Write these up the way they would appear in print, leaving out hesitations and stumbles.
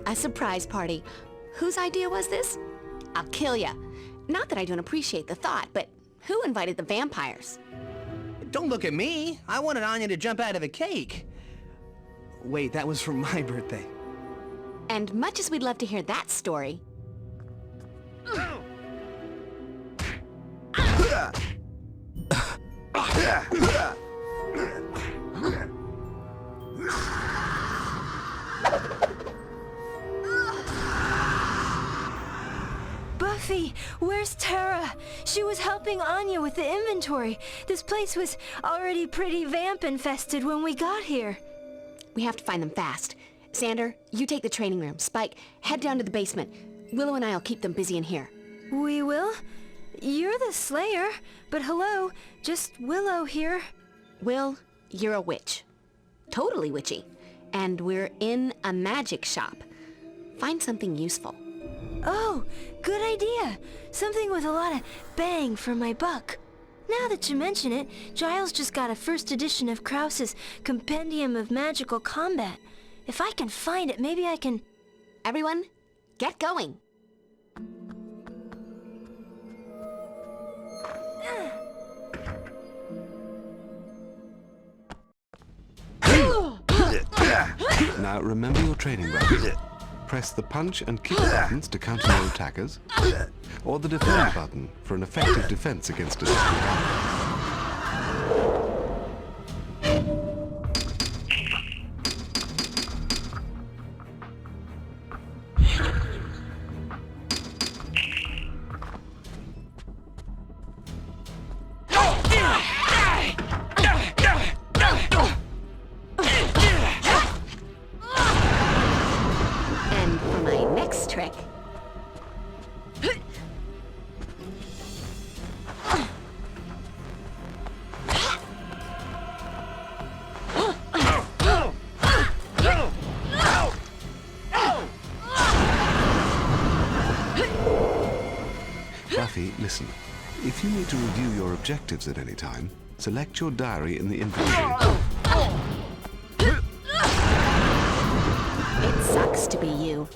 A surprise party. Whose idea was this? I'll kill ya. Not that I don't appreciate the thought, but who invited the vampires? Don't look at me. I wanted Anya to jump out of the cake. Wait, that was for my birthday. And much as we'd love to hear that story... Buffy, where's Tara? She was helping Anya with the inventory. This place was already pretty vamp-infested when we got here. We have to find them fast. Xander, you take the training room. Spike, head down to the basement. Willow and I'll keep them busy in here. We will? You're the Slayer, but hello, just Willow here. Will, you're a witch. Totally witchy. And we're in a magic shop. Find something useful. Oh, good idea. Something with a lot of bang for my buck. Now that you mention it, Giles just got a first edition of Krause's Compendium of Magical Combat. If I can find it, maybe I can... Everyone, get going. Now remember your training buttons. Press the punch and kick buttons to counter your attackers, or the defend button for an effective defense against a distant Trick. Buffy, listen. If you need to review your objectives at any time, select your diary in the inventory. It sucks to be you.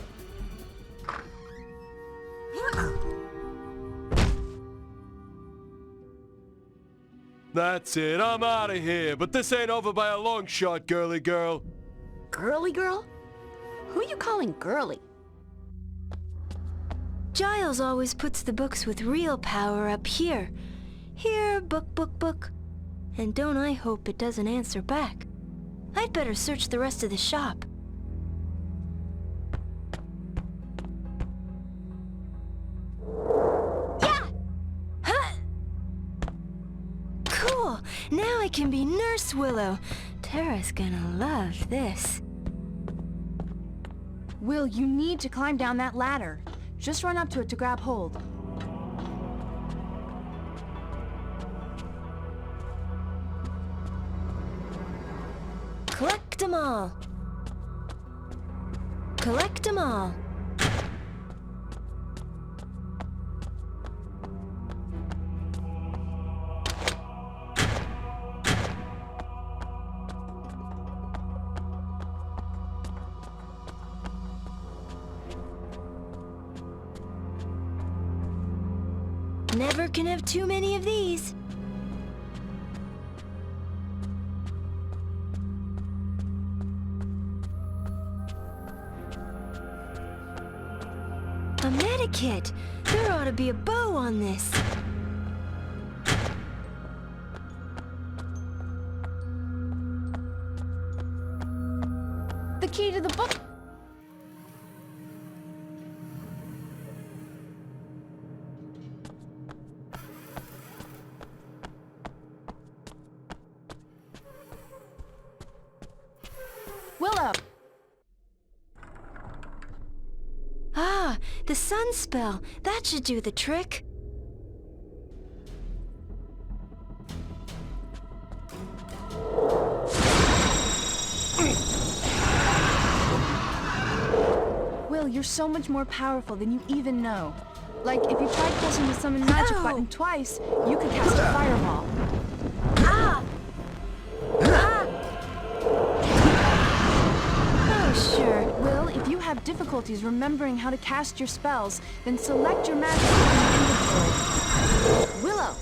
That's it, I'm out of here, but this ain't over by a long shot, girly girl. Girly girl? Who are you calling girly? Giles always puts the books with real power up here. Here, book, book, book. And don't I hope it doesn't answer back. I'd better search the rest of the shop. Now I can be Nurse Willow. Tara's gonna love this. Will, you need to climb down that ladder. Just run up to it to grab hold. Collect 'em all. Collect 'em all. Never can have too many of these. A medikit! There ought to be a bow on this. The key to the book. Willow! Ah, the sun spell. That should do the trick. you're so much more powerful than you even know. Like, if you tried pressing the summon magic button twice, you could cast a fireball. Oh, sure. Will, if you have difficulties remembering how to cast your spells, then select your magic from the inventory. Willow,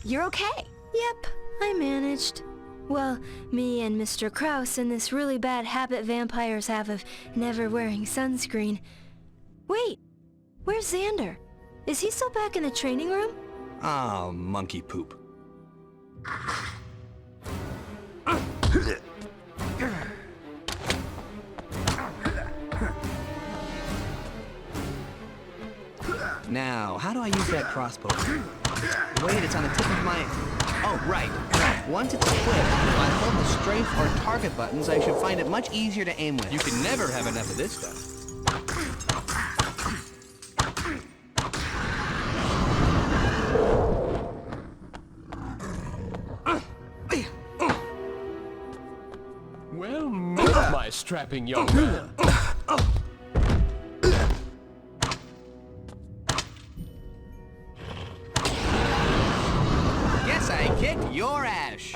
you're okay. Yep, I managed. Well, me and Mr. Krause and this really bad habit vampires have of never wearing sunscreen. Wait, where's Xander? Is he still back in the training room? Oh, monkey poop. Now, how do I use that crossbow? Wait, it's on the tip of my... Oh, right. Once it's equipped, if I hold the strafe or target buttons, I should find it much easier to aim with. You can never have enough of this stuff. Well met, my strapping young man. Guess I kicked your ass.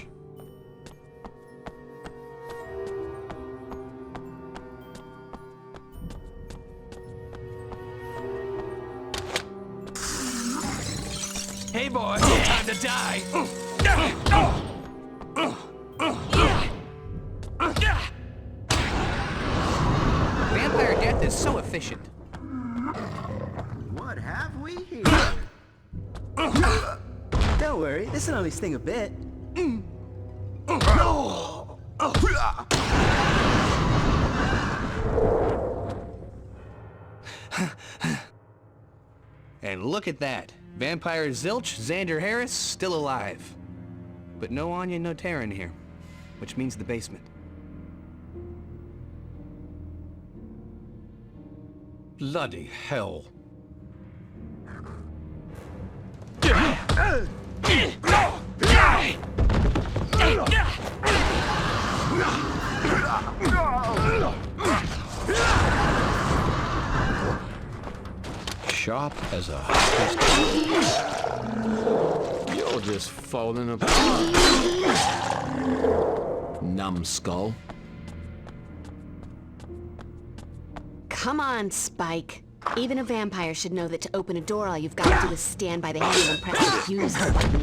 Hey boy, time to die. Vampire death is so efficient. What have we here? Don't worry, this'll only sting a bit. And look at that. Vampire Zilch, Xander Harris, still alive. But no Anya, no Terran here. Which means the basement. Bloody hell. Sharp as a pistol. You're just falling apart. Numbskull. Come on, Spike. Even a vampire should know that to open a door, all you've got to do is stand by the handle and press the fuse button.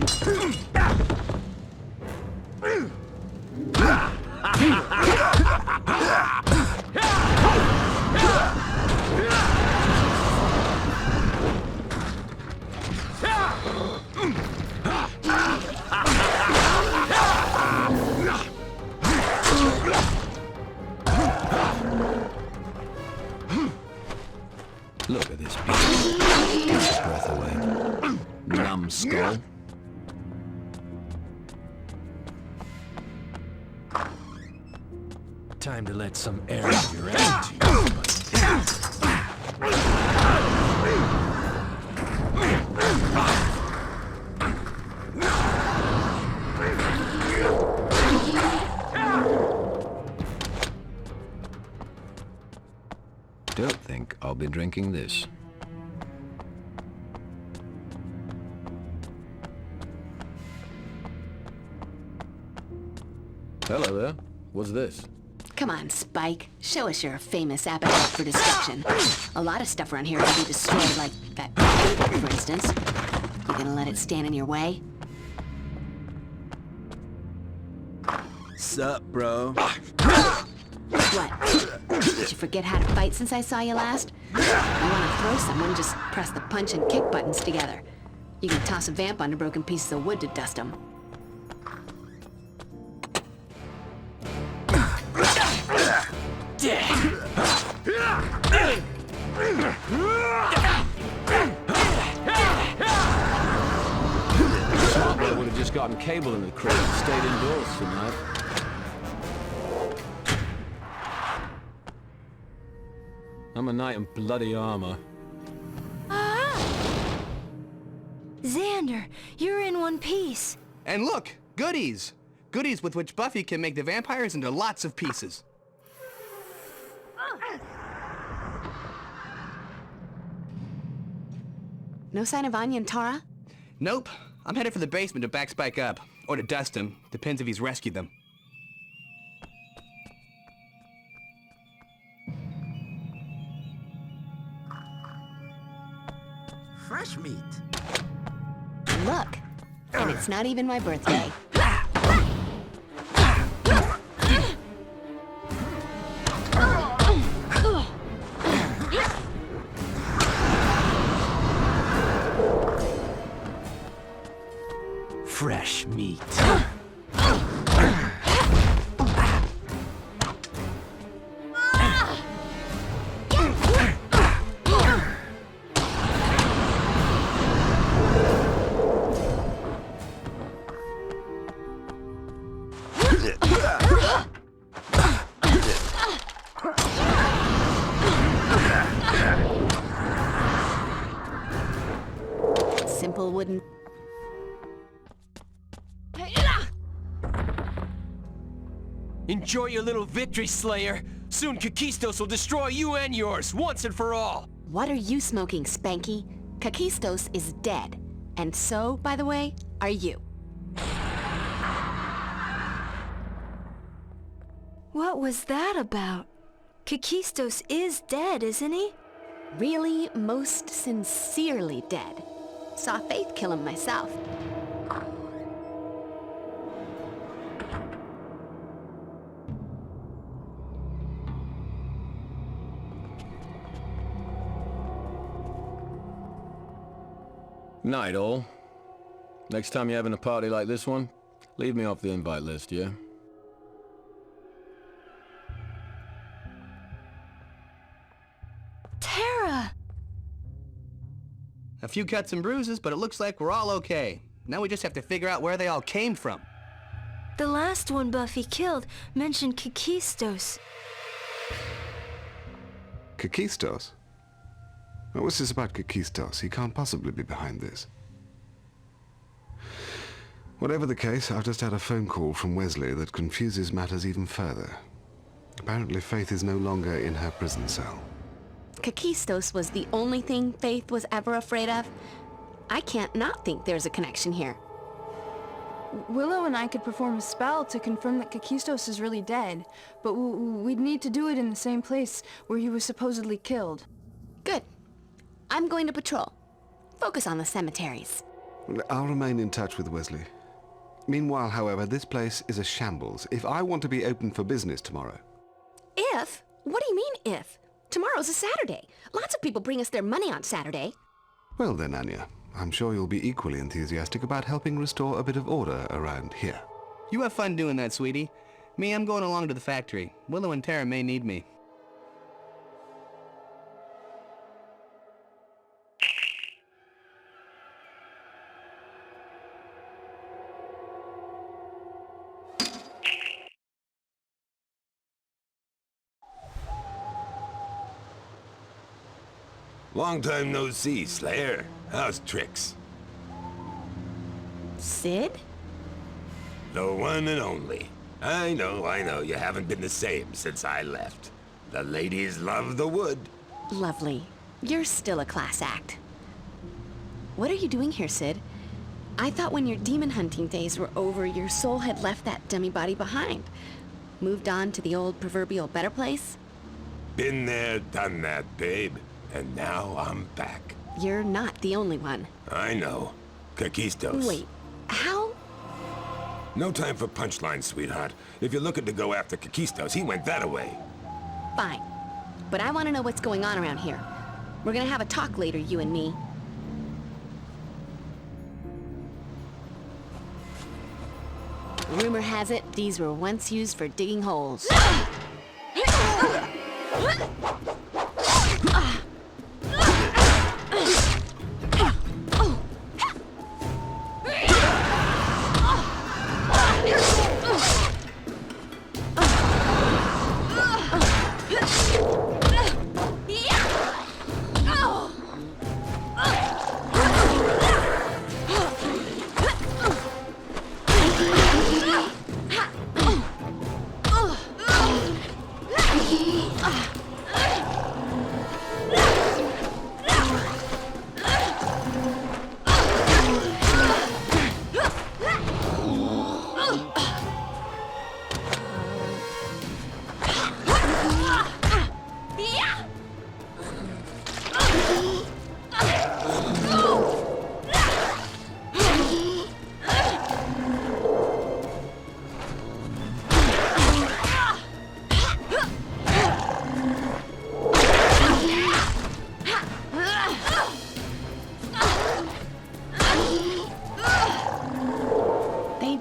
Look at this beast. Takes his breath away. Numbskull. Time to let some air out of your attitude. Don't think I'll be drinking this. Hello there. What's this? Come on, Spike. Show us your famous appetite for destruction. A lot of stuff around here can be destroyed, like that table, for instance. You gonna let it stand in your way? Sup, bro? What? Did you forget how to fight since I saw you last? You wanna throw someone, just press the punch and kick buttons together. You can toss a vamp onto broken pieces of wood to dust them. I would have just gotten cable in the crate and stayed indoors tonight. I'm a knight in bloody armor. Xander, you're in one piece. And look, goodies! Goodies with which Buffy can make the vampires into lots of pieces. No sign of Anya and Tara? Nope. I'm headed for the basement to back Spike up. Or to dust him. Depends if he's rescued them. Fresh meat. Look. And it's not even my birthday. Fresh meat. Simple wooden... Enjoy your little victory, Slayer. Soon Kakistos will destroy you and yours, once and for all. What are you smoking, Spanky? Kakistos is dead. And so, by the way, are you. What was that about? Kakistos is dead, isn't he? Really, most sincerely dead. Saw Faith kill him myself. Night, all. Next time you're having a party like this one, leave me off the invite list, yeah? Tara! A few cuts and bruises, but it looks like we're all okay. Now we just have to figure out where they all came from. The last one Buffy killed mentioned Kakistos. Kakistos? What was this about Kakistos? He can't possibly be behind this. Whatever the case, I've just had a phone call from Wesley that confuses matters even further. Apparently Faith is no longer in her prison cell. Kakistos was the only thing Faith was ever afraid of. I can't not think there's a connection here. Willow and I could perform a spell to confirm that Kakistos is really dead, but we'd need to do it in the same place where he was supposedly killed. Good. I'm going to patrol. Focus on the cemeteries. I'll remain in touch with Wesley. Meanwhile, however, this place is a shambles. If I want to be open for business tomorrow... If? What do you mean, if? Tomorrow's a Saturday. Lots of people bring us their money on Saturday. Well then, Anya, I'm sure you'll be equally enthusiastic about helping restore a bit of order around here. You have fun doing that, sweetie. Me, I'm going along to the factory. Willow and Tara may need me. Long time no see, Slayer. How's tricks? Sid? The one and only. I know, you haven't been the same since I left. The ladies love the wood. Lovely. You're still a class act. What are you doing here, Sid? I thought when your demon hunting days were over, your soul had left that dummy body behind. Moved on to the old proverbial better place? Been there, done that, babe. And now I'm back. You're not the only one. I know. Kakistos. Wait, how? No time for punchlines, sweetheart. If you're looking to go after Kakistos, he went that away. Fine. But I want to know what's going on around here. We're gonna have a talk later, you and me. Rumor has it, these were once used for digging holes.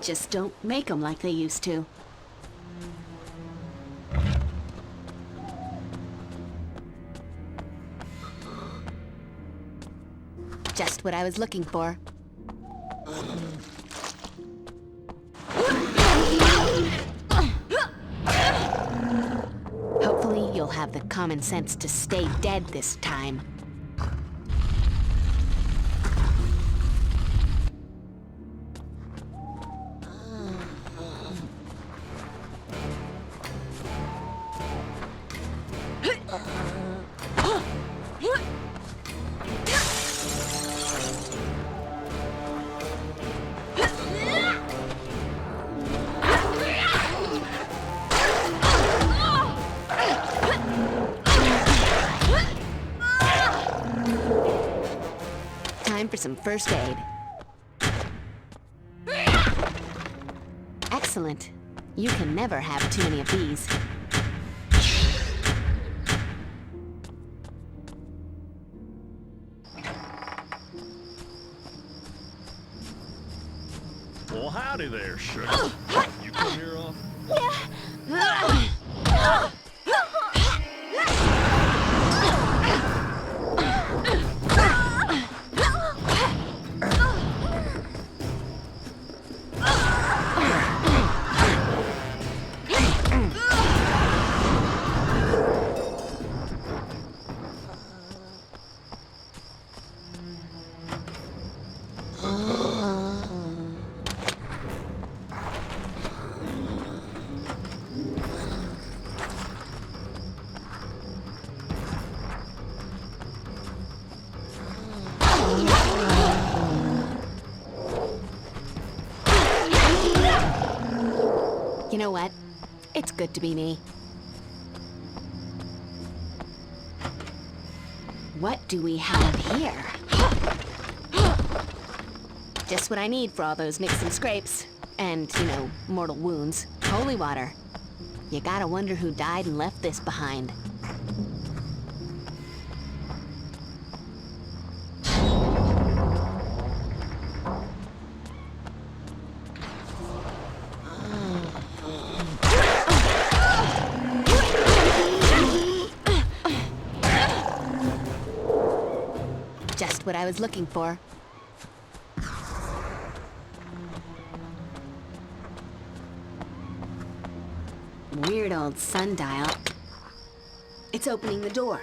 just don't make them like they used to. Just what I was looking for. Hopefully you'll have the common sense to stay dead this time. Time for some first aid. Excellent. You can never have too many of these. Well, howdy there, sugar. You come here often? You know what? It's good to be me. What do we have here? Just what I need for all those nicks and scrapes. And, you know, mortal wounds. Holy water. You gotta wonder who died and left this behind. Just what I was looking for. Weird old sundial. It's opening the door.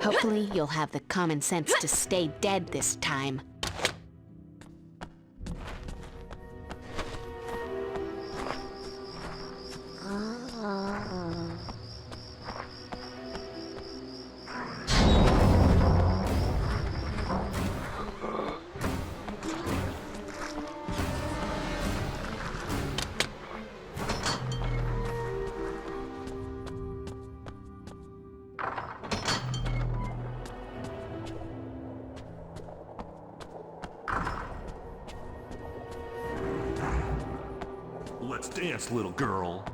Hopefully you'll have the common sense to stay dead this time. Let's dance, little girl.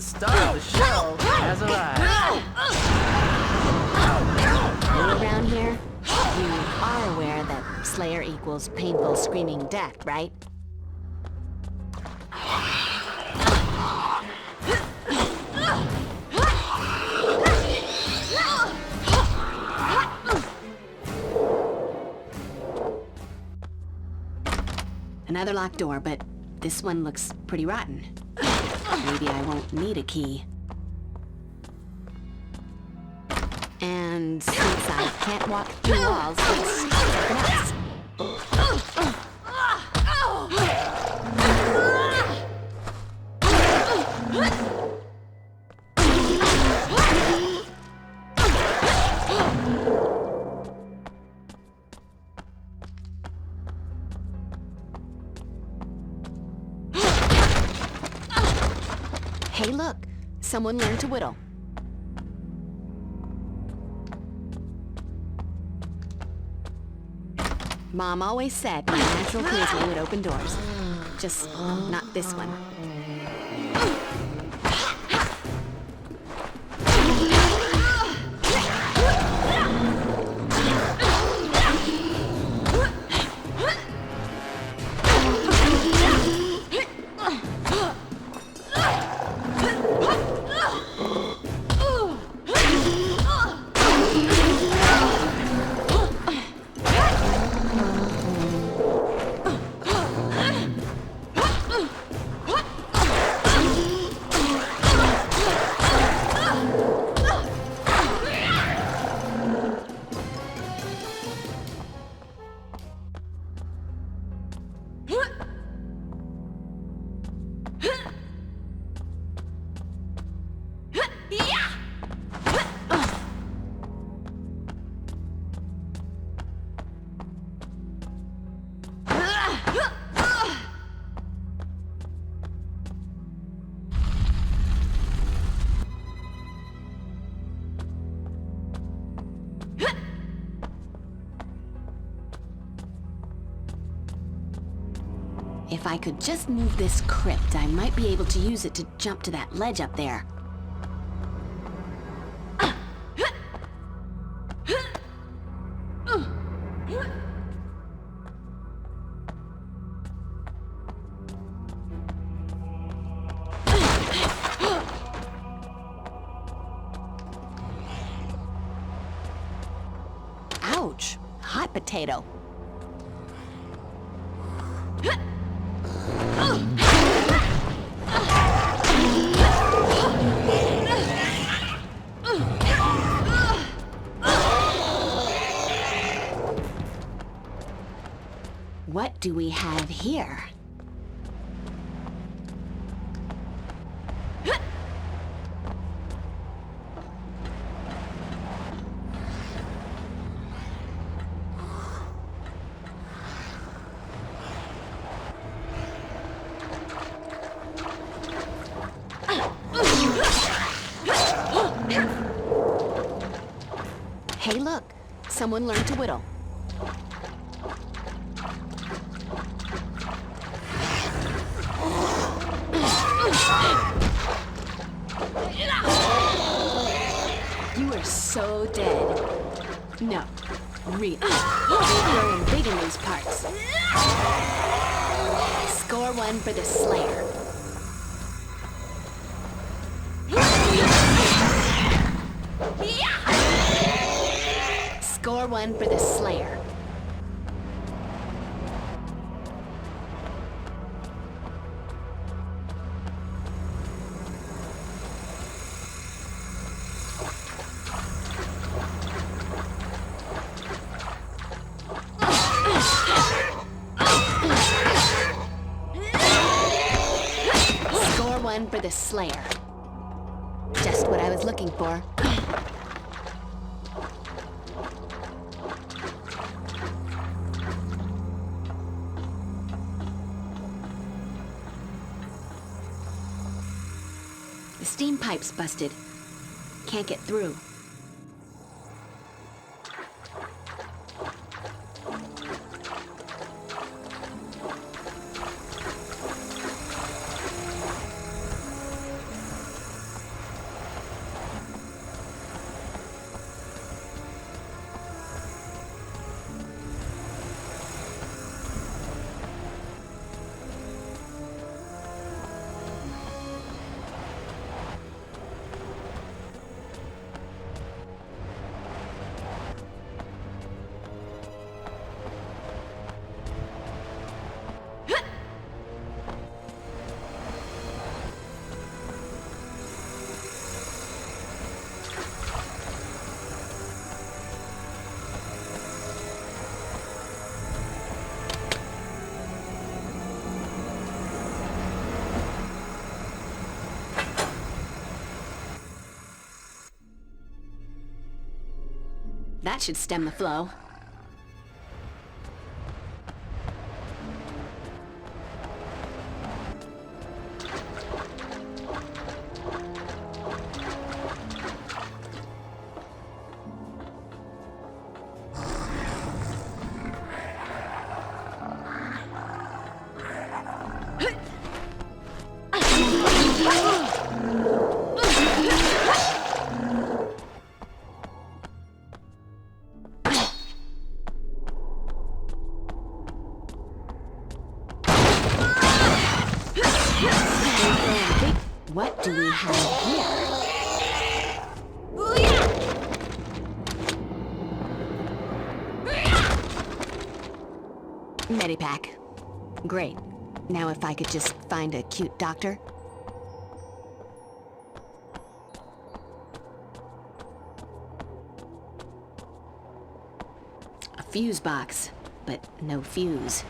The star of the show has arrived. You around here? You are aware that Slayer equals painful screaming death, right? Another locked door, but this one looks pretty rotten. Maybe I won't need a key. And since I can't walk through walls, let's try something else. Hey, look! Someone learned to whittle. Mom always said my natural charisma would open doors. Just not this one. If I could just move this crypt, I might be able to use it to jump to that ledge up there. Ouch! Hot potato. What do we have here? Hey, look! Someone learned to whittle. You are so dead. No, really. You're invading these parts. Score one for the Slayer. Score one for the Slayer. Score one for the Slayer. Just what I was looking for. The steam pipe's busted. Can't get through. That should stem the flow. What do we have here? Medipack. Great. Now if I could just find a cute doctor. A fuse box, but no fuse.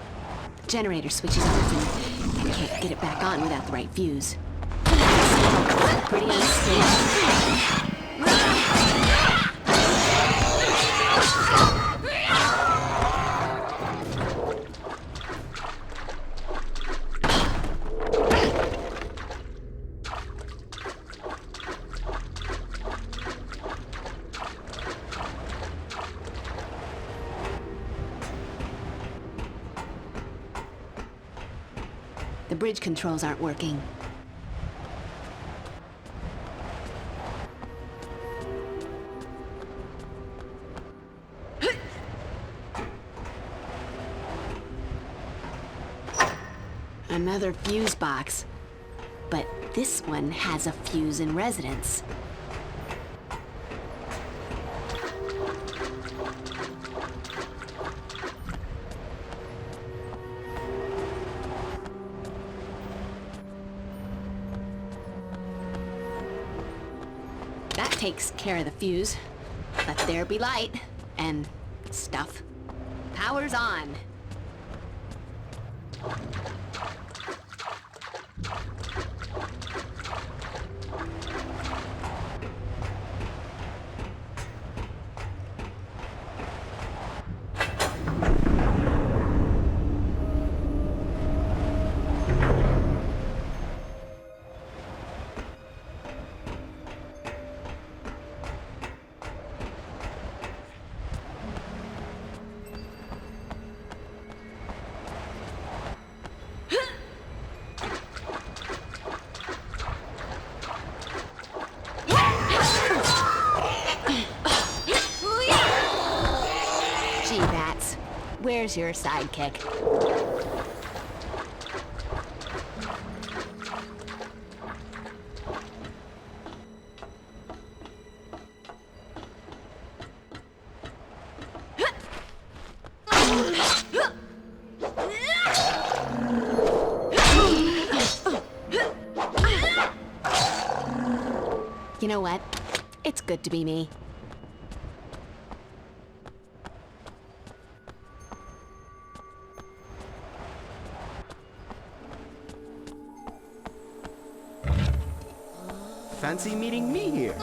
Generator switches off and I can't get it back on without the right fuse. Pretty unstable. The bridge controls aren't working. Another fuse box. But this one has a fuse in residence. That takes care of the fuse. Let there be light and stuff. Power's on. Where's your sidekick? You know what? It's good to be me. Fancy meeting me here.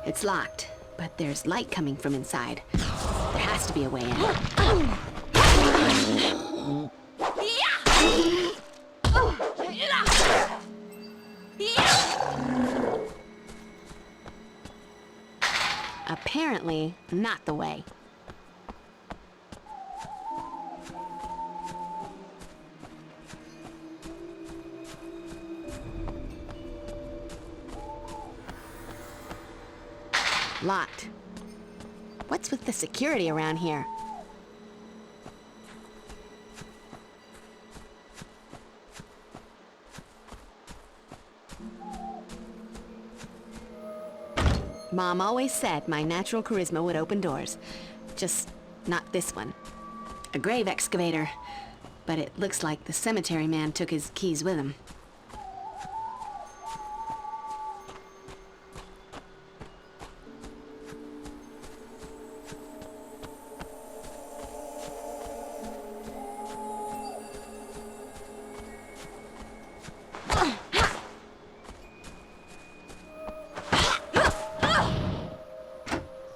It's locked, but there's light coming from inside. There has to be a way in. Apparently, not the way. Locked. What's with the security around here? Mom always said my natural charisma would open doors. Just not this one. A grave excavator. But it looks like the cemetery man took his keys with him.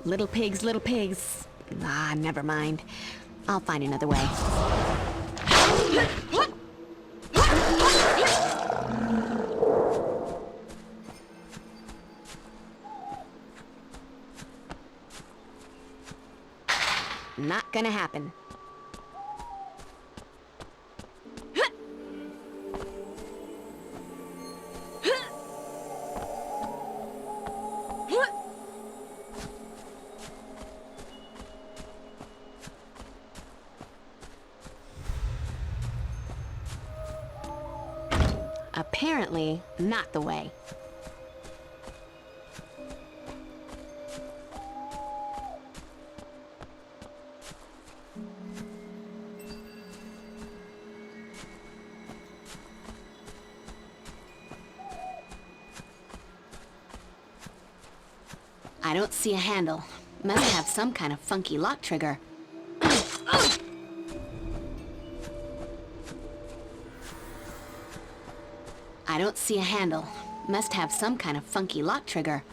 Little pigs, little pigs. Ah, never mind. I'll find another way. Not gonna happen. Apparently, not the way. I don't see a handle. Must have some kind of funky lock trigger. I don't see a handle. Must have some kind of funky lock trigger.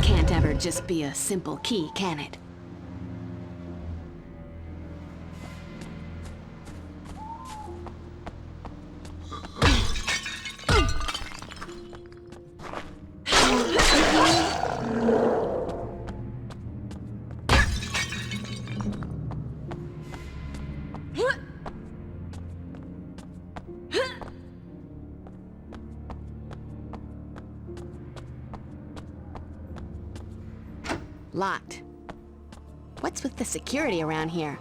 Can't ever just be a simple key, can it? Locked. What's with the security around here?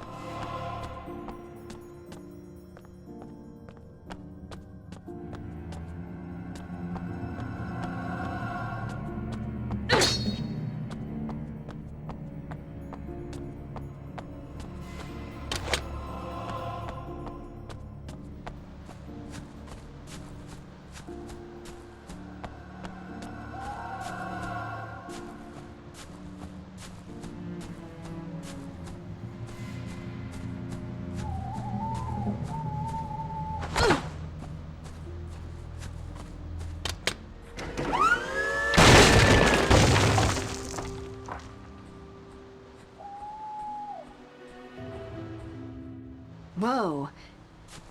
Whoa.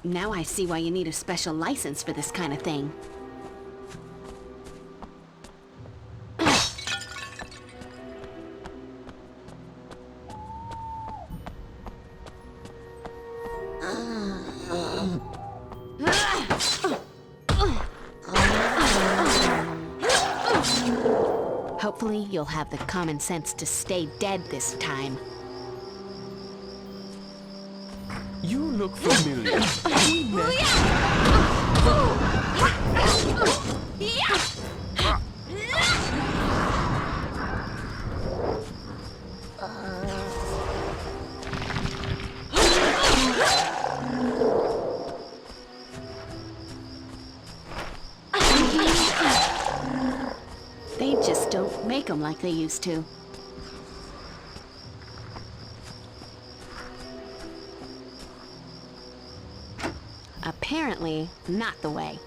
Now I see why you need a special license for this kind of thing. Hopefully you'll have the common sense to stay dead this time. You look familiar. We met. They just don't make them like they used to. Apparently, Definitely not the way.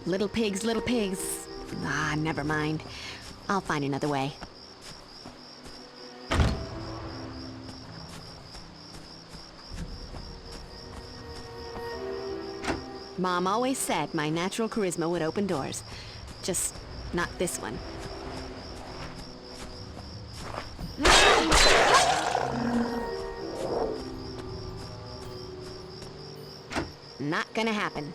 Little pigs, little pigs. Ah, never mind. I'll find another way. Mom always said my natural charisma would open doors. Just not this one. Not gonna happen.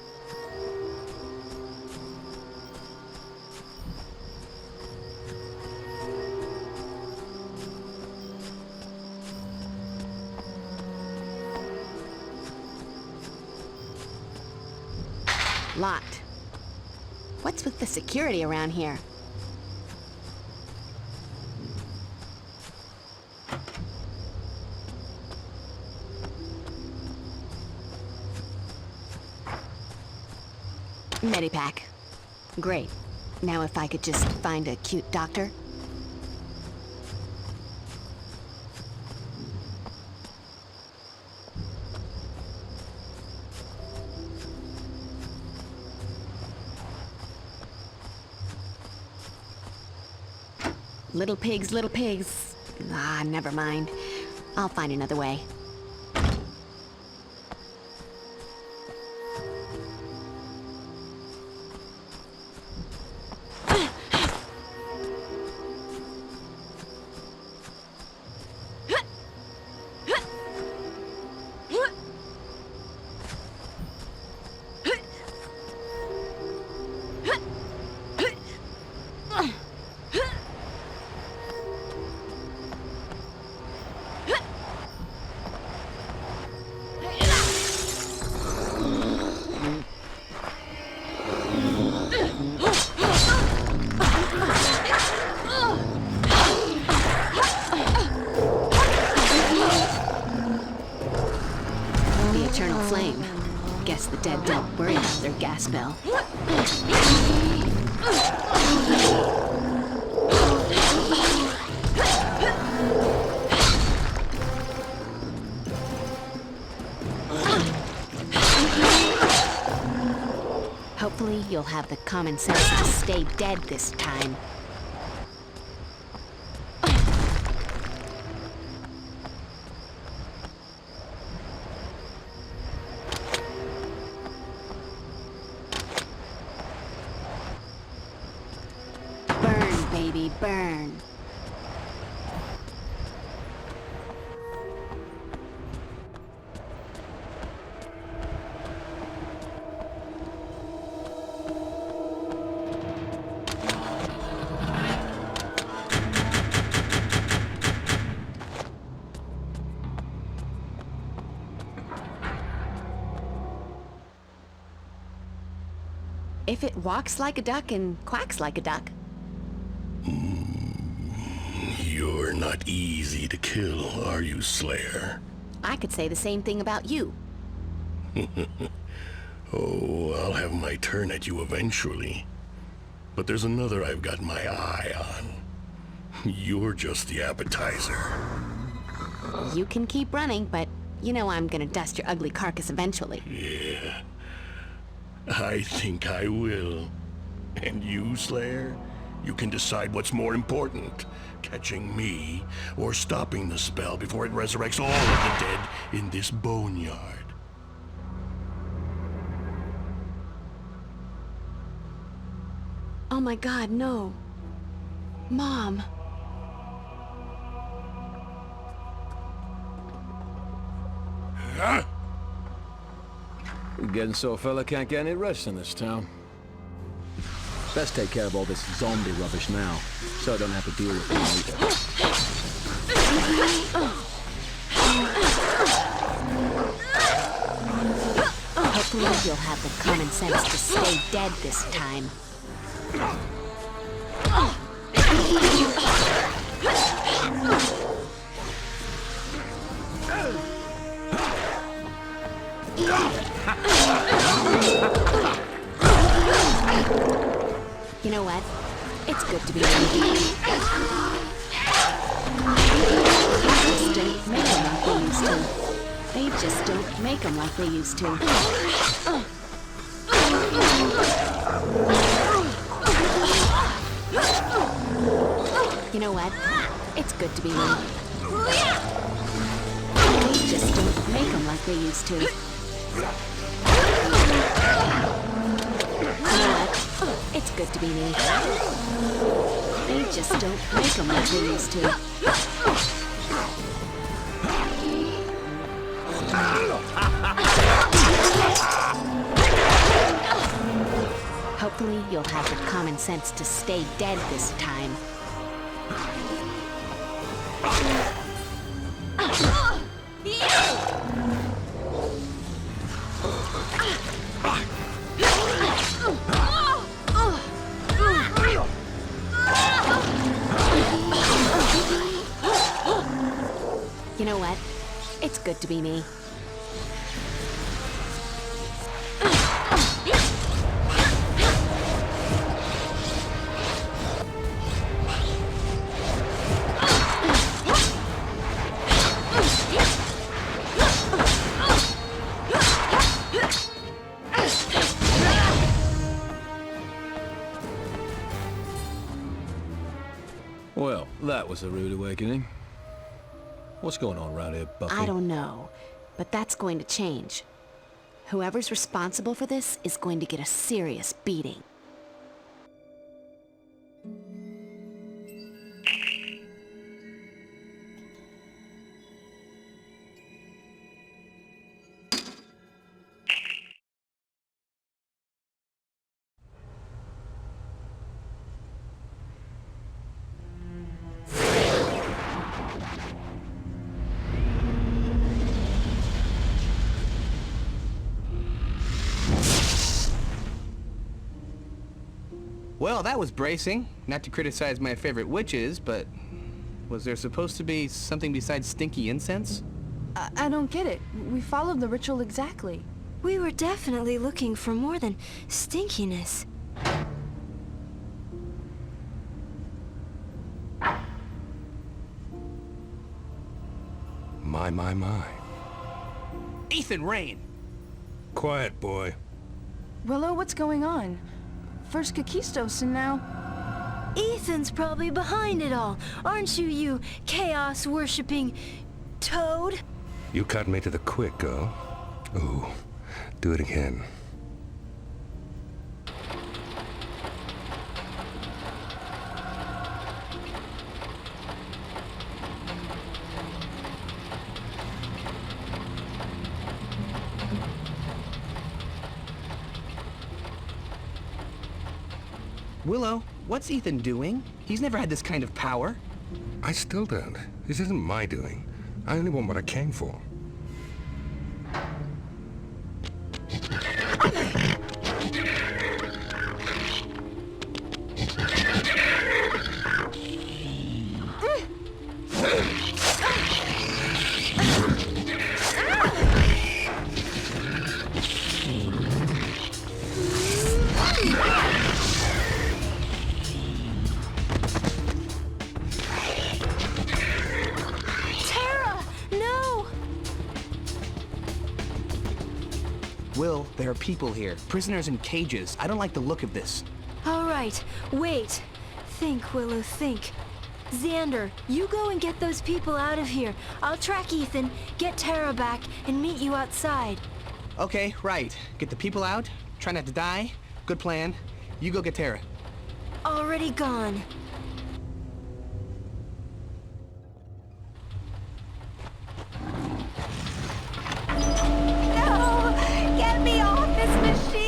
Locked. What's with the security around here? Medipack. Great. Now if I could just find a cute doctor. Little pigs, little pigs. Ah, never mind. I'll find another way. Guess the dead don't worry about their gas bill. Hopefully you'll have the common sense to stay dead this time. Baby, burn. If it walks like a duck and quacks like a duck. You're not easy to kill, are you, Slayer? I could say the same thing about you. Oh, I'll have my turn at you eventually. But there's another I've got my eye on. You're just the appetizer. You can keep running, but you know I'm gonna dust your ugly carcass eventually. Yeah. I think I will. And you, Slayer? You can decide what's more important, catching me or stopping the spell before it resurrects all of the dead in this boneyard. Oh my God, no. Mom. Huh? Getting so a fella can't get any rest in this town. Best take care of all this zombie rubbish now, so I don't have to deal with it later. Hopefully you'll have the common sense to stay dead this time. You know what? It's good to be me. They just don't make them like they used to. You know what? It's good to be me. They just don't make them like they used to. You know what? It's good to be me. They just don't make them like they used to. Hopefully you'll have the common sense to stay dead this time. You know what? It's good to be me. Well, that was a rude awakening. What's going on around here, Buffy? I don't know, but that's going to change. Whoever's responsible for this is going to get a serious beating. Well, that was bracing. Not to criticize my favorite witches, but was there supposed to be something besides stinky incense? I don't get it. We followed the ritual exactly. We were definitely looking for more than stinkiness. My. Ethan Rayne! Quiet, boy. Willow, what's going on? First Kakistos and now... Ethan's probably behind it all, aren't you, you chaos-worshipping toad? You cut me to the quick, girl. Ooh, do it again. Willow, what's Ethan doing? He's never had this kind of power. I still don't. This isn't my doing. I only want what I came for. Will, there are people here. Prisoners in cages. I don't like the look of this. All right, wait. Think, Willow, think. Xander, you go and get those people out of here. I'll track Ethan, get Tara back, and meet you outside. Okay, right. Get the people out. Try not to die. Good plan. You go get Tara. Already gone. No! Get me off this machine!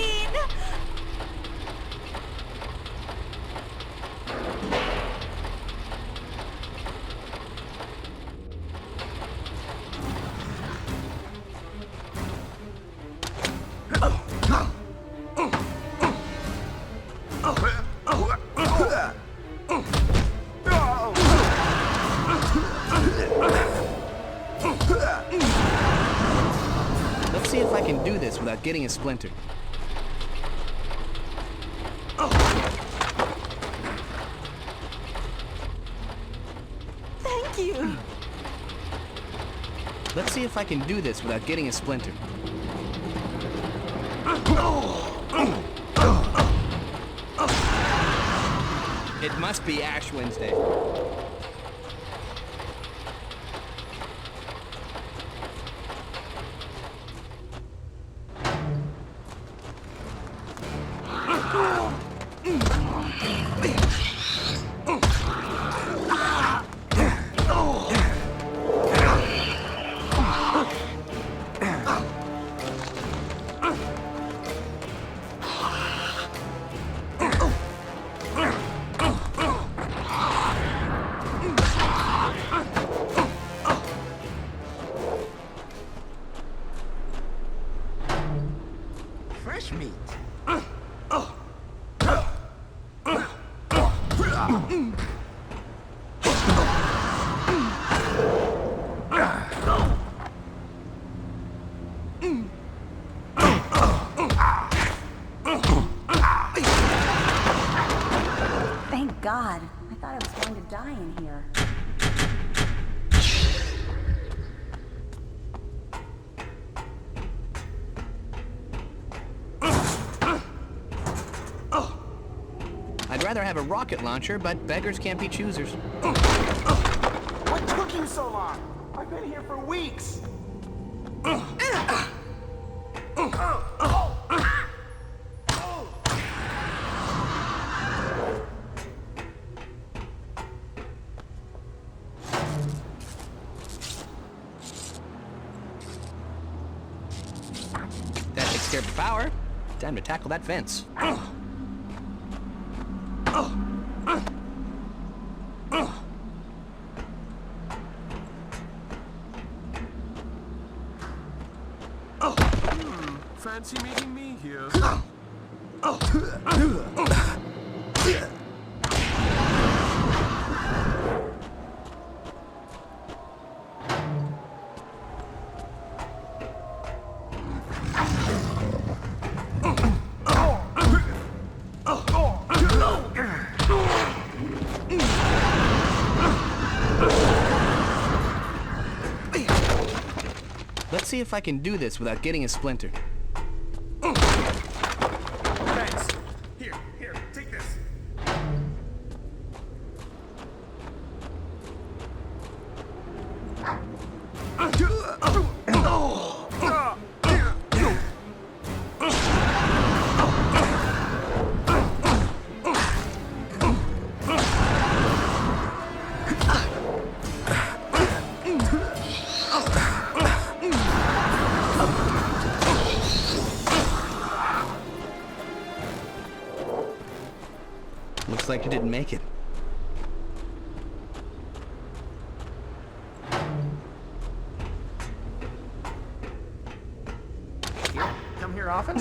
Let's see if I can do this without getting a splinter. Thank you. Let's see if I can do this without getting a splinter. It must be Ash Wednesday. Fresh meat. Thank God. I thought I was going to die in here. I'd rather have a rocket launcher, but beggars can't be choosers. What took you so long? I've been here for weeks. That takes care of the power. Time to tackle that fence. Fancy meeting me here. Let's see if I can do this without getting a splinter. Thanks. Here, take this. Looks like you didn't make it. Come here often?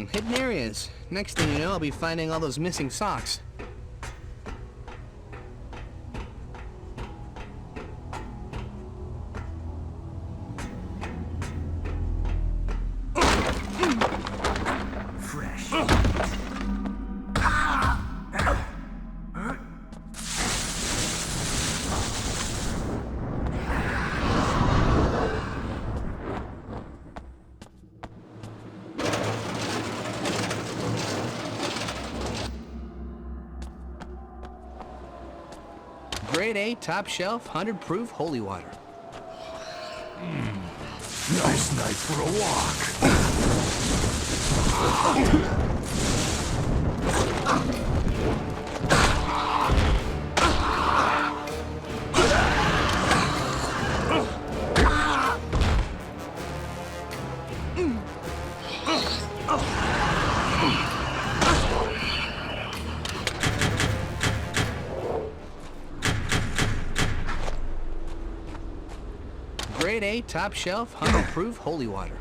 Hidden areas. Next thing you know, I'll be finding all those missing socks. Fresh. Grade A, top shelf, 100 proof holy water. Nice night for a walk. Grade A, top shelf, 100 proof holy water.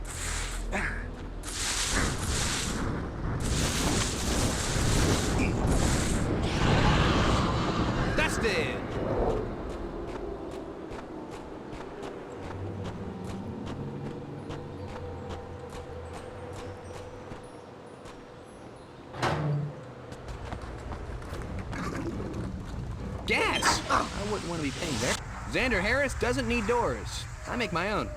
gas! I wouldn't want to be paying there. Xander Harris doesn't need doors. I make my own.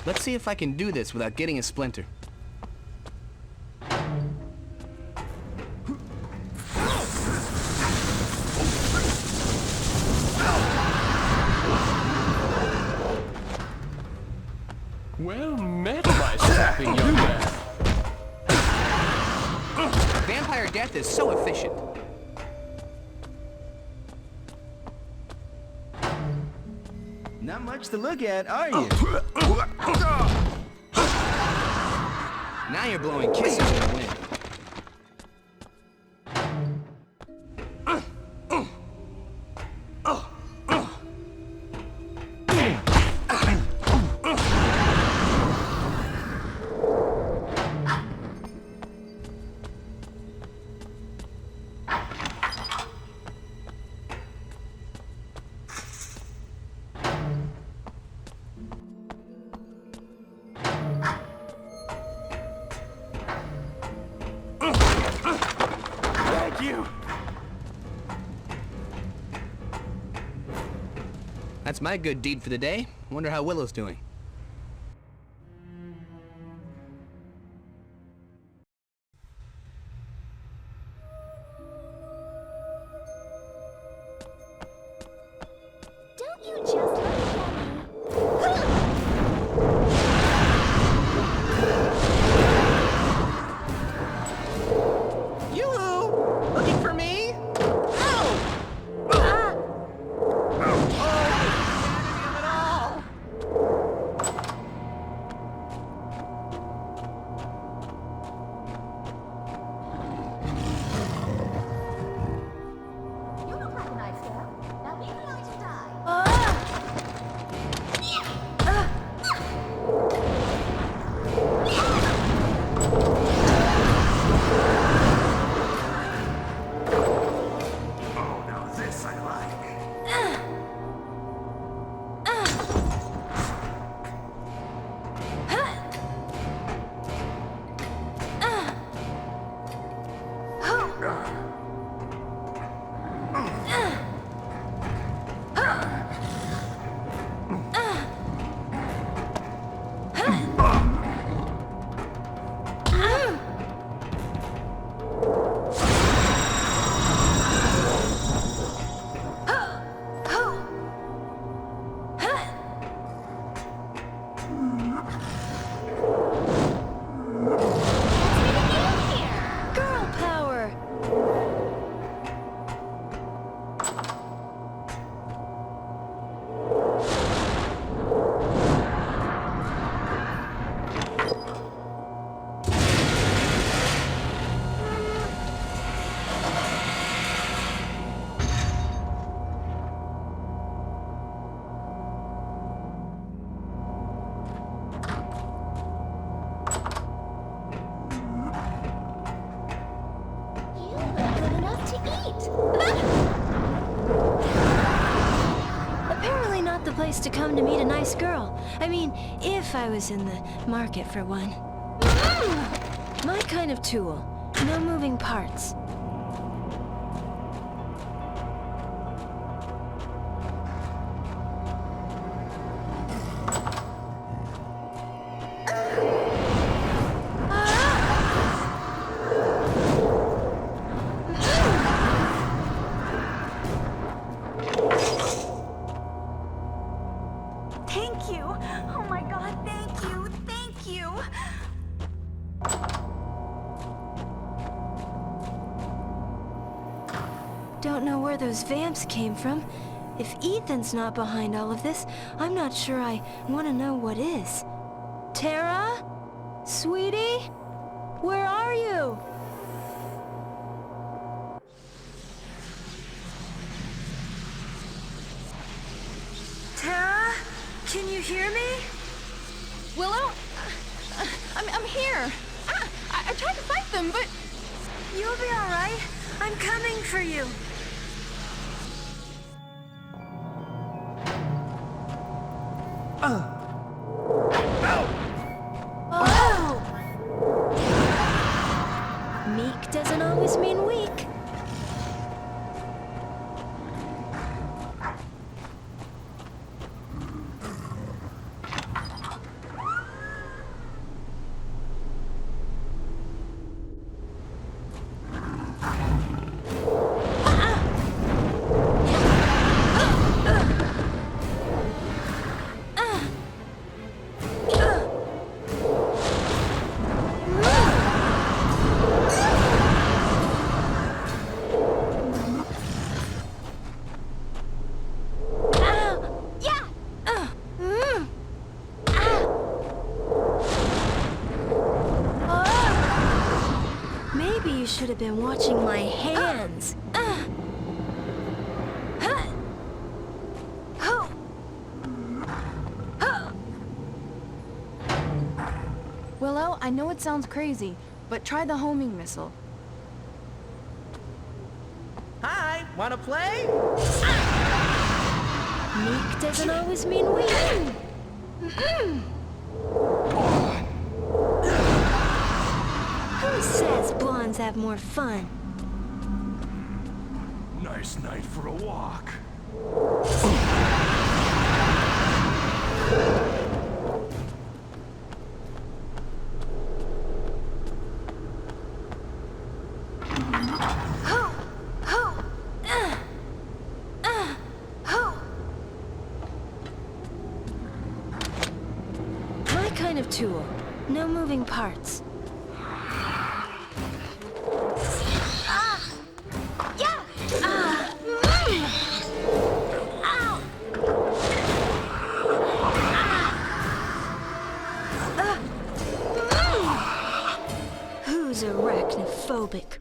Let's see if I can do this without getting a splinter. Well met, my strapping young man. Vampire death is so efficient. Not much to look at, are you? Now you're blowing kisses in the wind. That's my good deed for the day. Wonder how Willow's doing. Don't you just look at me? Yoo-hoo! Looking for me? Place to come to meet a nice girl. I mean, if I was in the market for one. My kind of tool. No moving parts. Thank you. Oh my God, thank you. Thank you. Don't know where those vamps came from. If Ethan's not behind all of this, I'm not sure I want to know what is. Tara? Sweetie? Where are you? Tara? Can you hear me? Willow? I'm here. I tried to fight them, but... You'll be all right. I'm coming for you. Meek doesn't always mean weak. Maybe you should have been watching my hands. Willow, I know it sounds crazy, but try the homing missile. Hi, wanna play? Meek doesn't always mean weak. Who says blondes have more fun? Nice night for a walk. My kind of tool. No moving parts. Who's arachnophobic?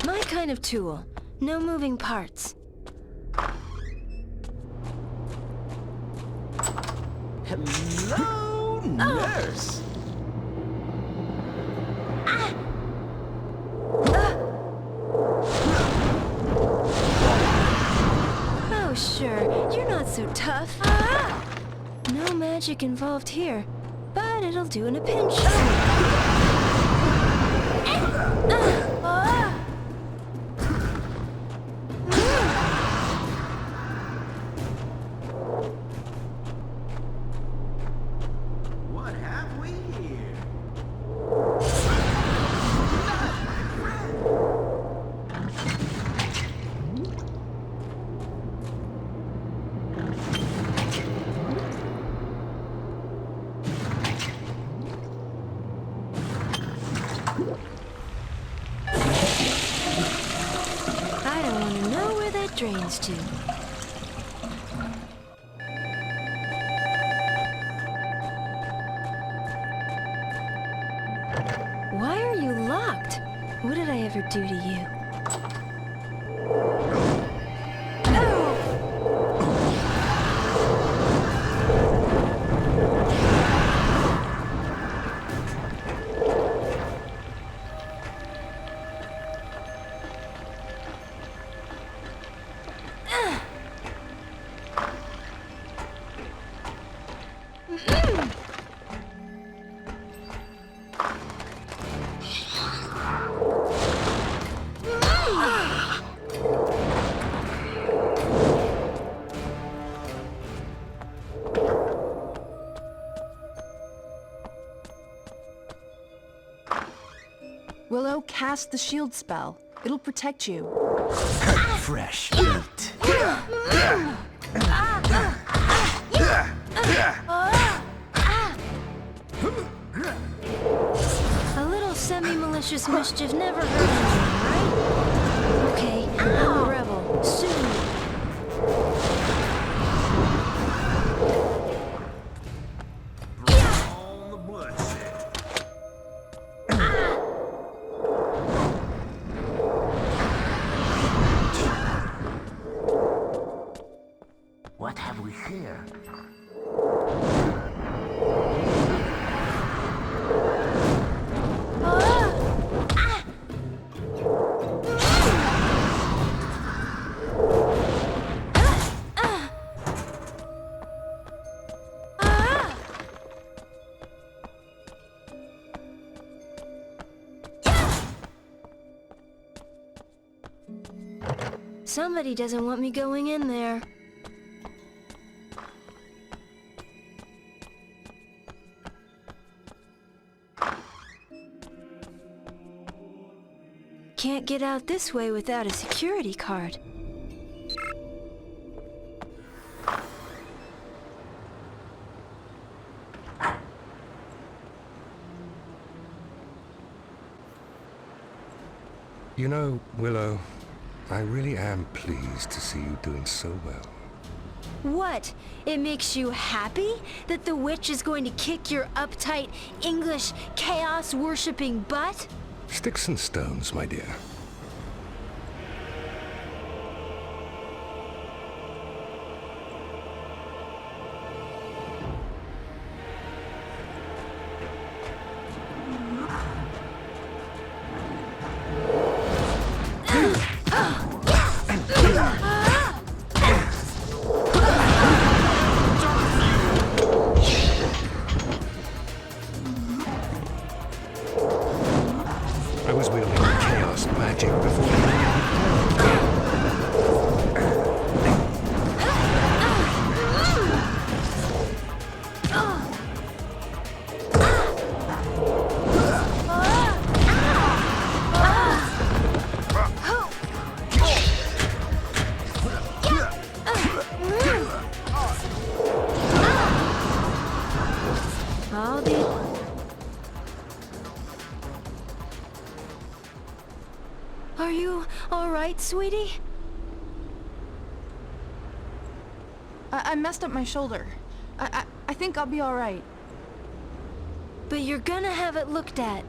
My kind of tool. No moving parts. Hello, nurse. Oh, sure. You're not so tough. No magic involved here, but it'll do in a pinch. What have we here? I don't want to know where that drains to. Why are you locked? What did I ever do to you? Willow, cast the shield spell. It'll protect you. Fresh meat. A little semi-malicious mischief never hurt anyone, right? Okay, I'm a rebel. Sue me. All the bloodshed. What have we here? Somebody doesn't want me going in there. Can't get out this way without a security card. You know, Willow, I really am pleased to see you doing so well. What? It makes you happy that the witch is going to kick your uptight, English, chaos-worshipping butt? Sticks and stones, my dear. I was wielding chaos magic before Are you all right, sweetie? I messed up my shoulder. I think I'll be all right. But you're gonna have it looked at.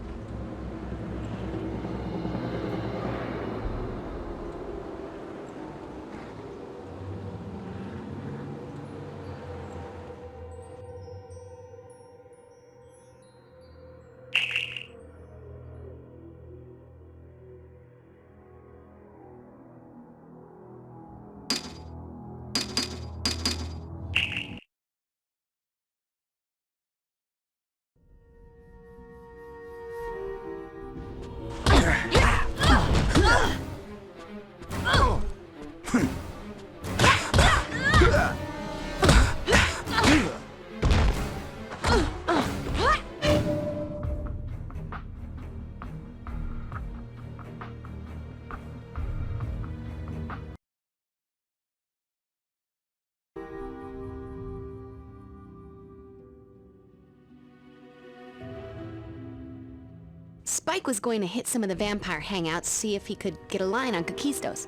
Spike was going to hit some of the vampire hangouts, see if he could get a line on Kakistos.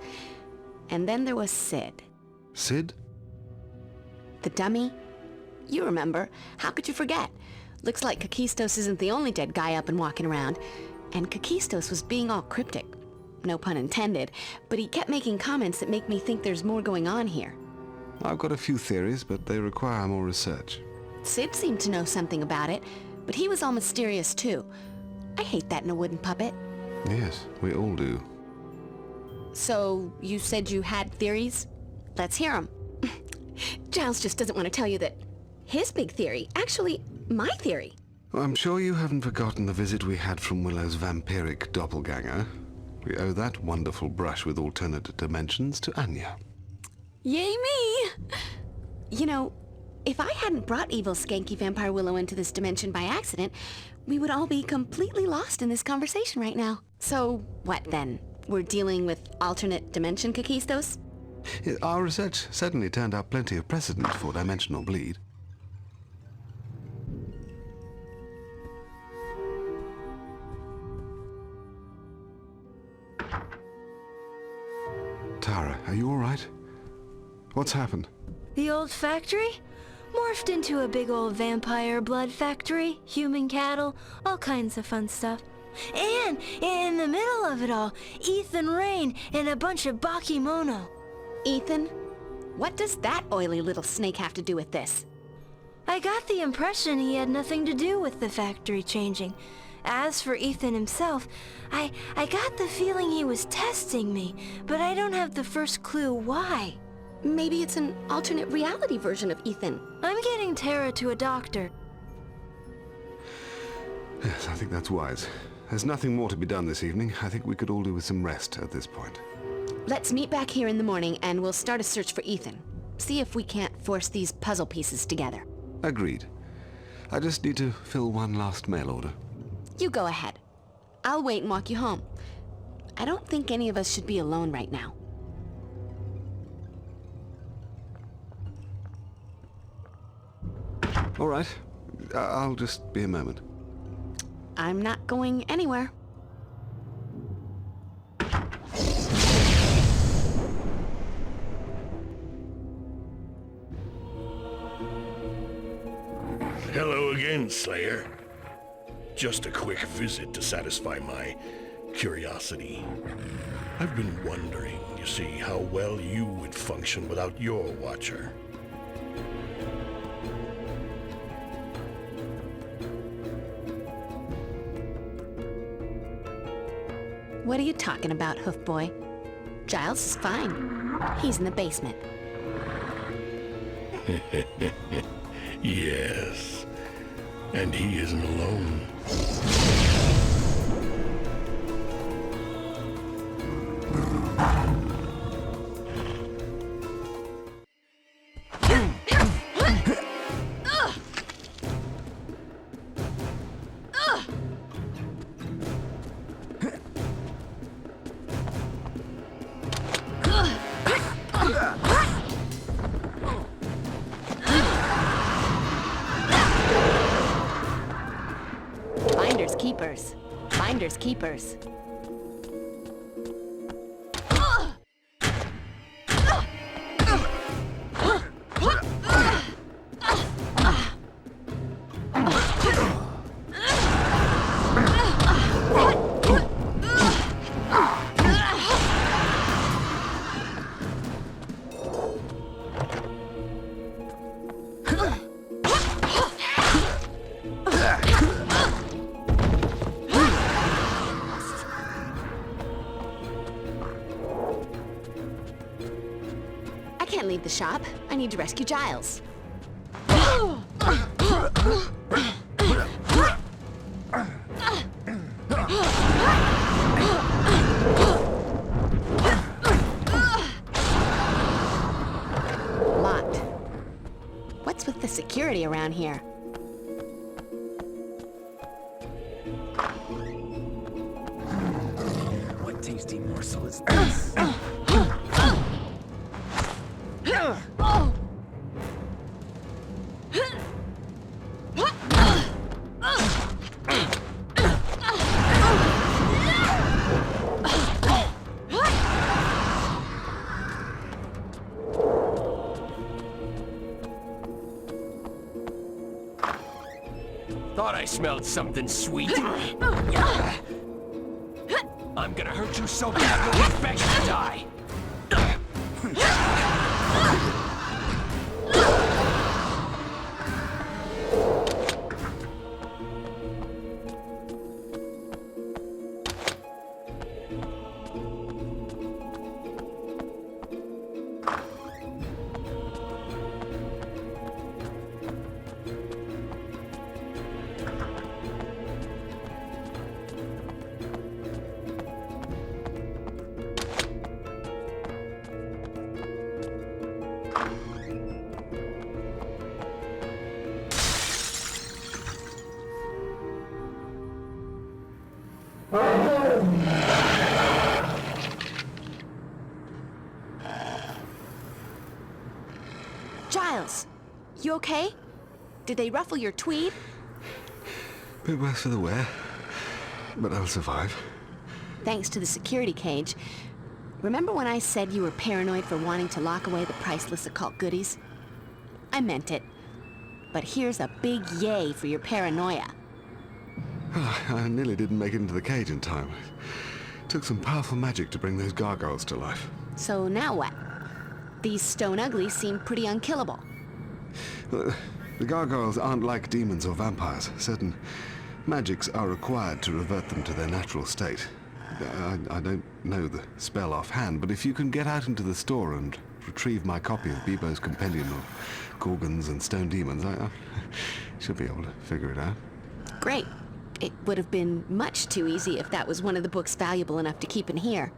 And then there was Sid. Sid? The dummy? You remember. How could you forget? Looks like Kakistos isn't the only dead guy up and walking around. And Kakistos was being all cryptic. No pun intended, but he kept making comments that make me think there's more going on here. I've got a few theories, but they require more research. Sid seemed to know something about it, but he was all mysterious too. I hate that in a wooden puppet. Yes, we all do. So, you said you had theories? Let's hear them. Giles just doesn't want to tell you that his big theory, actually, my theory. I'm sure you haven't forgotten the visit we had from Willow's vampiric doppelganger. We owe that wonderful brush with alternate dimensions to Anya. Yay me! You know, if I hadn't brought evil skanky vampire Willow into this dimension by accident, we would all be completely lost in this conversation right now. So, what then? We're dealing with alternate dimension Kakistos? Our research certainly turned up plenty of precedent for dimensional bleed. Tara, are you all right? What's happened? The old factory? Morphed into a big old vampire blood factory, human cattle, all kinds of fun stuff. And in the middle of it all, Ethan Rayne and a bunch of Bakemono. Ethan? What does that oily little snake have to do with this? I got the impression he had nothing to do with the factory changing. As for Ethan himself, I got the feeling he was testing me, but I don't have the first clue why. Maybe it's an alternate reality version of Ethan. I'm getting Tara to a doctor. Yes, I think that's wise. There's nothing more to be done this evening. I think we could all do with some rest at this point. Let's meet back here in the morning and we'll start a search for Ethan. See if we can't force these puzzle pieces together. Agreed. I just need to fill one last mail order. You go ahead. I'll wait and walk you home. I don't think any of us should be alone right now. All right. I'll just be a moment. I'm not going anywhere. Hello again, Slayer. Just a quick visit to satisfy my curiosity. I've been wondering, you see, how well you would function without your watcher. What are you talking about, Hoof Boy? Giles is fine. He's in the basement. Yes. And he isn't alone. Finders keepers. Finders keepers. I can't leave the shop. I need to rescue Giles. Locked. What's with the security around here? What tasty morsel is this? Thought I smelled something sweet. I'm gonna hurt you so bad you'll expect to die. Giles, you okay? Did they ruffle your tweed? Bit worse for the wear, but I'll survive. Thanks to the security cage. Remember when I said you were paranoid for wanting to lock away the priceless occult goodies? I meant it. But here's a big yay for your paranoia. I nearly didn't make it into the cage in time. It took some powerful magic to bring those gargoyles to life. So now what? These stone uglies seem pretty unkillable. The gargoyles aren't like demons or vampires. Certain magics are required to revert them to their natural state. I don't know the spell offhand, but if you can get out into the store and retrieve my copy of Bebo's Compendium of Gorgons and Stone Demons, I should be able to figure it out. Great. It would have been much too easy if that was one of the books valuable enough to keep in here.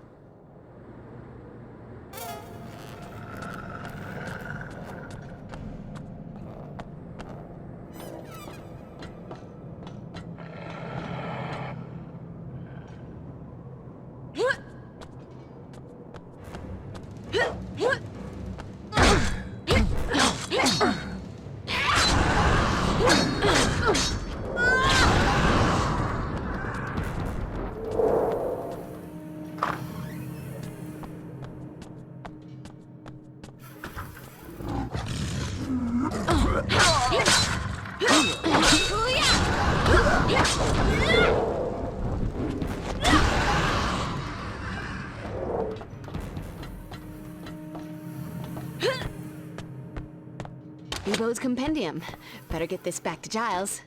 Bilbo's compendium. Better get this back to Giles.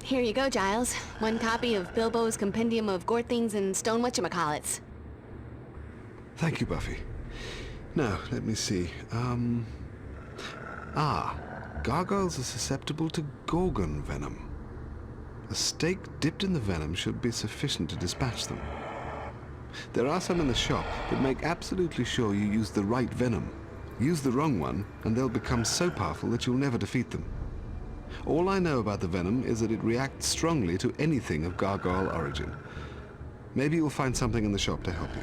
Here you go, Giles. One copy of Bilbo's Compendium of Gore Things and Stone Whatchamacallits. Thank you, Buffy. Now, let me see. Gargoyles are susceptible to gorgon venom. A stake dipped in the venom should be sufficient to dispatch them. There are some in the shop, but make absolutely sure you use the right venom. Use the wrong one, and they'll become so powerful that you'll never defeat them. All I know about the venom is that it reacts strongly to anything of gargoyle origin. Maybe you'll find something in the shop to help you.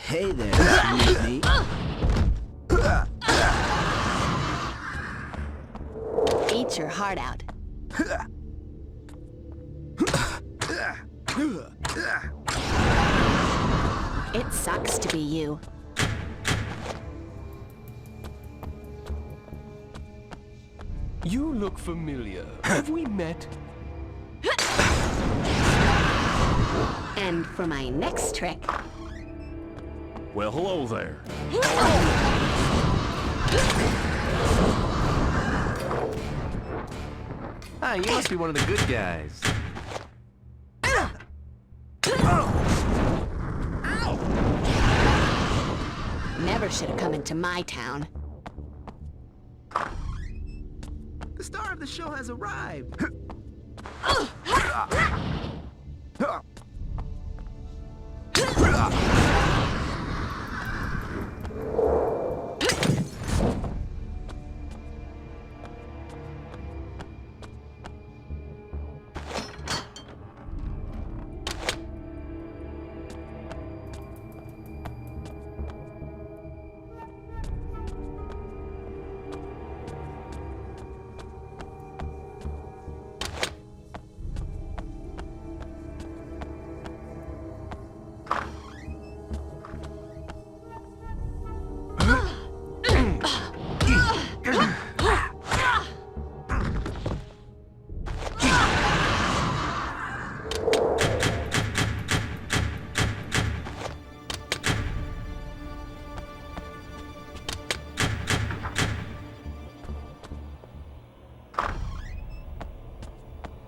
Hey there, sweetie. Eat your heart out. It sucks to be you. You look familiar. Have we met? And for my next trick... Well, hello there. Ah, you must be one of the good guys. Never should have come into my town. The star of the show has arrived.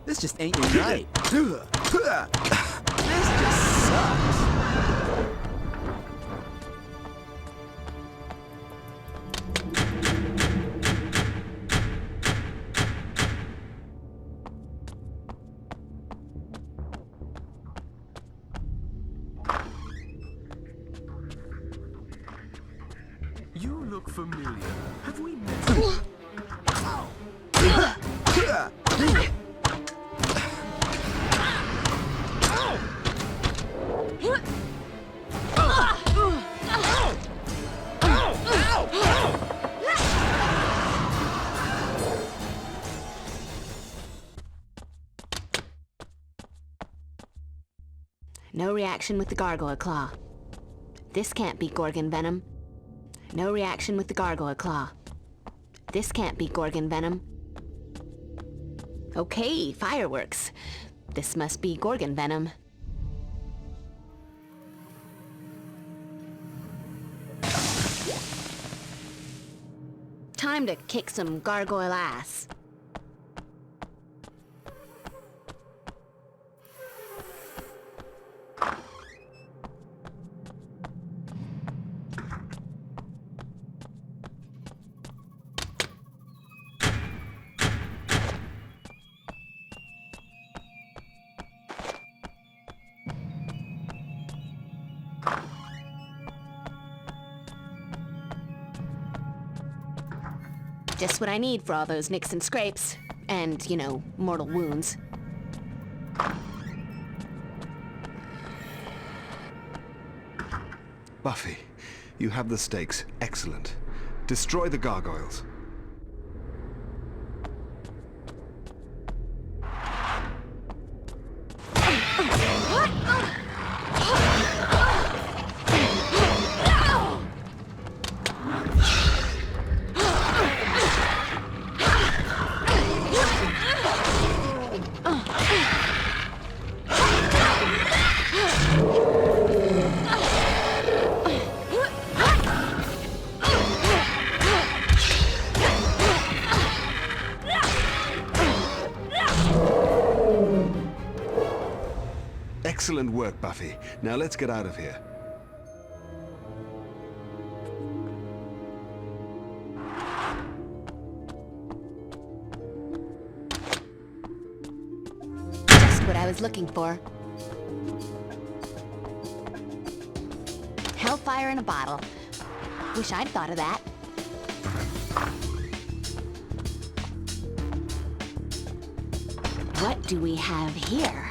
This just ain't your night. This just sucks. You look familiar. No reaction with the gargoyle claw. This can't be Gorgon venom. No reaction with the gargoyle claw. This can't be Gorgon venom. Okay, fireworks. This must be Gorgon venom. Time to kick some gargoyle ass. Just what I need for all those nicks and scrapes. And, you know, mortal wounds. Buffy, you have the stakes. Excellent. Destroy the gargoyles. Excellent work, Buffy. Now let's get out of here. Just what I was looking for. Hellfire in a bottle. Wish I'd thought of that. What do we have here?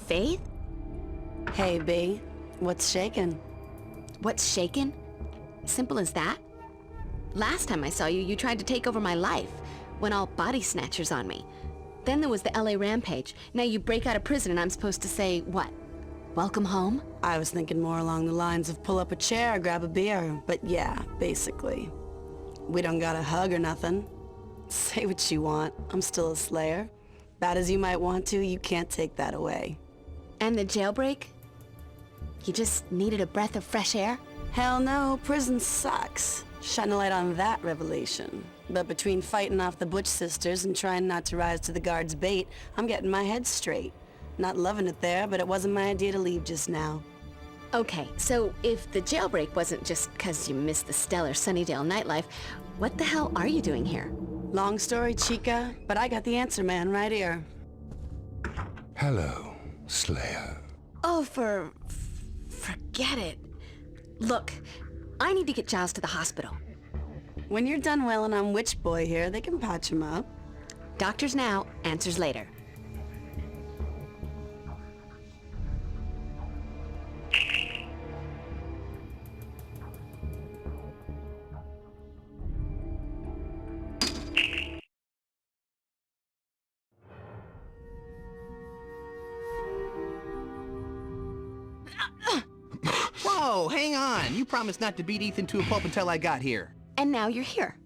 Faith? Hey, B. What's shaking? What's shaken? Simple as that. Last time I saw you, you tried to take over my life. Went all body snatchers on me. Then there was the LA rampage. Now you break out of prison and I'm supposed to say, what? Welcome home? I was thinking more along the lines of pull up a chair, grab a beer. But yeah, basically. We don't got a hug or nothing. Say what you want. I'm still a Slayer. Bad as you might want to, you can't take that away. And the jailbreak? You just needed a breath of fresh air? Hell no, prison sucks. Shine a light on that revelation. But between fighting off the Butch sisters and trying not to rise to the guard's bait, I'm getting my head straight. Not loving it there, but it wasn't my idea to leave just now. Okay, so if the jailbreak wasn't just 'cause you missed the stellar Sunnydale nightlife, what the hell are you doing here? Long story, chica, but I got the answer man right here. Hello, Slayer. Oh, forget it. Look, I need to get Giles to the hospital. When you're done wailing on Witch Boy here, they can patch him up. Doctors now, answers later. Whoa, hang on. You promised not to beat Ethan to a pulp until I got here. And now you're here.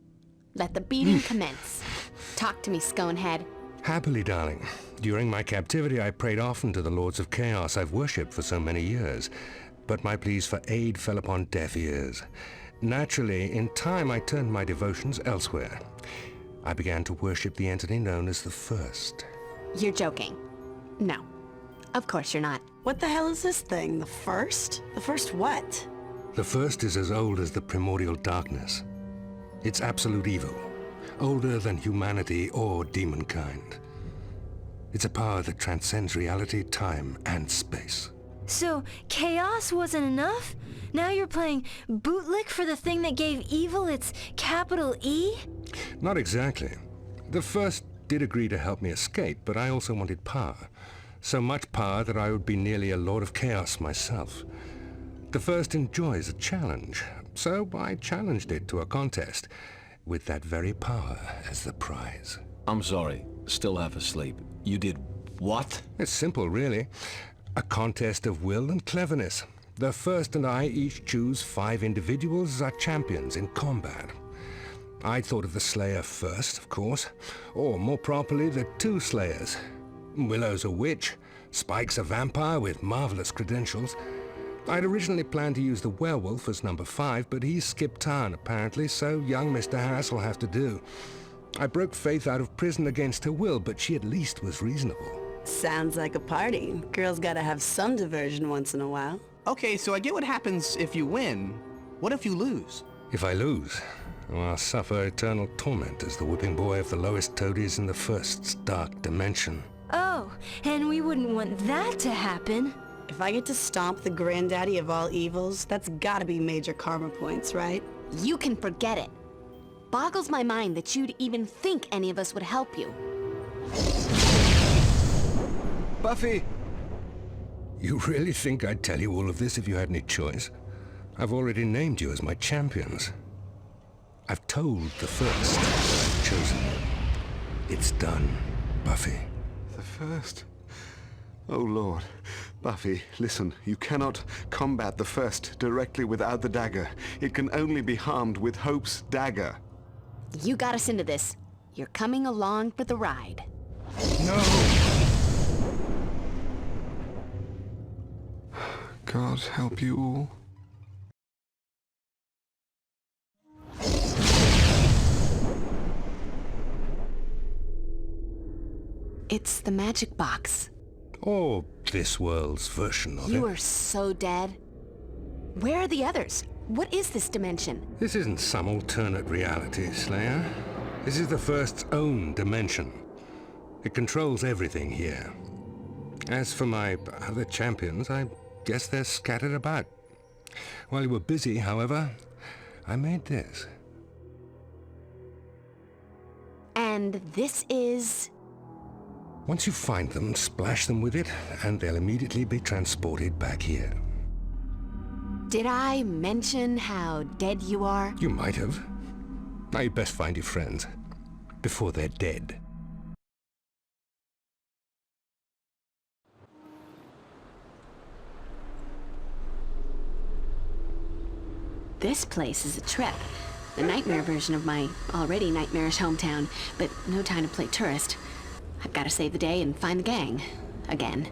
Let the beating commence. Talk to me, Sconehead. Happily, darling. During my captivity, I prayed often to the Lords of Chaos I've worshipped for so many years. But my pleas for aid fell upon deaf ears. Naturally, in time, I turned my devotions elsewhere. I began to worship the entity known as the First. You're joking. No. Of course you're not. What the hell is this thing? The First? The First what? The First is as old as the primordial darkness. It's absolute evil, older than humanity or demonkind. It's a power that transcends reality, time, and space. So, chaos wasn't enough? Now you're playing bootlick for the thing that gave evil its capital E? Not exactly. The First did agree to help me escape, but I also wanted power. So much power that I would be nearly a Lord of Chaos myself. The First enjoys a challenge, so I challenged it to a contest, with that very power as the prize. I'm sorry, still half asleep. You did what? It's simple, really. A contest of will and cleverness. The First and I each choose 5 individuals as our champions in combat. I thought of the Slayer first, of course, or more properly, the 2 Slayers. Willow's a witch, Spike's a vampire with marvelous credentials. I'd originally planned to use the werewolf as number 5, but he skipped town apparently, so young Mr. Harris will have to do. I broke Faith out of prison against her will, but she at least was reasonable. Sounds like a party. Girls gotta have some diversion once in a while. Okay, so I get what happens if you win. What if you lose? If I lose, well, I'll suffer eternal torment as the whipping boy of the lowest toadies in the First's dark dimension. Oh, and we wouldn't want that to happen. If I get to stomp the granddaddy of all evils, that's gotta be major karma points, right? You can forget it. Boggles my mind that you'd even think any of us would help you. Buffy! You really think I'd tell you all of this if you had any choice? I've already named you as my champions. I've told the First that I've chosen you. It's done, Buffy. The First? Oh, Lord. Buffy, listen, you cannot combat the First directly without the dagger. It can only be harmed with Hope's dagger. You got us into this. You're coming along for the ride. No! God help you all. It's the magic box. Or this world's version of it. You are so dead. Where are the others? What is this dimension? This isn't some alternate reality, Slayer. This is the First's own dimension. It controls everything here. As for my other champions, I guess they're scattered about. While you were busy, however, I made this. And this is... Once you find them, splash them with it, and they'll immediately be transported back here. Did I mention how dead you are? You might have. Now you best find your friends before they're dead. This place is a trip. The nightmare version of my already nightmarish hometown, but no time to play tourist. I've got to save the day and find the gang. Again.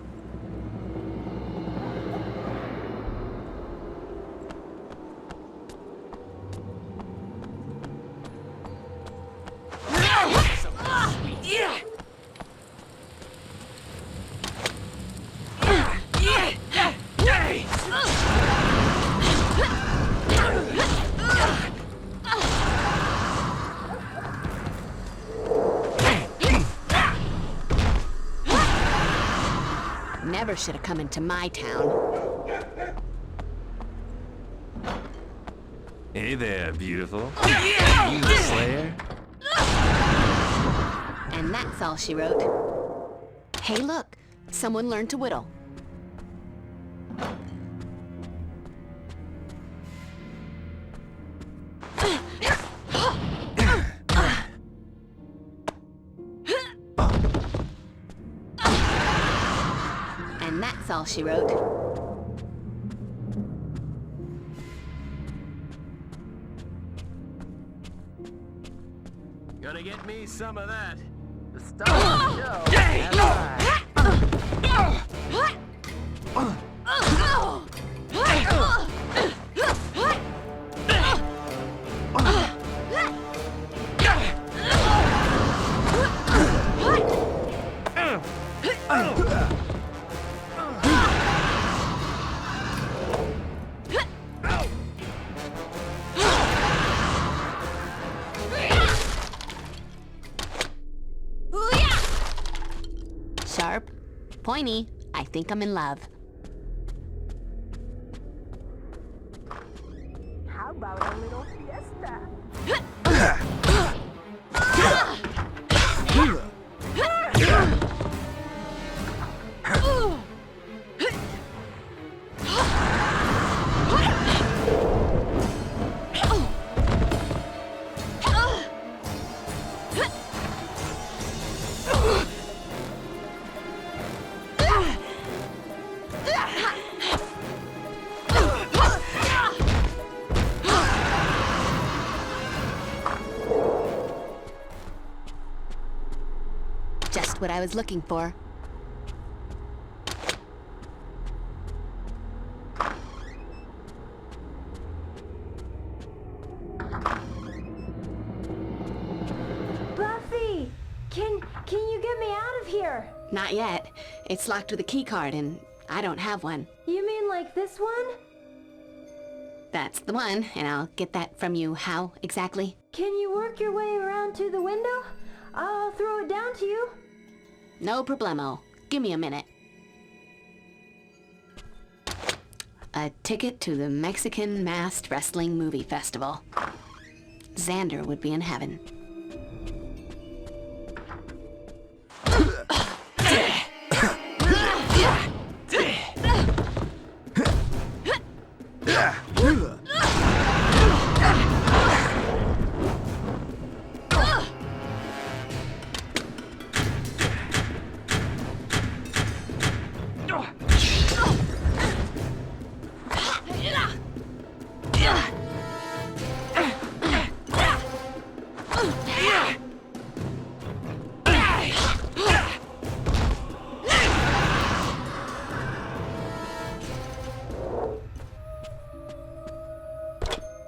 Never should have come into my town. Hey there, beautiful. You the Slayer? And that's all she wrote. Hey, look. Someone learned to whittle. And that's all she wrote. Gonna get me some of that. The star of the show. That's right. Sharp, pointy. I think I'm in love. How about a little fiesta? Just what I was looking for. Buffy! Can you get me out of here? Not yet. It's locked with a key card, and I don't have one. You mean like this one? That's the one, and I'll get that from you how exactly? Can you work your way around to the window? I'll throw it down to you. No problemo. Give me a minute. A ticket to the Mexican Masked Wrestling Movie Festival. Xander would be in heaven.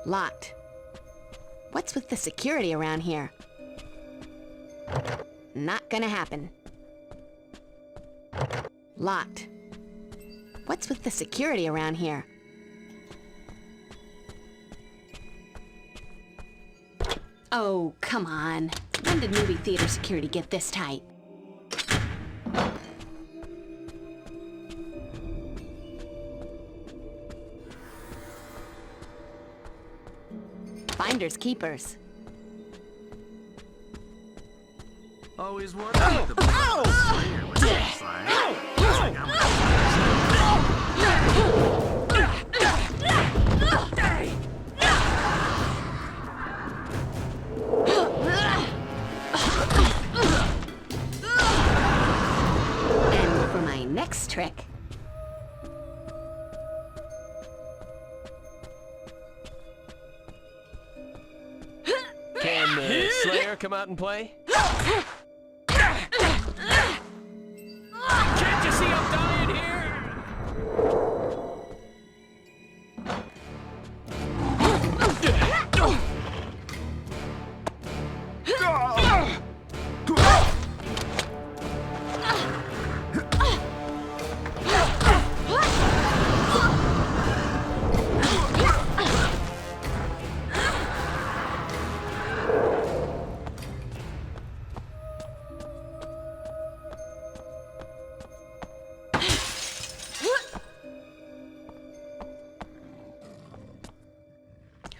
Locked. What's with the security around here? Not gonna happen. Locked. What's with the security around here? Oh, come on. When did movie theater security get this tight? Finders keepers. Always wondered what the blood slayer would taste like. Looks like I'm And for my next trick... Can the Slayer come out and play? Can't you see I'm dying here?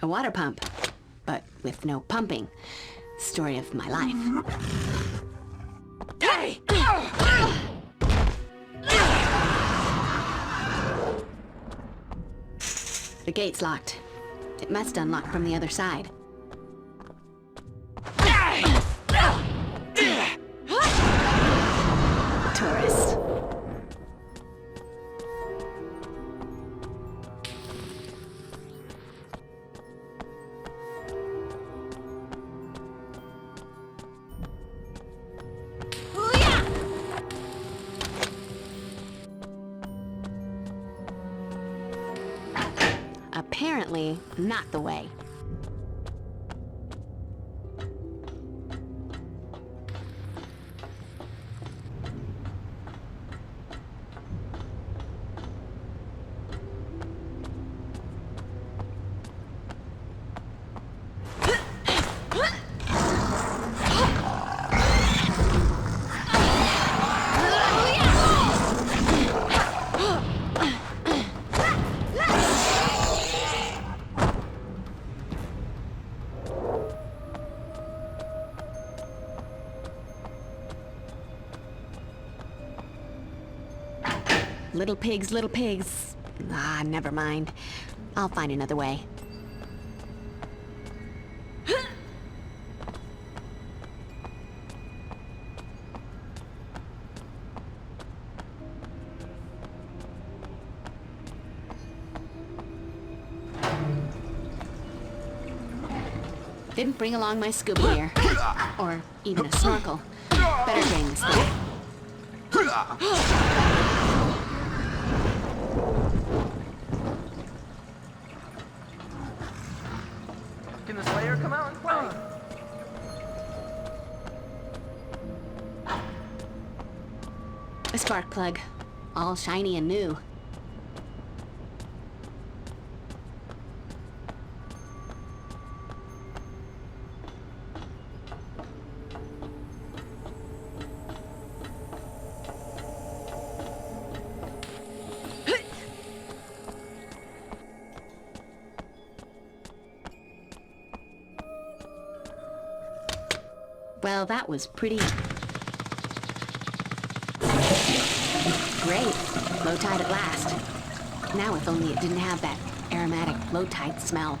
A water pump, but with no pumping. Story of my life. Hey! The gate's locked. It must unlock from the other side. Tourist. Apparently, not the way. Little pigs, little pigs. Ah, never mind. I'll find another way. Didn't bring along my scuba gear. Or even a snorkel. Better bring this thing. Can the Slayer come out and play? A spark plug. All shiny and new. Well, that was pretty... Great. Low tide at last. Now if only it didn't have that aromatic low tide smell.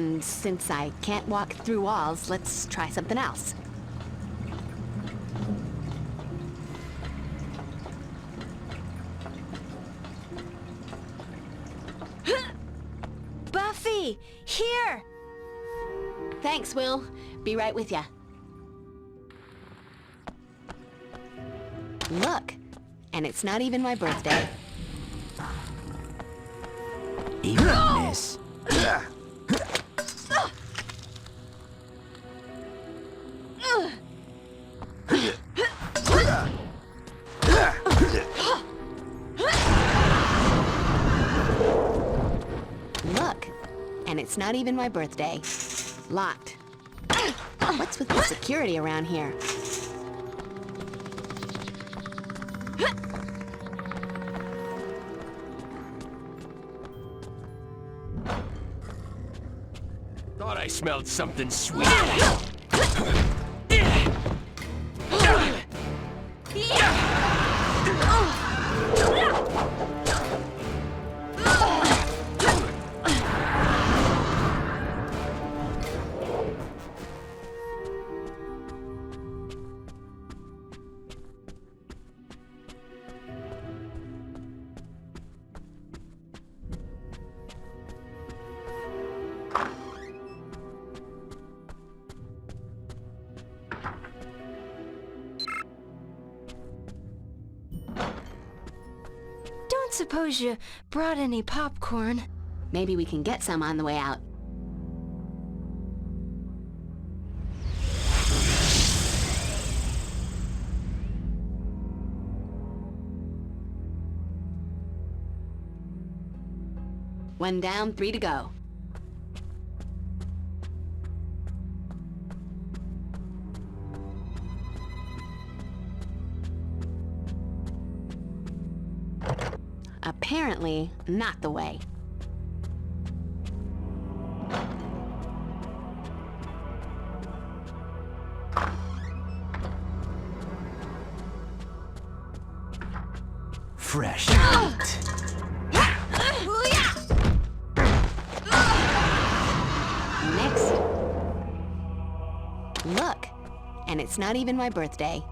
And since I can't walk through walls, let's try something else. Buffy! Here! Thanks, Will. Be right with ya. Look, and it's not even my birthday. Evening, miss. Look, and it's not even my birthday. Locked. What's with the security around here? Thought I smelled something sweet. Don't suppose you brought any popcorn? Maybe we can get some on the way out. One down, 3 to go. Apparently, not the way. Fresh meat. Next. Look, and it's not even my birthday.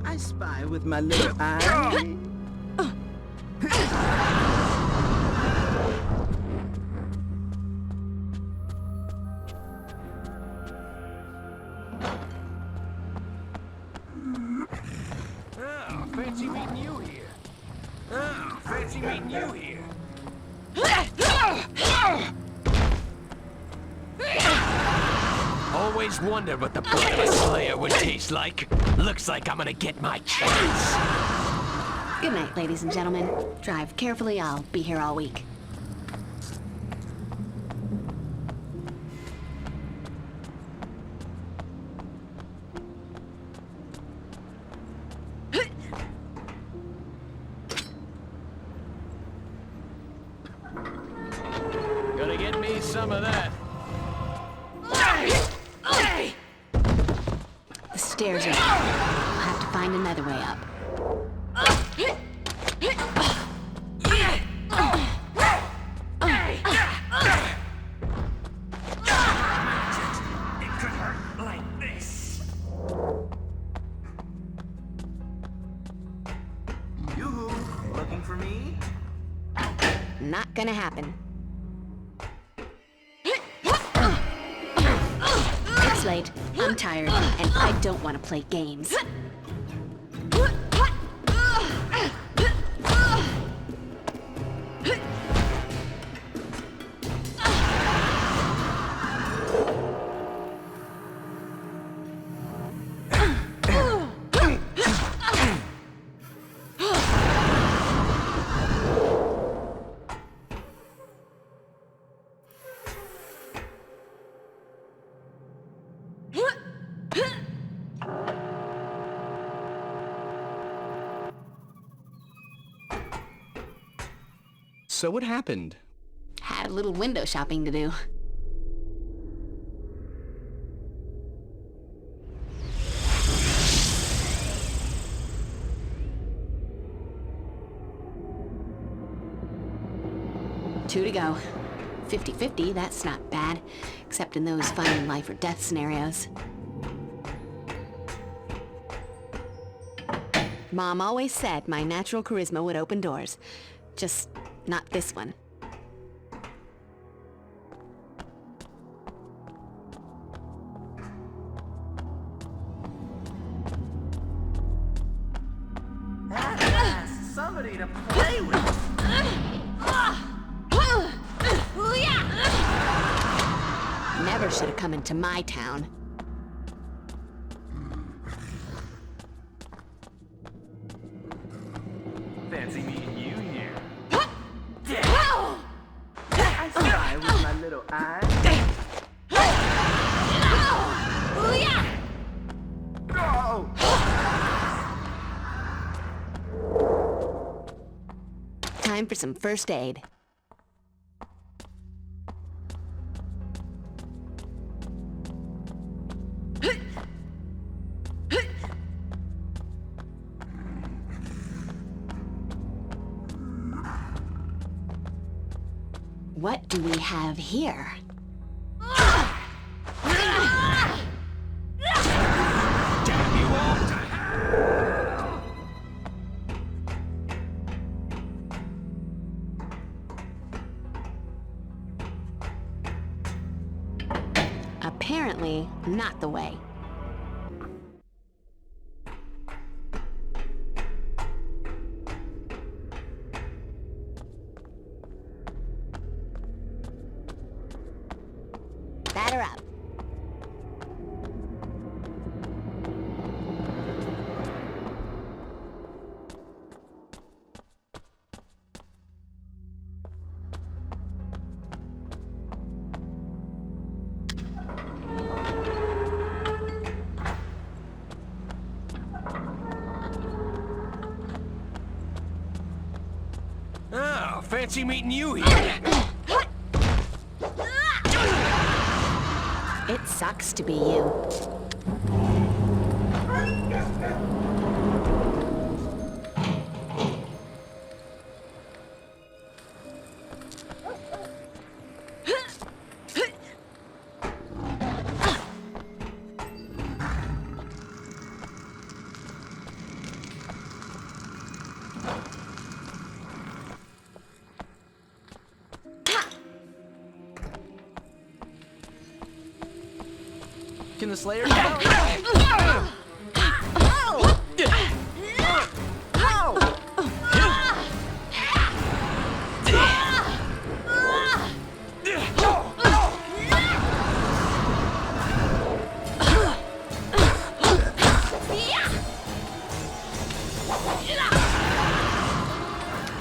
I spy with my little eye. Oh, fancy meeting you here. Oh, fancy meeting you here. Always wondered what the blood of a slayer would taste like. Looks like I'm gonna get my chance. Good night, ladies and gentlemen. Drive carefully, I'll be here all week. Gonna get me some of that. The stairs are... I'll have to find another way up. It could hurt like this. Yoo-hoo, looking for me? Not gonna happen. It's late, I'm tired, and I don't want to play games. So what happened? Had a little window shopping to do. 2 to go. 50-50, that's not bad. Except in those fun life or death scenarios. Mom always said my natural charisma would open doors. Just not this one. Somebody to play with. Never should have come into my town. Fancy meeting you here. I spy with my little eye. Time for some first aid. What do we have here? Apparently, not the way. Batter up. Oh, fancy meeting you here. It sucks to be you. Can the Slayer go?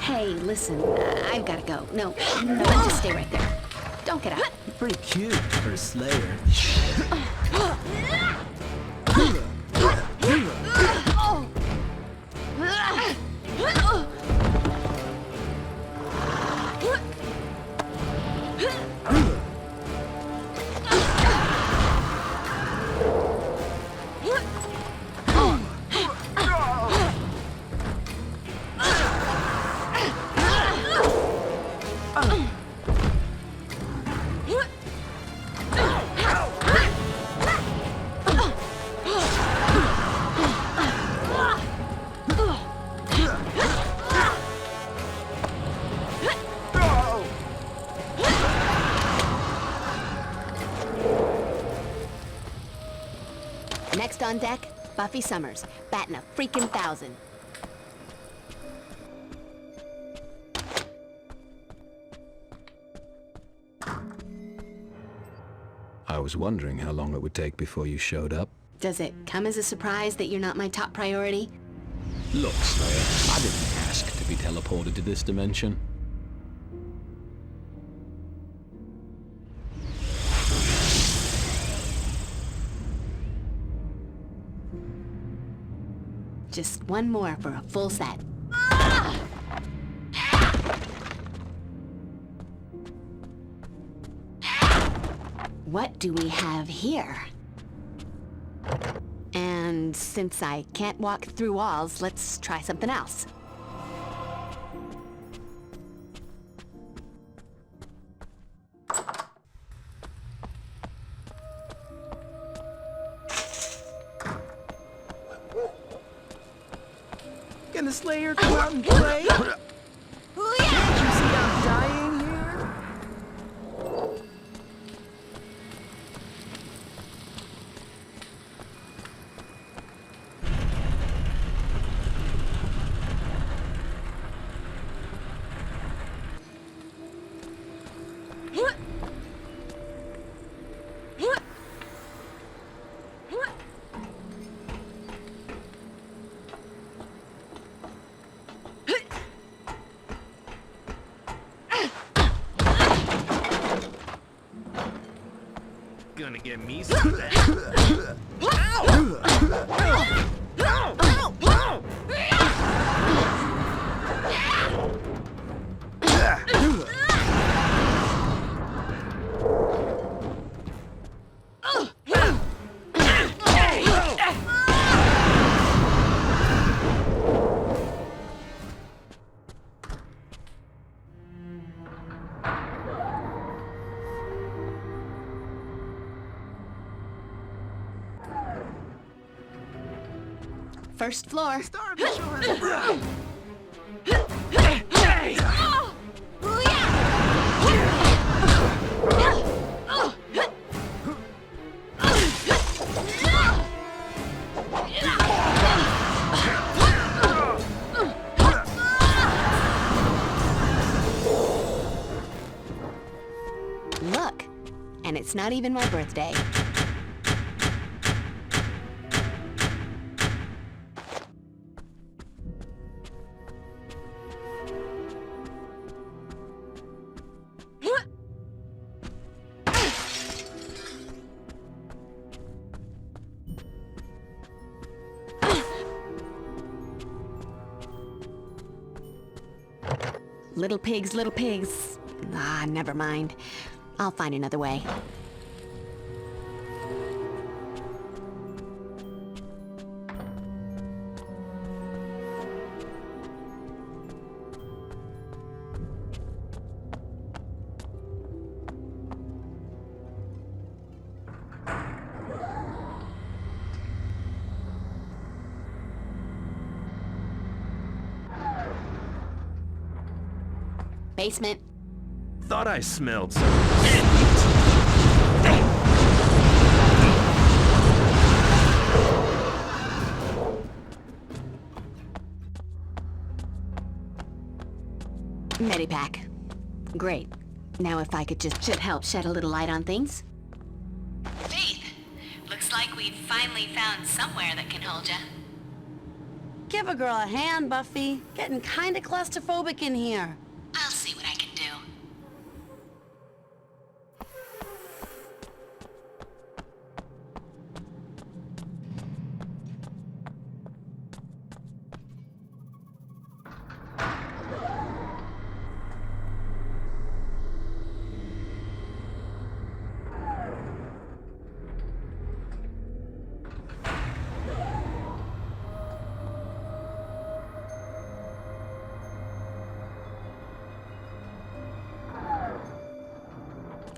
Hey, listen, I've gotta go. No, just stay right there. Don't get up. You're pretty cute for a Slayer. Next on deck, Buffy Summers, batting a freaking 1,000. I was wondering how long it would take before you showed up. Does it come as a surprise that you're not my top priority? Look, Slayer, I didn't ask to be teleported to this dimension. Just one more for a full set. What do we have here? And since I can't walk through walls, let's try something else. Can the Slayer come out and play? Can't you see I'm dying here? Gonna get me some of that. First floor. Look, and it's not even my birthday. Little pigs, little pigs. Ah, never mind. I'll find another way. Basement. Thought I smelled some. Medipack. Great. Now if I could just help shed a little light on things. Faith, looks like we've finally found somewhere that can hold ya. Give a girl a hand, Buffy. Getting kinda claustrophobic in here. I'll see what I can do.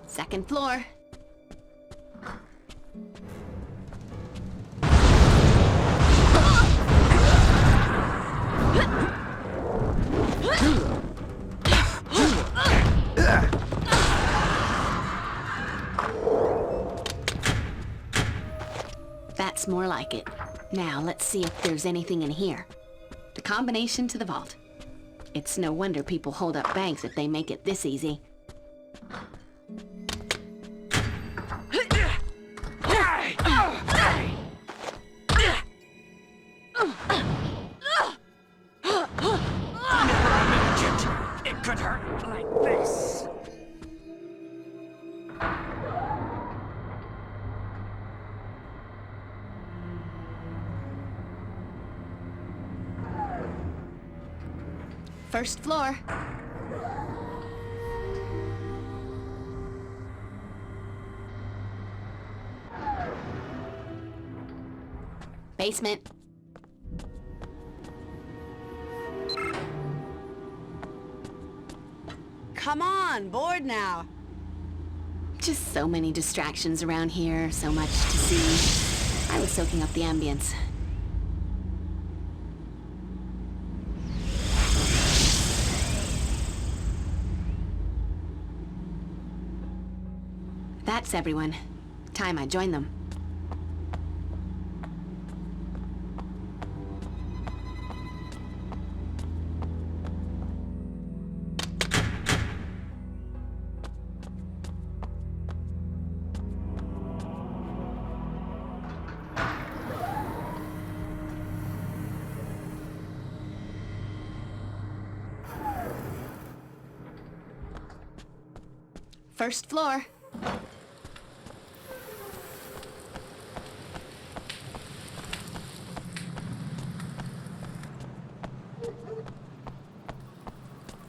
Second floor. That's more like it. Now, let's see if there's anything in here. The combination to the vault. It's no wonder people hold up banks if they make it this easy. It could hurt like this. First floor. Basement. Come on, bored now. Just so many distractions around here, so much to see. I was soaking up the ambience. That's everyone. Time I join them. First floor.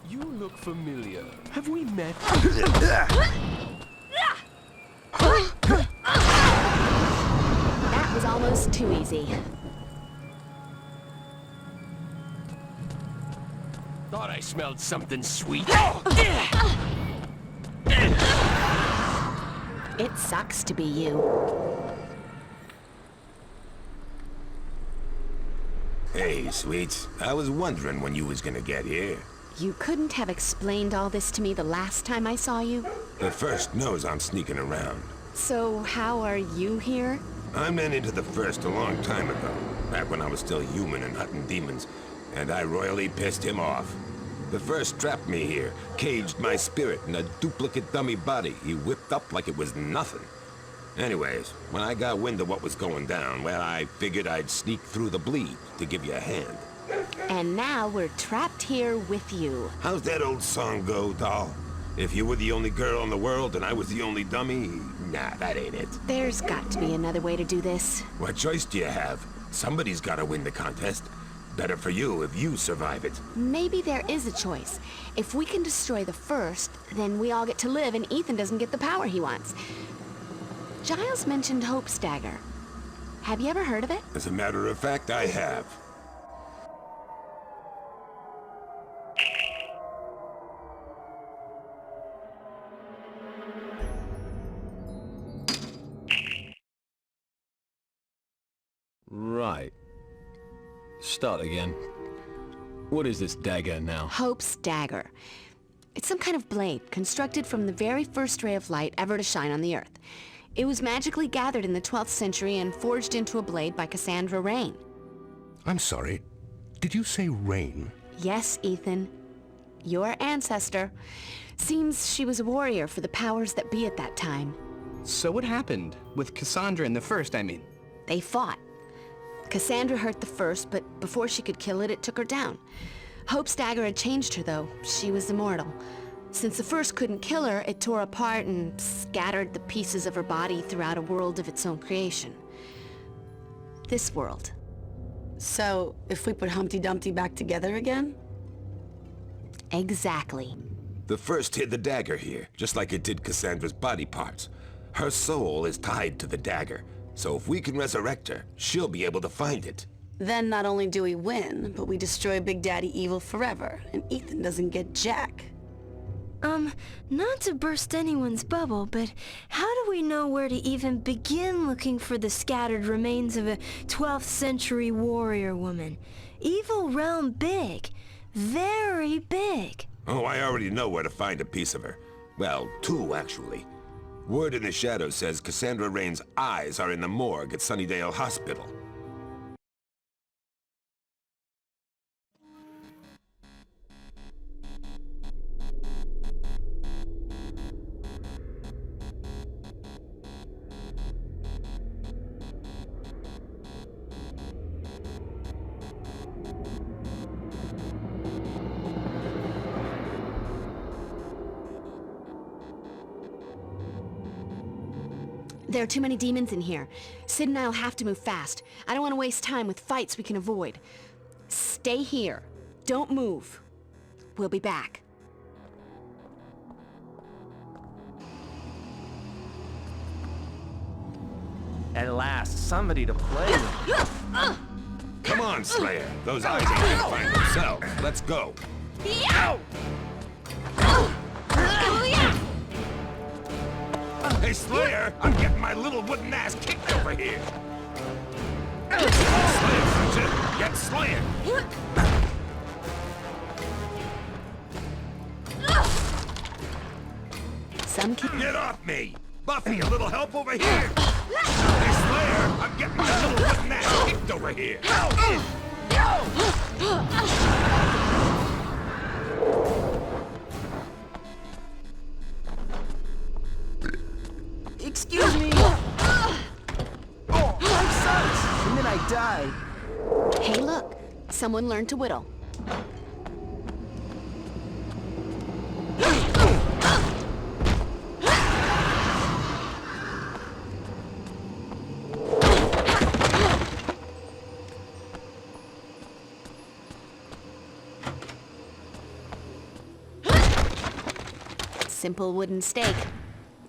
You look familiar. Have we met? That was almost too easy. Thought I smelled something sweet. It sucks to be you. Hey, sweets. I was wondering when you was gonna get here. You couldn't have explained all this to me the last time I saw you? The first knows I'm sneaking around. So how are you here? I ran into the first a long time ago, back when I was still human and hunting demons, and I royally pissed him off. The first trapped me here, caged my spirit in a duplicate dummy body he whipped up like it was nothing. Anyways, when I got wind of what was going down, well, I figured I'd sneak through the bleed to give you a hand. And now we're trapped here with you. How's that old song go, doll? If you were the only girl in the world and I was the only dummy, nah, that ain't it. There's got to be another way to do this. What choice do you have? Somebody's gotta win the contest. Better for you if you survive it. Maybe there is a choice. If we can destroy the first, then we all get to live and Ethan doesn't get the power he wants. Giles mentioned Hope's dagger. Have you ever heard of it? As a matter of fact, I have. Right. Start again. What is this dagger now? Hope's dagger. It's some kind of blade constructed from the very first ray of light ever to shine on the Earth. It was magically gathered in the 12th century and forged into a blade by Cassandra Rayne. I'm sorry. Did you say Rayne? Yes, Ethan. Your ancestor. Seems she was a warrior for the powers that be at that time. So what happened? With Cassandra in the first, I mean? They fought. Cassandra hurt the first, but before she could kill it, it took her down. Hope's dagger had changed her, though. She was immortal. Since the first couldn't kill her, it tore apart and scattered the pieces of her body throughout a world of its own creation. This world. So, if we put Humpty Dumpty back together again? Exactly. The first hid the dagger here, just like it did Cassandra's body parts. Her soul is tied to the dagger, so if we can resurrect her, she'll be able to find it. Then not only do we win, but we destroy Big Daddy Evil forever, and Ethan doesn't get jack. Not to burst anyone's bubble, but how do we know where to even begin looking for the scattered remains of a 12th century warrior woman? Evil realm big. Very big. Oh, I already know where to find a piece of her. Well, two, actually. Word in the shadows says Cassandra Rayne's eyes are in the morgue at Sunnydale Hospital. There are too many demons in here. Sid and I'll have to move fast. I don't want to waste time with fights we can avoid. Stay here. Don't move. We'll be back. At last, somebody to play with. Come on, Slayer. Those eyes ain't gonna find themselves. Let's go. Hey, Slayer! I'm getting my little wooden ass kicked over here! Slayer, Bridget! Get Slayer! Some can... Get off me! Buffy, a little help over here! Hey, Slayer, I'm getting a little wooden ass kicked over here! Excuse me! Life sucks! And then I die. Hey, look. Someone learned to whittle. Simple wooden stake.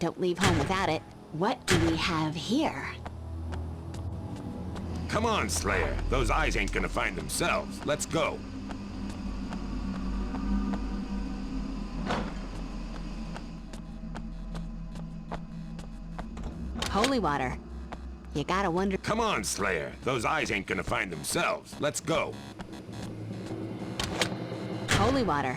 Don't leave home without it. What do we have here? Come on, Slayer. Those eyes ain't gonna find themselves. Let's go. Holy water. You gotta wonder... Come on, Slayer. Those eyes ain't gonna find themselves. Let's go. Holy water.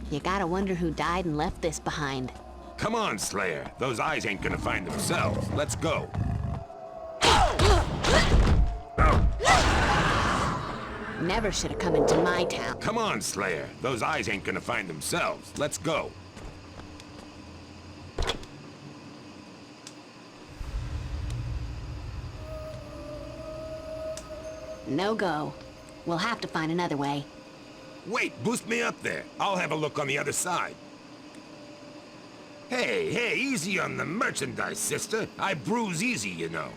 You gotta wonder who died and left this behind. Come on, Slayer. Those eyes ain't gonna find themselves. Let's go. Never should have come into my town. Come on, Slayer. Those eyes ain't gonna find themselves. Let's go. No go. We'll have to find another way. Wait, boost me up there. I'll have a look on the other side. Hey, easy on the merchandise, sister. I bruise easy, you know.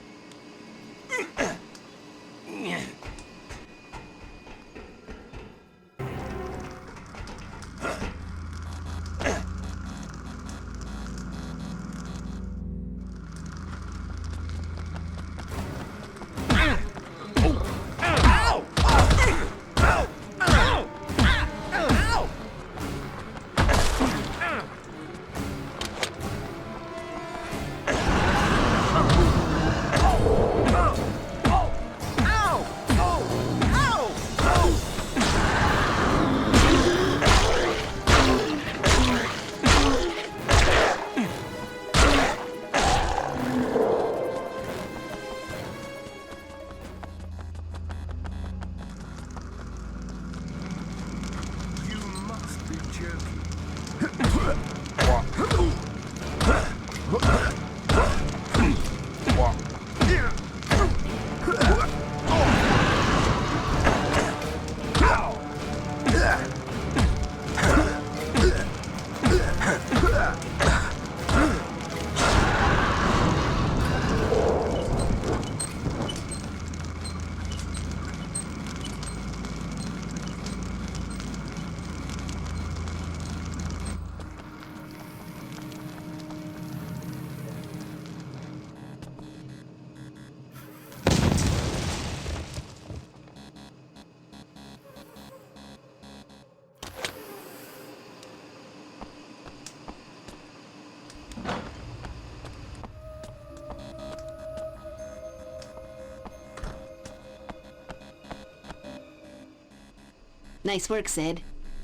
Nice work, Sid.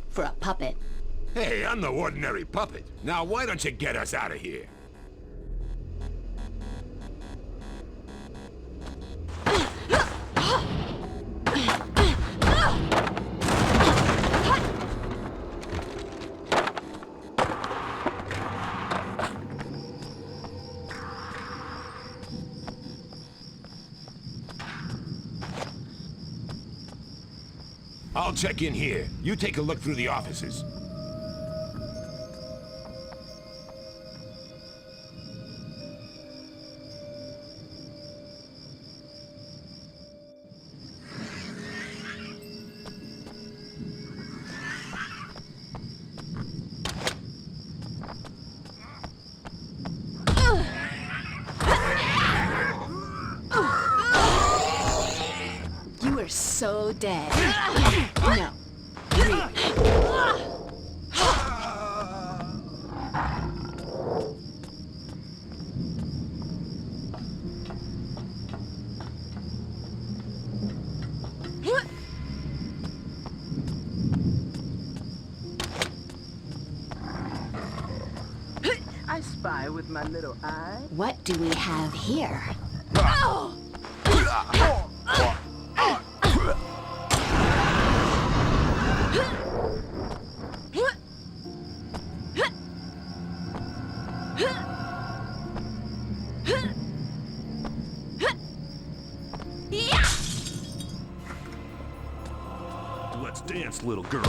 For a puppet. Hey, I'm no ordinary puppet. Now why don't you get us out of here? I'll check in here. You take a look through the offices. You are so dead. No. Really. I spy lie with my little eye? What do we have here? Let's dance, little girl.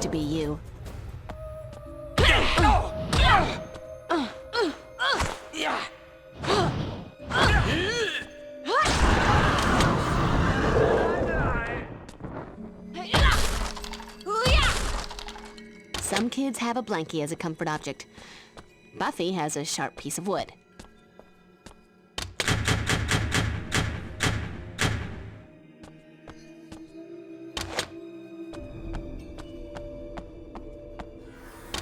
To be you. Some kids have a blankie as a comfort object. Buffy has a sharp piece of wood.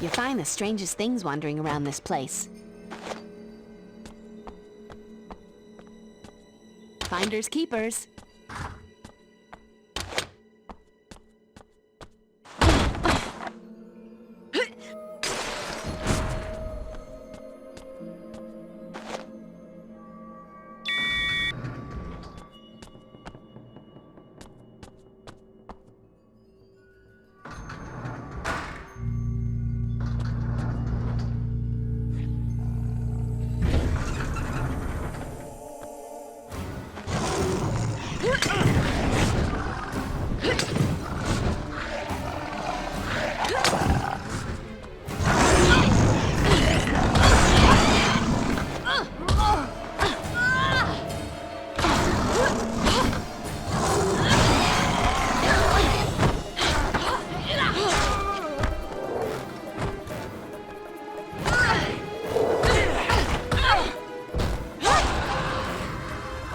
You find the strangest things wandering around this place. Finders keepers.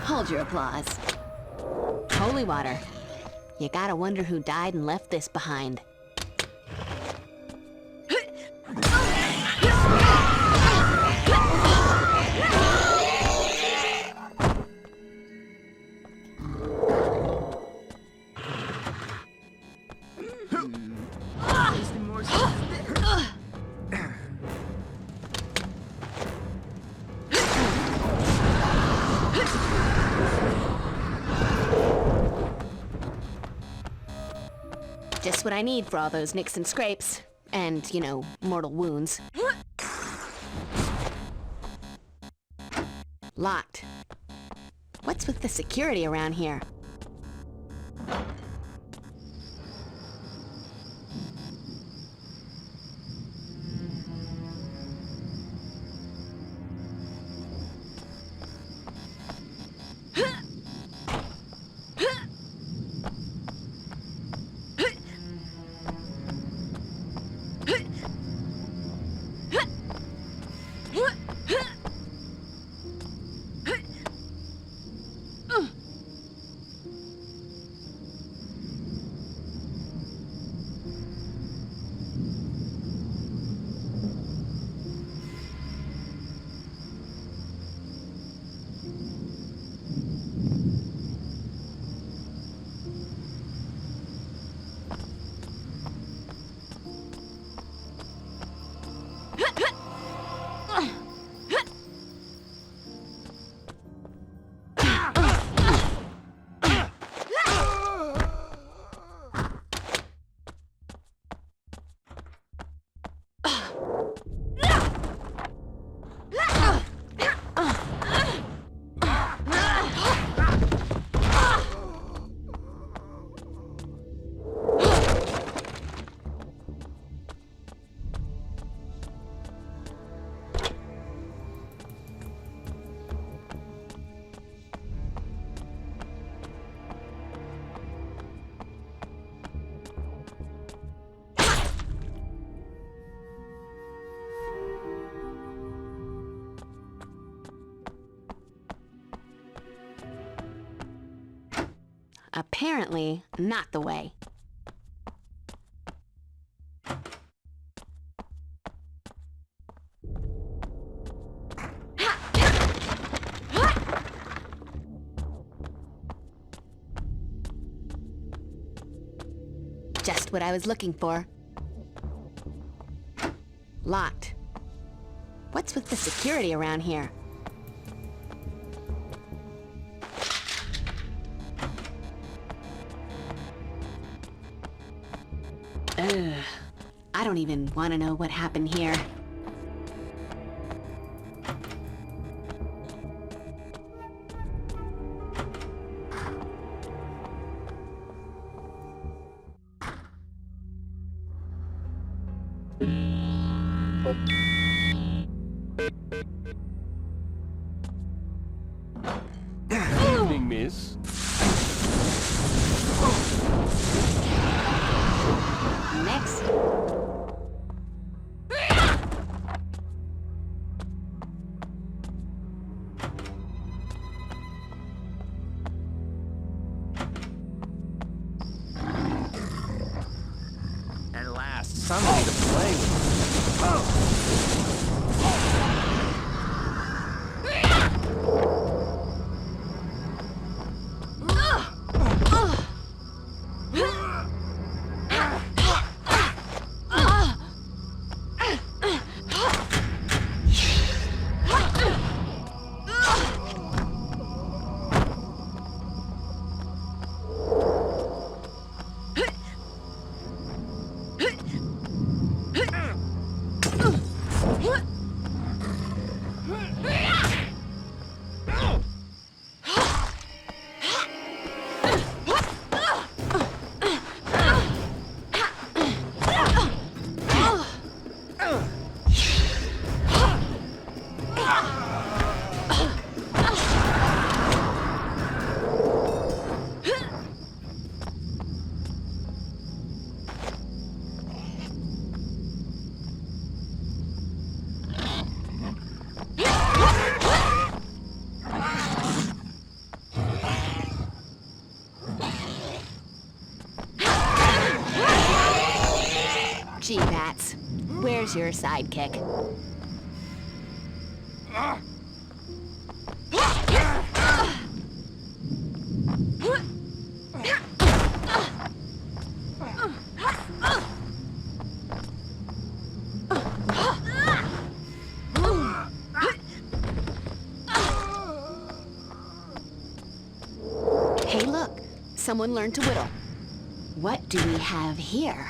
Hold your applause. Holy water. You gotta wonder who died and left this behind. Just what I need for all those nicks and scrapes. And, you know, mortal wounds. Locked. What's with the security around here? Apparently, not the way. Just what I was looking for. Locked. What's with the security around here? Ugh. I don't even want to know what happened here. Evening, miss. Next. At last, somebody to play with. Gee, Bats. Where's your sidekick? Hey, look. Someone learned to whittle. What do we have here?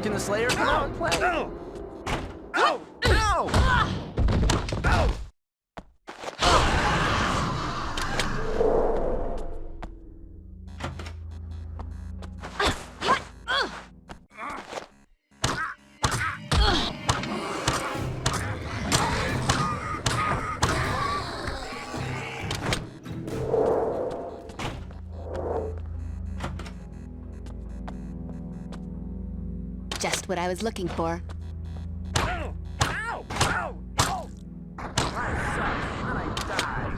Can the Slayer come out and play? Oh! Ow! Ow! Ow! Just what I was looking for. Ow! Ow! Ow! Ow! That sucks. And I died.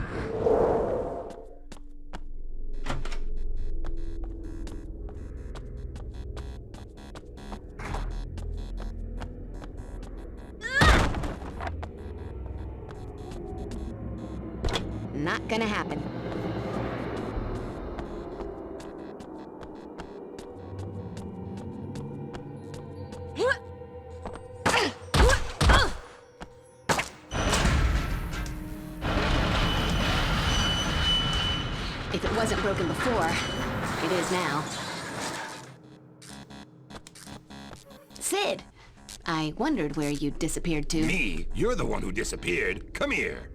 Not gonna happen. If it wasn't broken before, it is now. Sid! I wondered where you disappeared to. Me? You're the one who disappeared. Come here.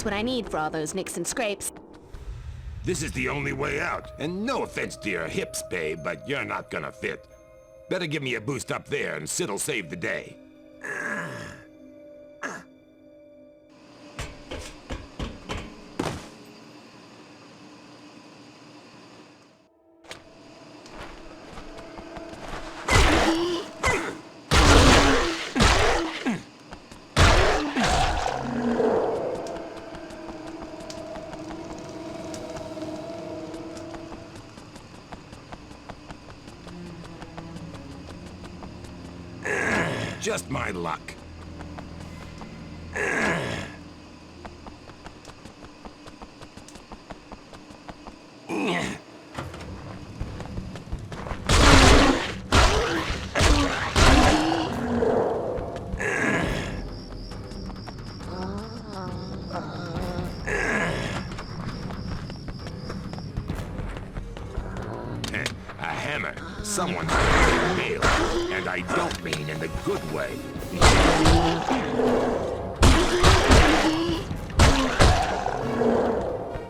just what I need for all those nicks and scrapes. This is the only way out. And no offense to your hips, babe, but you're not gonna fit. Better give me a boost up there and Sid'll save the day. Just my luck. A hammer. Someone's nail. And I don't mean in the good way.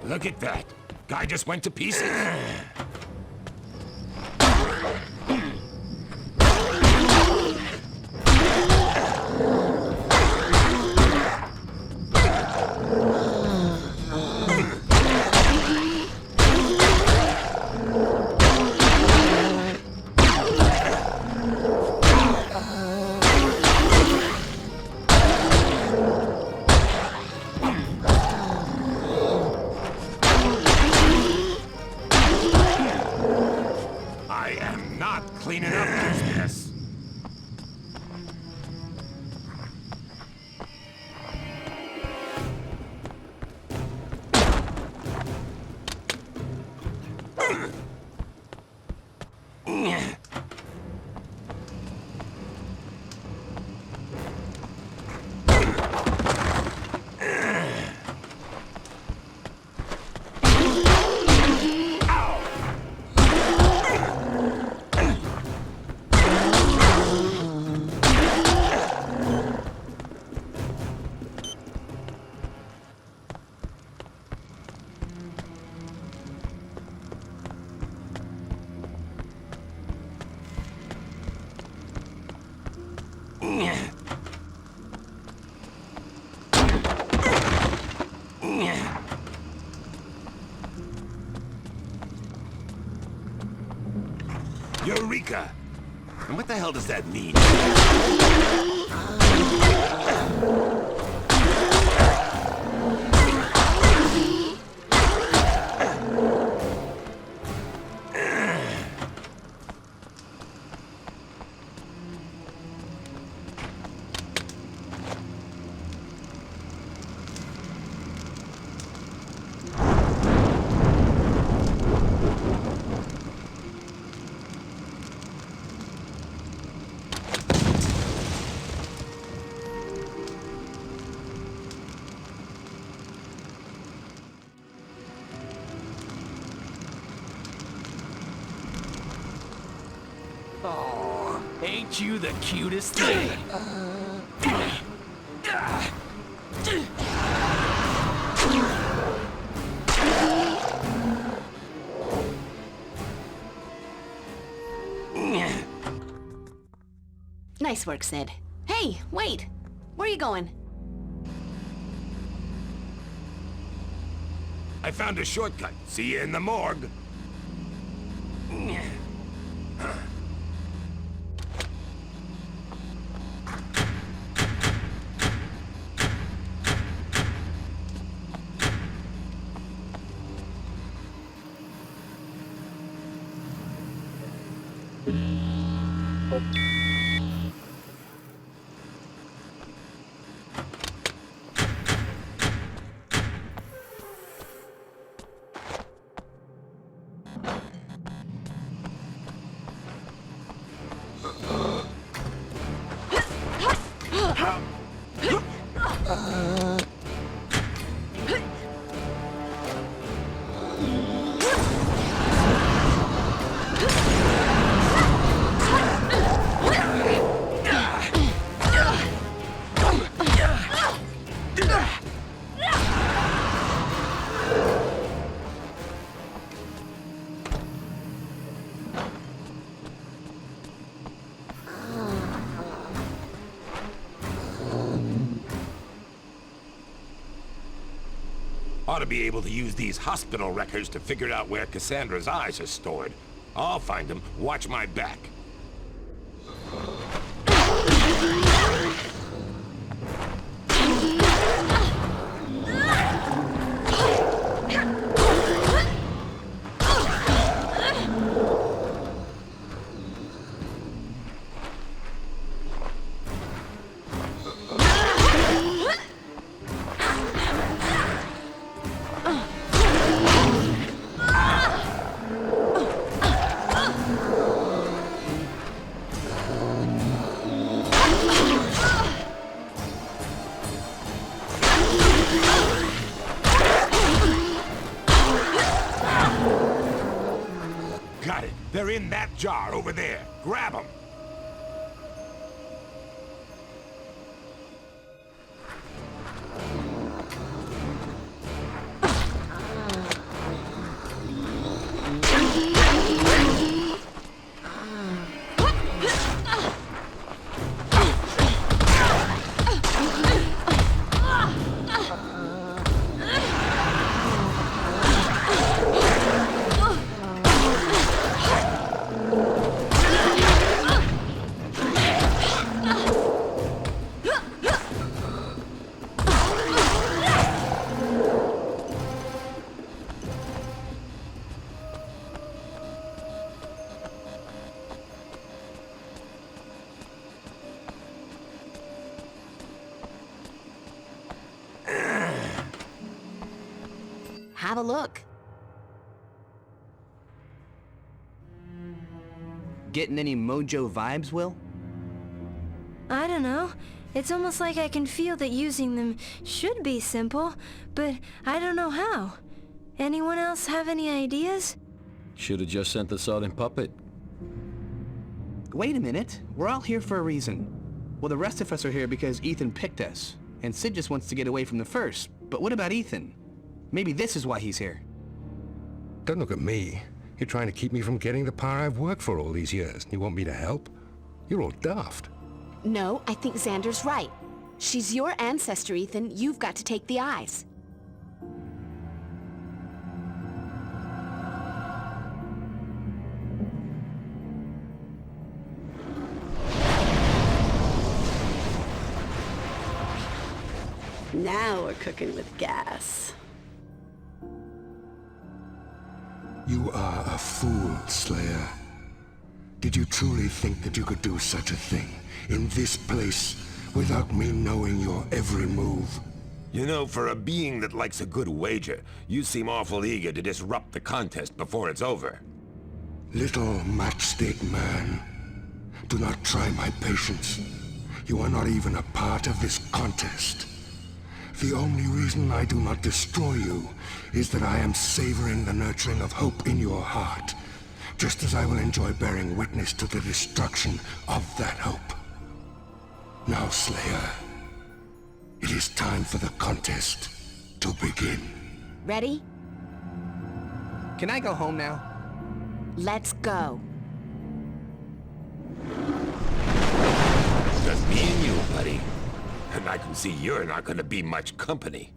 Look at that. Guy just went to pieces. Cleaning up this mess. Eureka! And what the hell does that mean? Oh, ain't you the cutest thing? Nice work, Sid. Hey, wait! Where are you going? I found a shortcut. See you in the morgue. Ought to be able to use these hospital records to figure out where Cassandra's eyes are stored. I'll find them. Watch my back. Got it. They're in that jar over there. Grab them. Have a look. Getting any mojo vibes, Will? I don't know. It's almost like I can feel that using them should be simple, but I don't know how. Anyone else have any ideas? Should have just sent the sawed-in puppet. Wait a minute. We're all here for a reason. Well, the rest of us are here because Ethan picked us, and Sid just wants to get away from the first. But what about Ethan? Maybe this is why he's here. Don't look at me. You're trying to keep me from getting the power I've worked for all these years. You want me to help? You're all daft. No, I think Xander's right. She's your ancestor, Ethan. You've got to take the eyes. Now we're cooking with gas. You are a fool, Slayer. Did you truly think that you could do such a thing in this place without me knowing your every move? You know, for a being that likes a good wager, you seem awful eager to disrupt the contest before it's over. Little matchstick man, do not try my patience. You are not even a part of this contest. The only reason I do not destroy you is that I am savoring the nurturing of hope in your heart, just as I will enjoy bearing witness to the destruction of that hope. Now, Slayer, it is time for the contest to begin. Ready? Can I go home now? Let's go. Just me and you, buddy. And I can see you're not gonna be much company.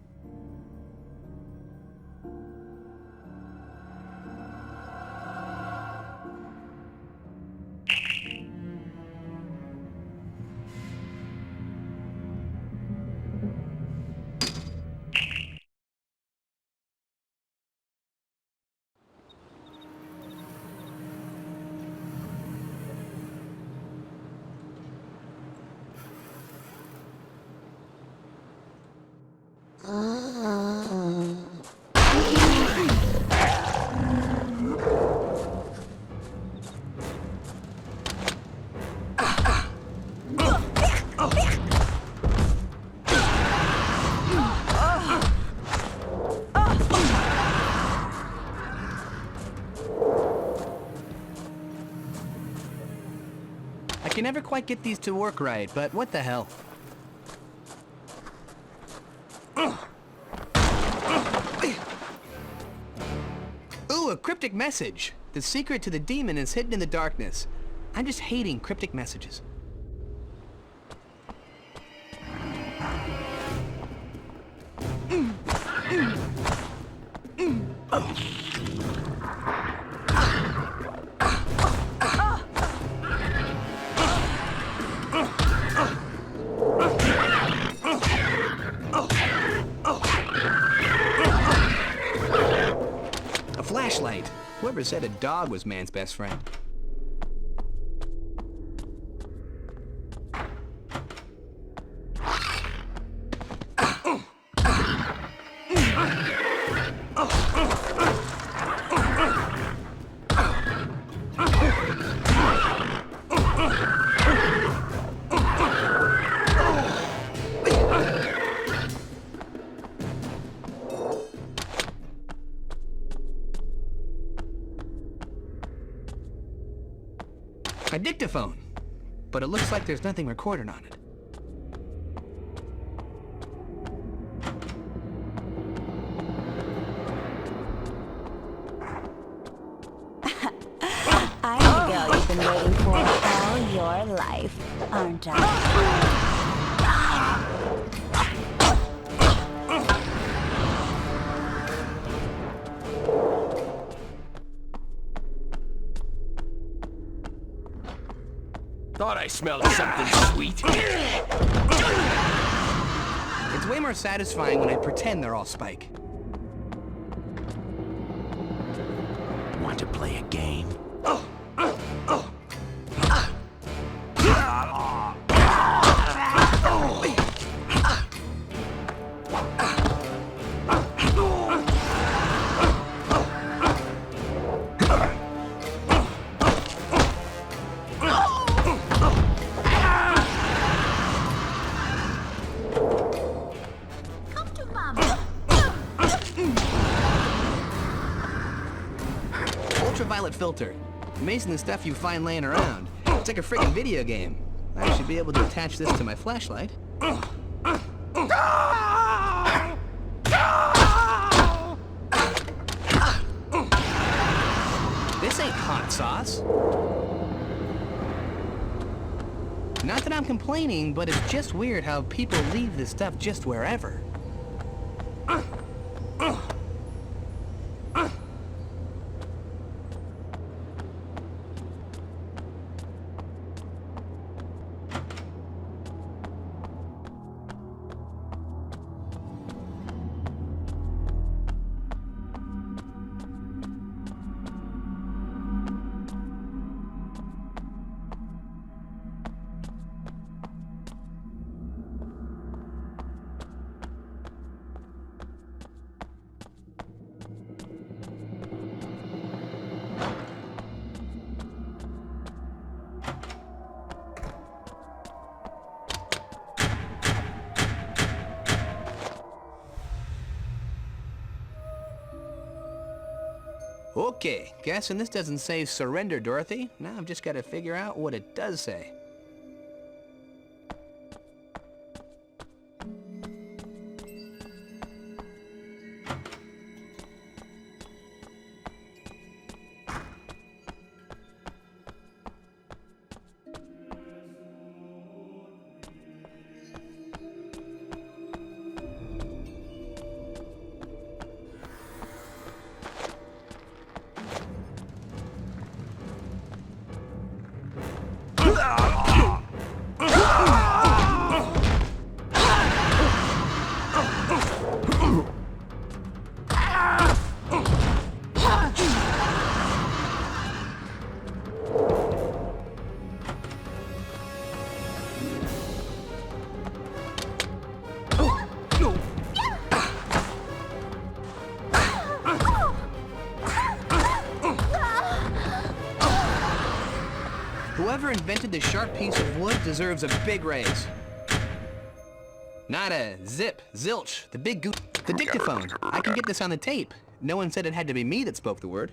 I can never quite get these to work right, but what the hell? Ooh, a cryptic message. The secret to the demon is hidden in the darkness. I'm just hating cryptic messages. A flashlight. Whoever said a dog was man's best friend? A dictaphone, but it looks like there's nothing recorded on it. I'm the girl you've been waiting for all your life, aren't I? Thought I smelled something sweet. It's way more satisfying when I pretend they're all Spike. Want to play a game? Ultraviolet filter. Amazing the stuff you find laying around. It's like a friggin' video game. I should be able to attach this to my flashlight. This ain't hot sauce. Not that I'm complaining, but it's just weird how people leave this stuff just wherever. Okay, guessing this doesn't say surrender, Dorothy. Now I've just got to figure out what it does say. Whoever invented this sharp piece of wood deserves a big raise. Not a zip, zilch, the big goop, the dictaphone. I can get this on the tape. No one said it had to be me that spoke the word.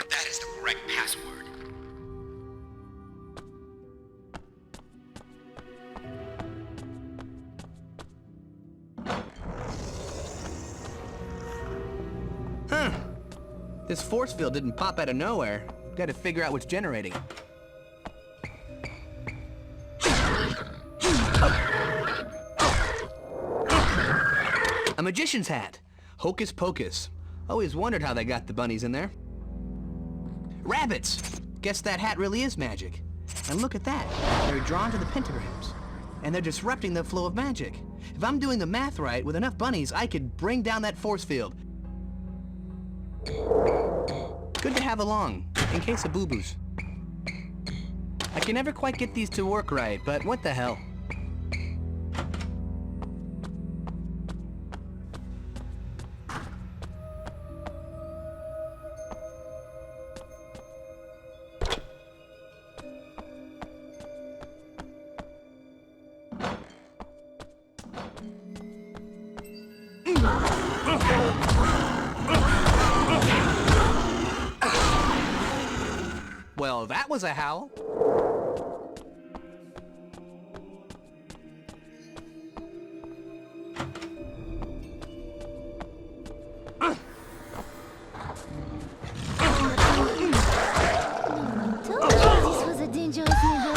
That is the correct password. Huh. This force field didn't pop out of nowhere. Gotta figure out what's generating it. A magician's hat. Hocus pocus. Always wondered how they got the bunnies in there. Rabbits! Guess that hat really is magic. And look at that. They're drawn to the pentagrams. And they're disrupting the flow of magic. If I'm doing the math right, with enough bunnies, I could bring down that force field. Good to have along, in case of boo-boos. I can never quite get these to work right, but what the hell? Well, that was a howl. Told you this was a dangerous neighborhood.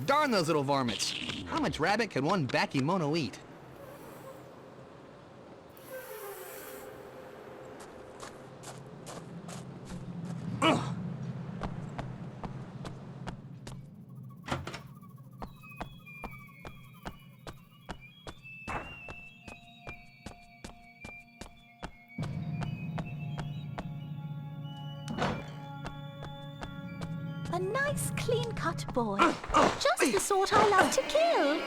Darn those little varmints. How much rabbit can one bakemono eat? A nice, clean-cut boy. Just the sort I love to kill.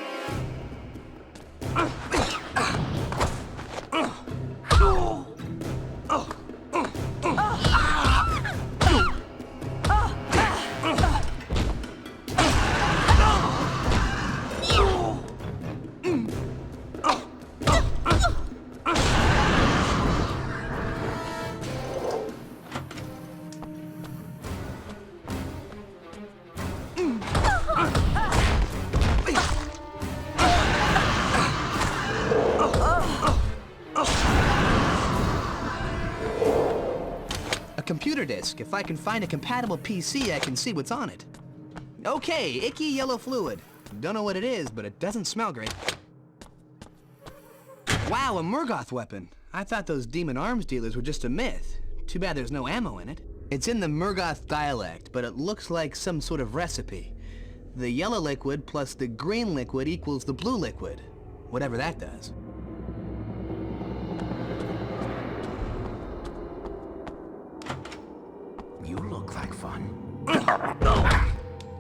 Computer disk. If I can find a compatible PC, I can see what's on it. Okay, icky yellow fluid. Don't know what it is, but it doesn't smell great. Wow, a Murgoth weapon. I thought those demon arms dealers were just a myth. Too bad there's no ammo in it. It's in the Murgoth dialect, but it looks like some sort of recipe. The yellow liquid plus the green liquid equals the blue liquid. Whatever that does. You look like fun.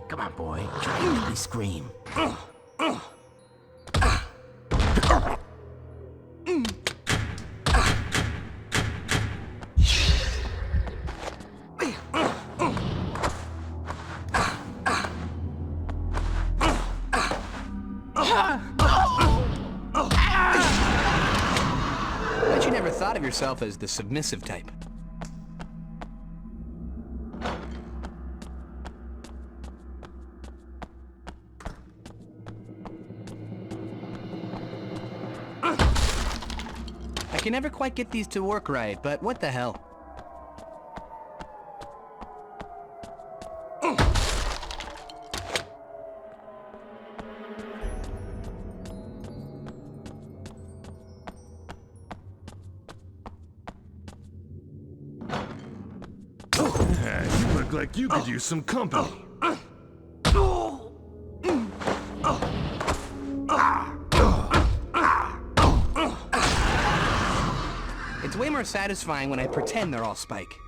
Come on, boy. Try to make me scream. Bet you never thought of yourself as the submissive type. I can never quite get these to work right, but what the hell? like you could use some company. It's way more satisfying when I pretend they're all Spike.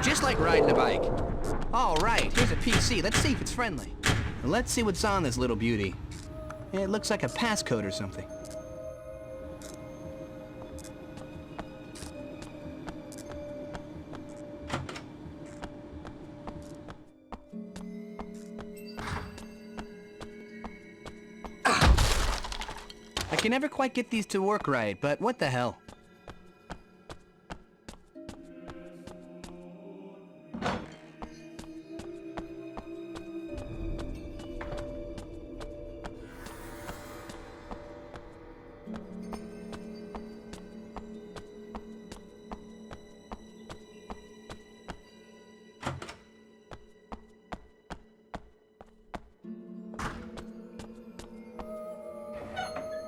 Just like riding a bike. All right, here's a PC. Let's see if it's friendly. Let's see what's on this little beauty. It looks like a passcode or something. I can never quite get these to work right, but what the hell?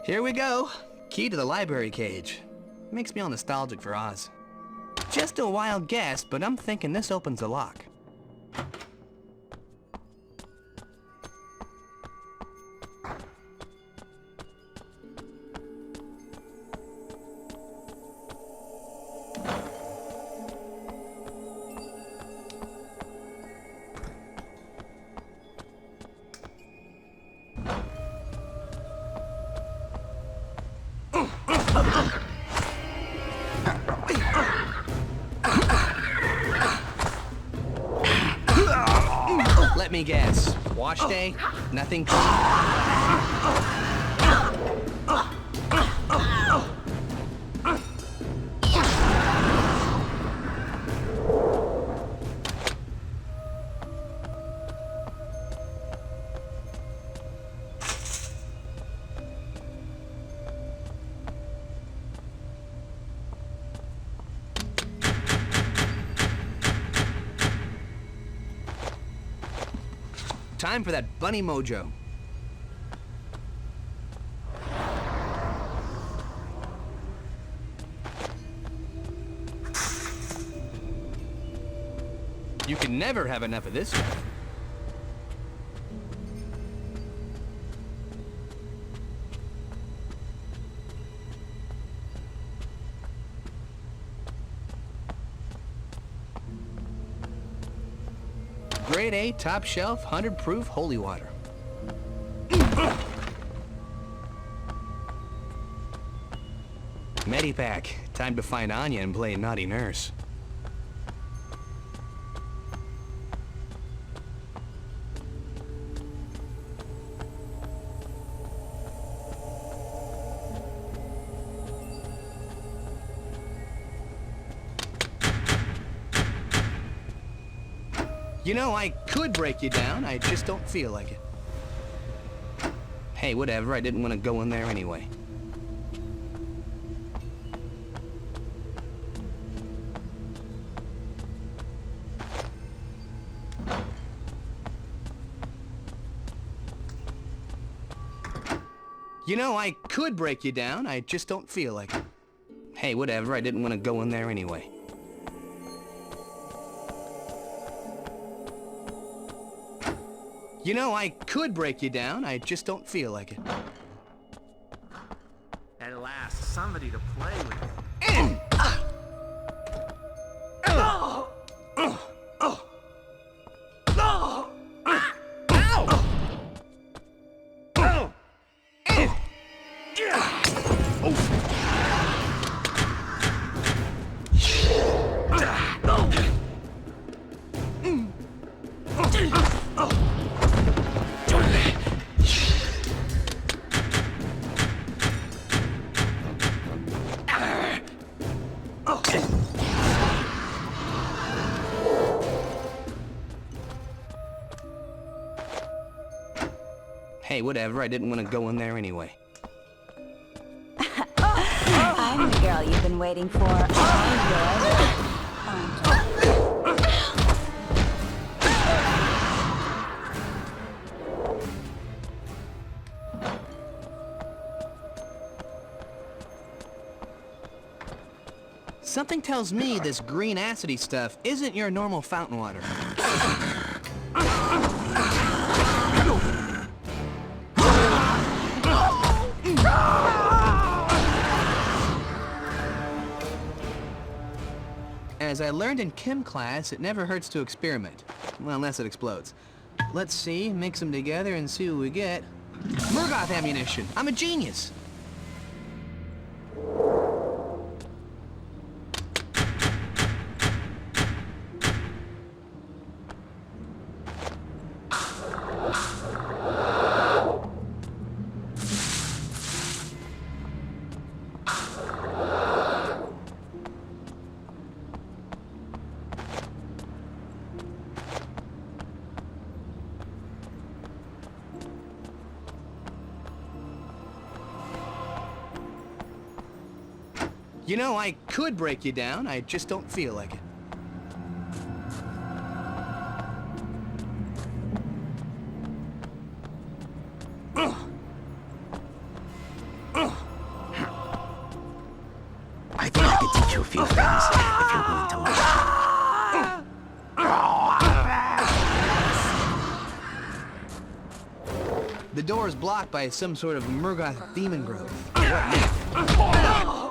Here we go. Key to the library cage. Makes me all nostalgic for Oz. Just a wild guess, but I'm thinking this opens the lock. Let me guess. Wash day? Nothing clean? Time for that bunny mojo. You can never have enough of this stuff. Grade A, top shelf, 100 proof holy water. Medipack. Time to find Anya and play naughty nurse. You know, I could break you down, I just don't feel like it. Hey, whatever, I didn't want to go in there anyway. You know, I could break you down, I just don't feel like it. Hey, whatever, I didn't want to go in there anyway. You know, I could break you down, I just don't feel like it. At last, somebody to play with. Hey, whatever, I didn't want to go in there anyway. I'm the girl you've been waiting for all your life. Something tells me this green acidy stuff isn't your normal fountain water. As I learned in chem class, it never hurts to experiment. Well, unless it explodes. Let's see, mix them together and see what we get. Murgoth ammunition! I'm a genius! You know, I could break you down, I just don't feel like it. I think I could teach you a few things if you're willing to learn. The door is blocked by some sort of Murgoth demon growth. What now?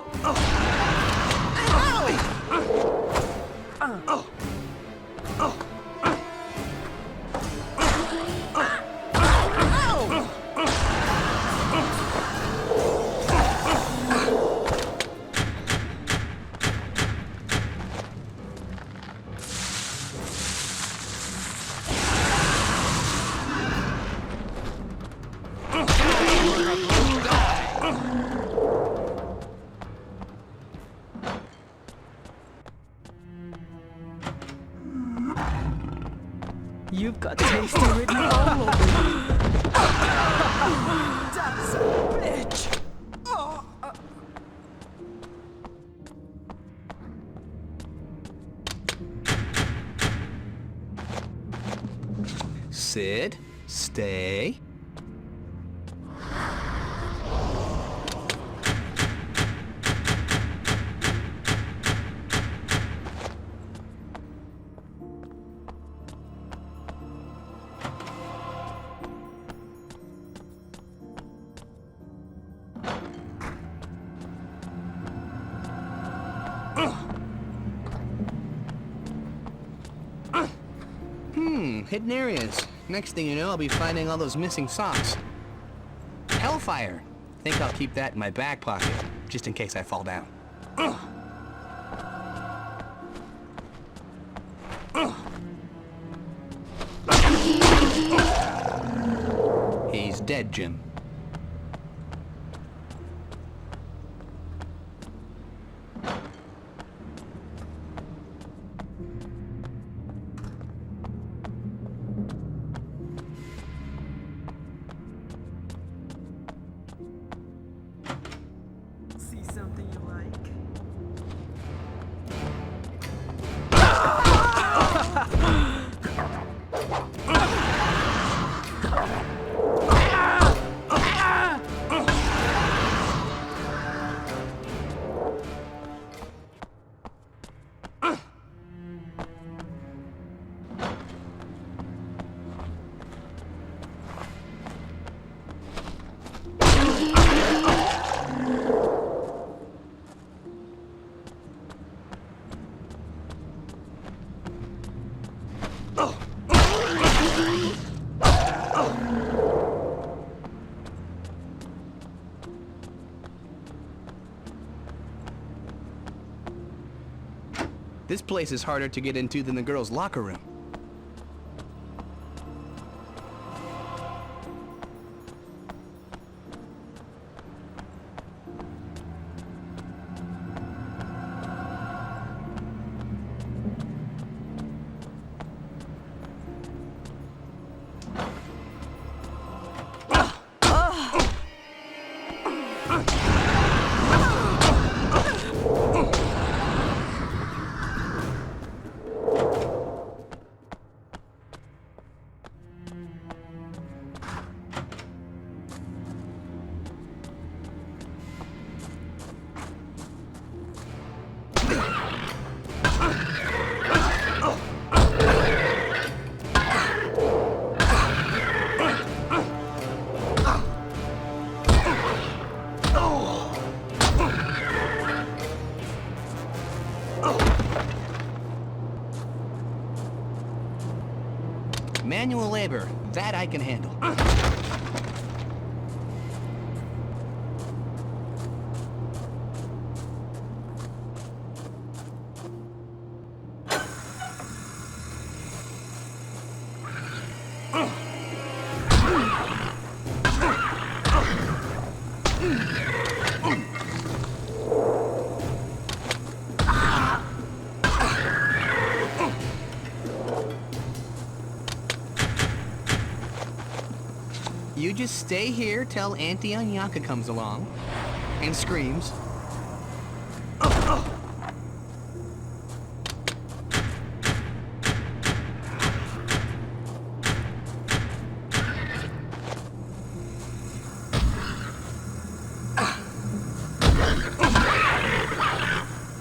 You've got tasty written all over you. That's a bitch. Sid, stay. Hidden areas. Next thing you know, I'll be finding all those missing socks. Hellfire. Think I'll keep that in my back pocket, just in case I fall down. He's dead, Jim. See something you like? This place is harder to get into than the girls' locker room. Manual labor, that I can handle. You just stay here till Auntie Anyanka comes along and screams.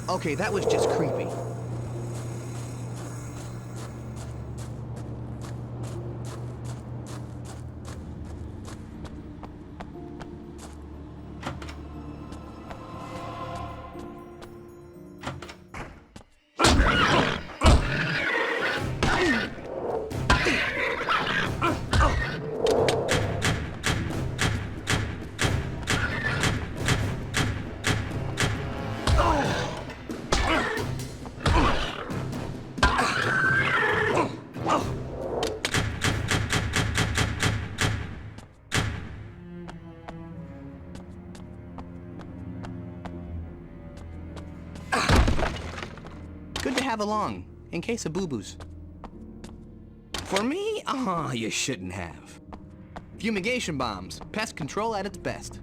Okay, that was just creepy. Good to have along, in case of boo-boos. For me? Oh, you shouldn't have. Fumigation bombs, pest control at its best.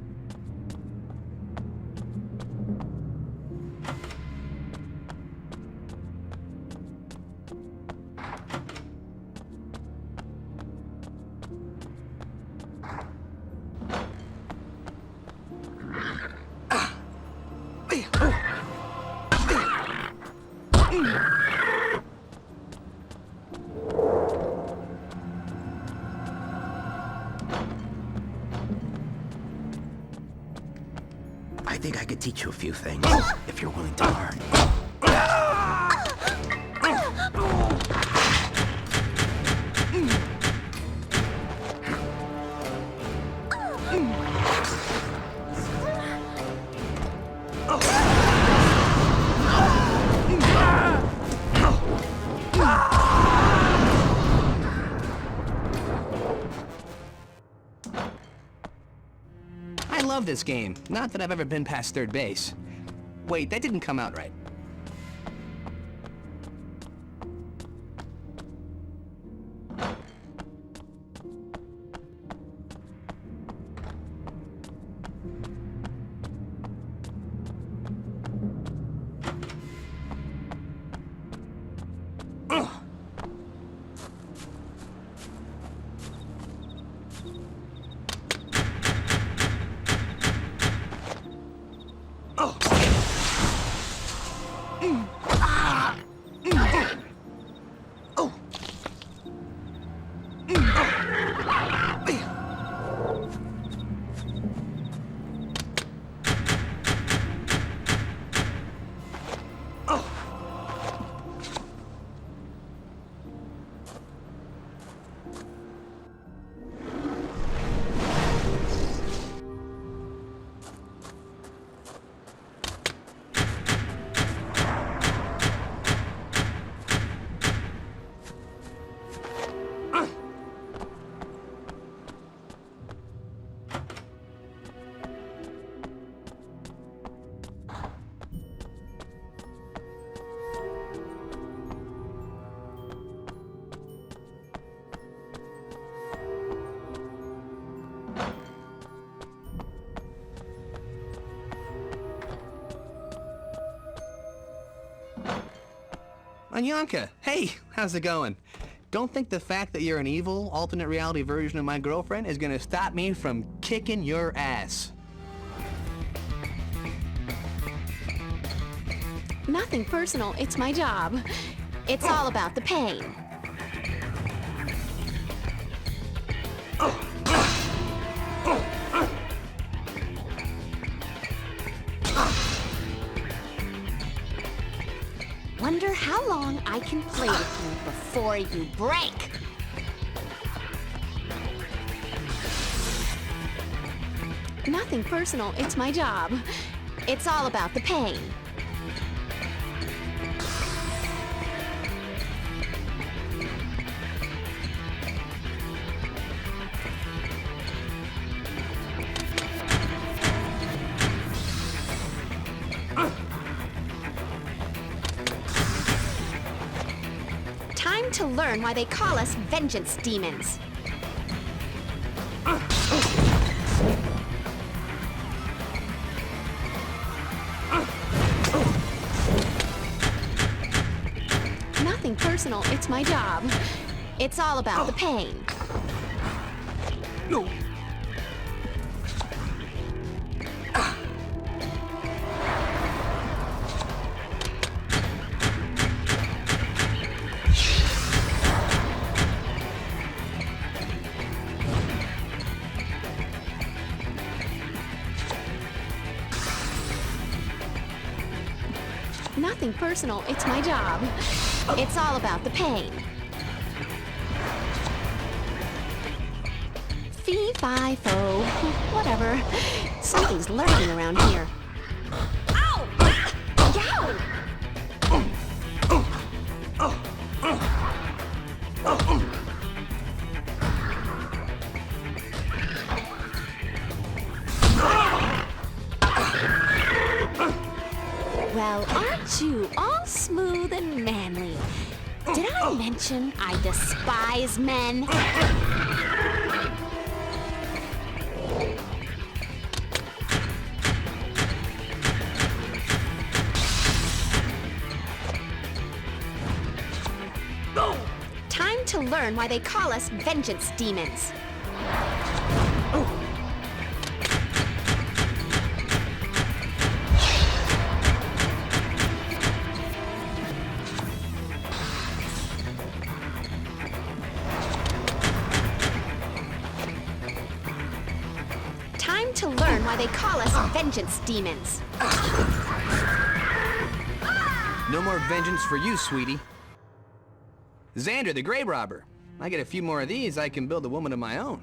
I think I could teach you a few things, if you're willing to learn. I love this game. Not that I've ever been past third base. Wait, that didn't come out right. Anyanka, hey, how's it going? Don't think the fact that you're an evil, alternate reality version of my girlfriend is gonna stop me from kicking your ass. Nothing personal, it's my job. It's all about the pain. Wonder how long I can play with you before you break. Nothing personal, it's my job. It's all about the pain. Time to learn why they call us vengeance demons. Nothing personal, it's my job. It's all about the pain. No. Nothing personal, it's my job. It's all about the pain. Fee, fi, fo, whatever. Something's lurking around here. Ow! Yow! Well, aren't you all smooth and manly? Did I mention I despise men? Time to learn why they call us vengeance demons. Time to learn why they call us vengeance demons. No more vengeance for you, sweetie. Xander, the grave robber. I get a few more of these, I can build a woman of my own.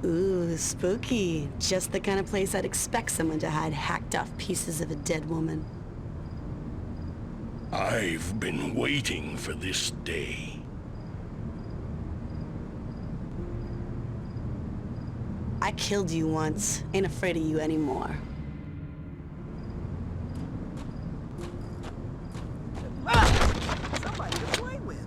Ooh, spooky. Just the kind of place I'd expect someone to hide hacked off pieces of a dead woman. I've been waiting for this day. I killed you once. Ain't afraid of you anymore. Somebody to play with.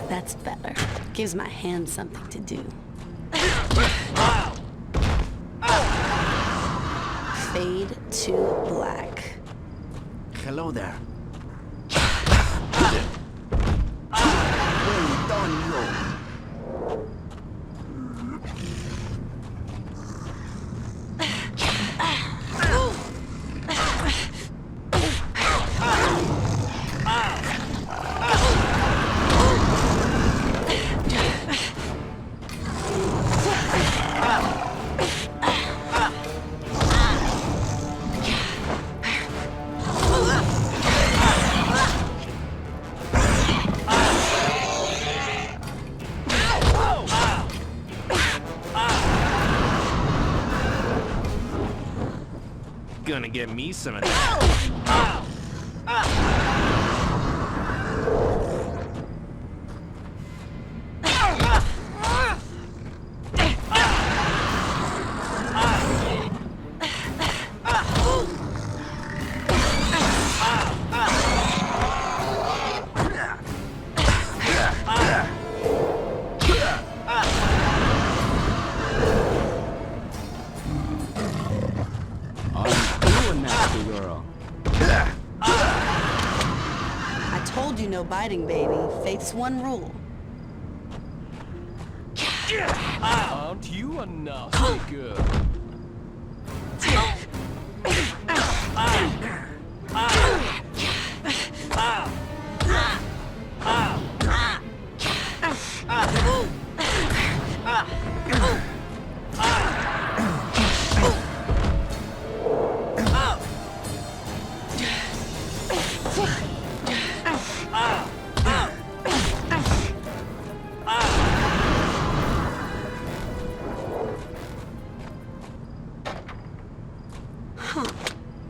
That's better. Gives my hand something to do. Fade to black. Hello there. Well done, yo. Gonna get me some of that. law-abiding, baby. Faith's one rule. Aren't you a nasty girl?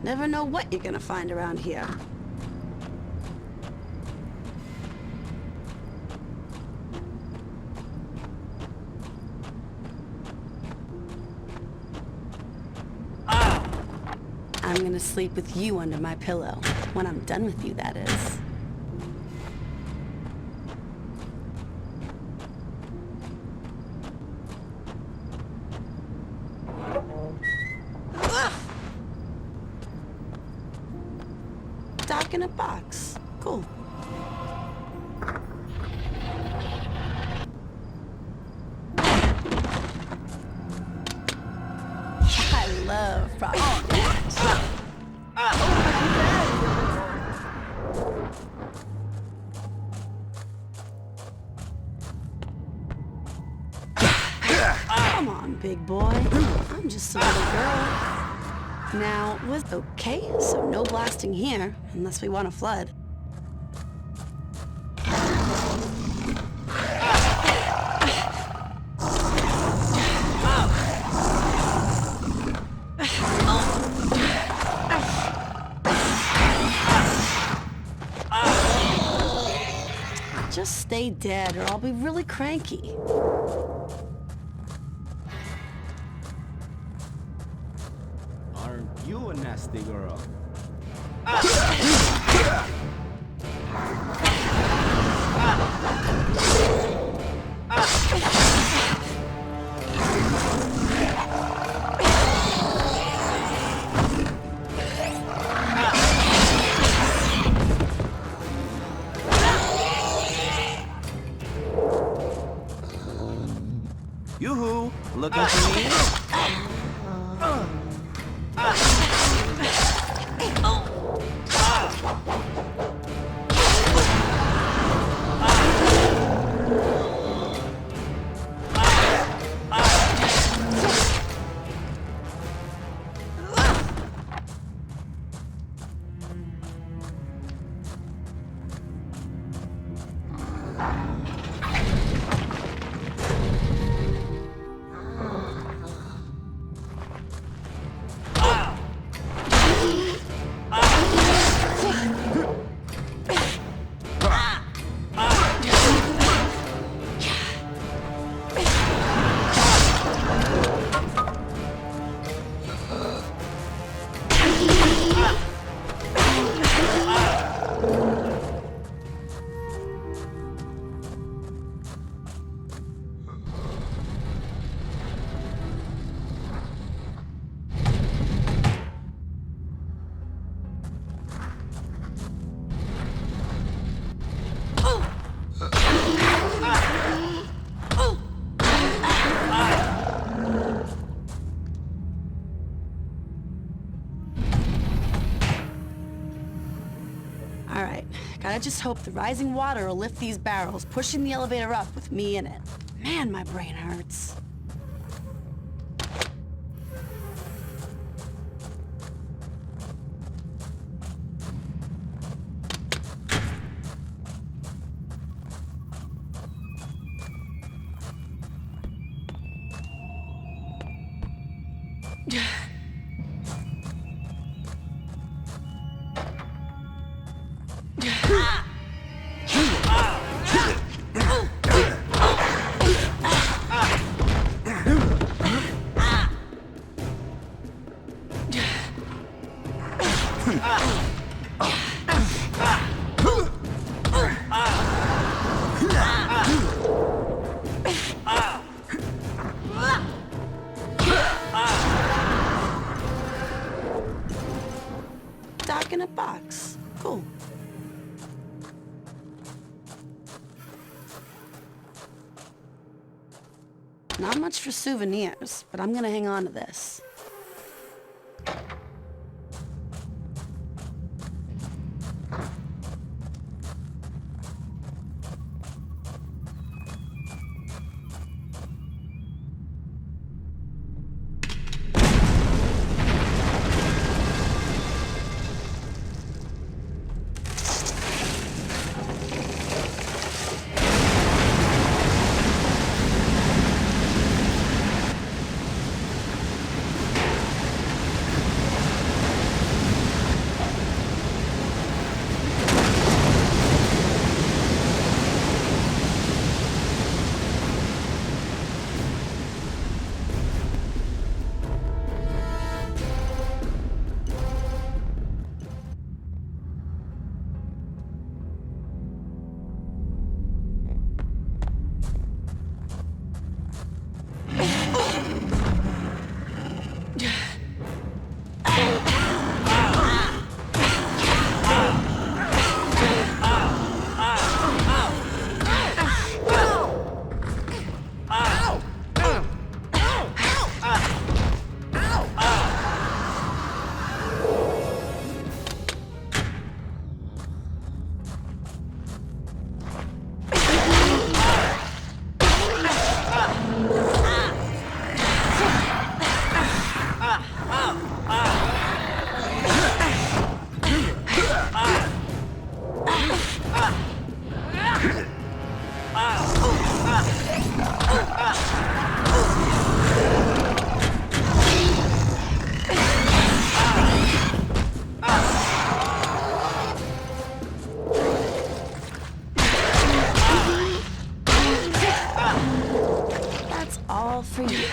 Never know what you're gonna find around here. I'm gonna sleep with you under my pillow. When I'm done with you, that is. Doc in a box. Cool. I love projects. Come on, big boy. I'm just a little girl. Now, okay, so no blasting here, unless we want to flood. Just stay dead or I'll be really cranky. Aren't you a nasty girl? Yoo-hoo! Looking for me? Alright, gotta just hope the rising water will lift these barrels, pushing the elevator up with me in it. Man, my brain hurts. Not much for souvenirs, but I'm gonna hang on to this. That's all for you.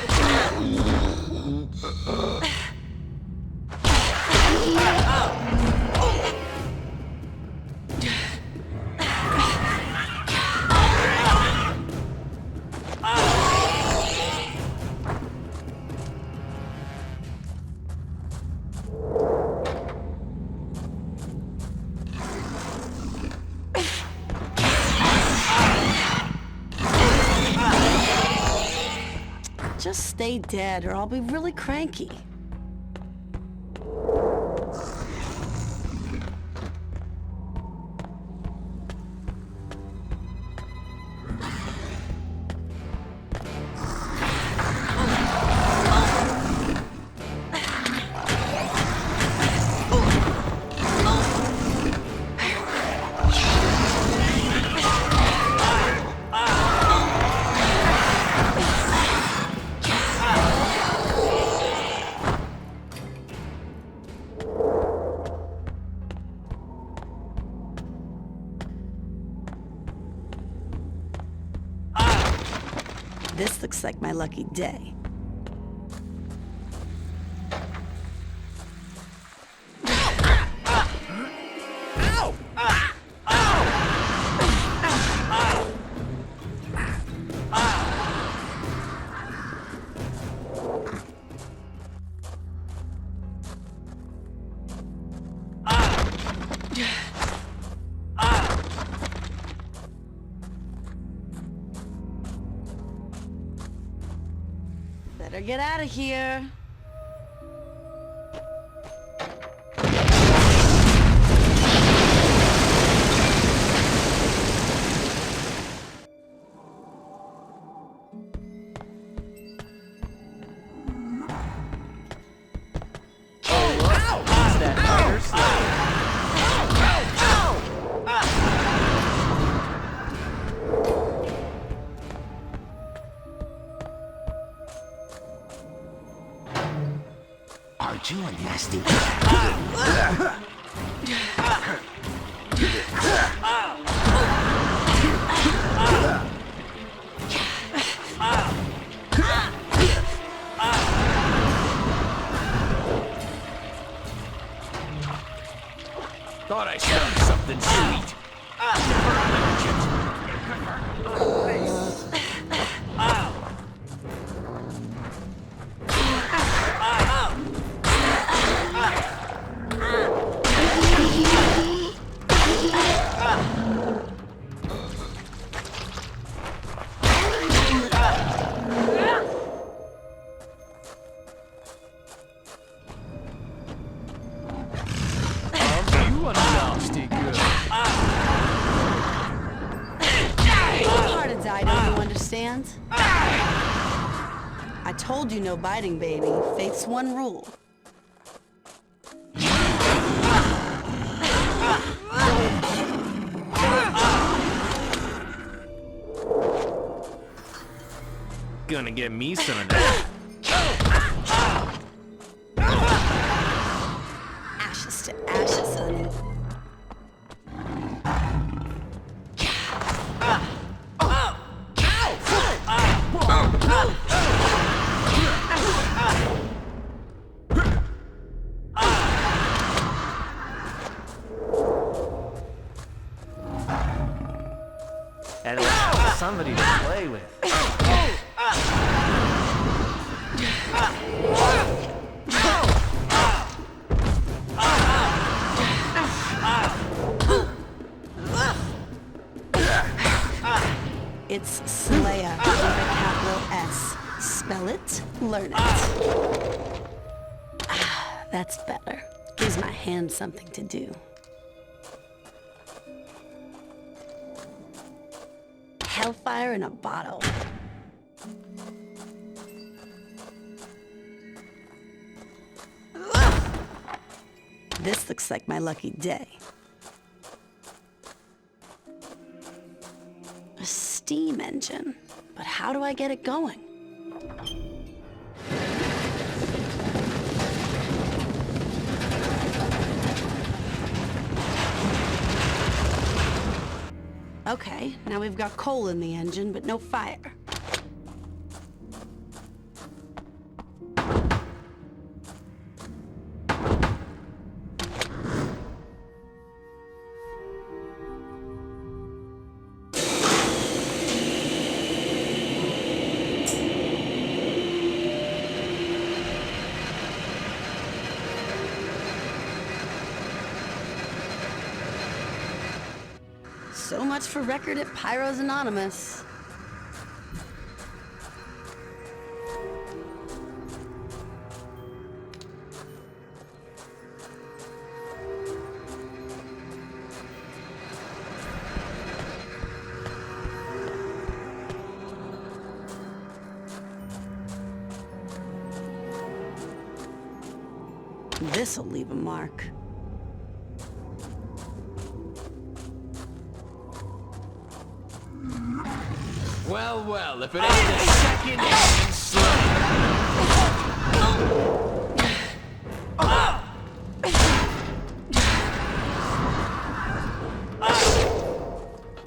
Just stay dead or I'll be really cranky. This looks like my lucky day. Better get out of here. Aren't you a nasty Thought I smelled something sweet. understand? I told you no biting, baby. Faith's one rule. Gonna get me some of that. Ashes to ashes, honey. At least somebody to play with. It's Slayer with a capital S. Spell it, learn it. That's better. Gives my hand something to do. Hellfire in a bottle. This looks like my lucky day. A steam engine. But how do I get it going? Okay, now we've got coal in the engine, but no fire. So much for record at Pyros Anonymous. This'll leave a mark. Well, well, if it ain't a second-hand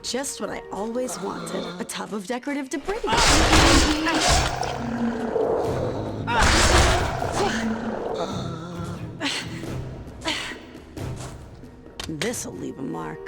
Just what I always wanted, a tub of decorative debris. This'll leave a mark.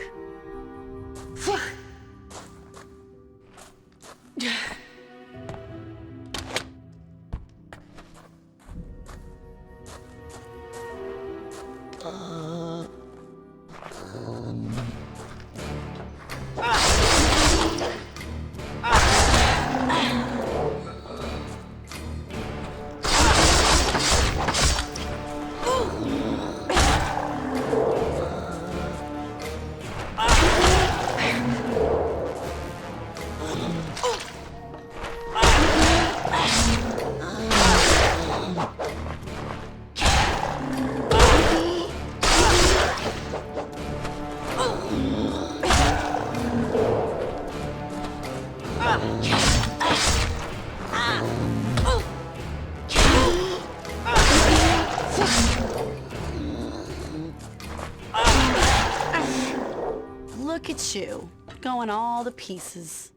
Look at you, going all to pieces.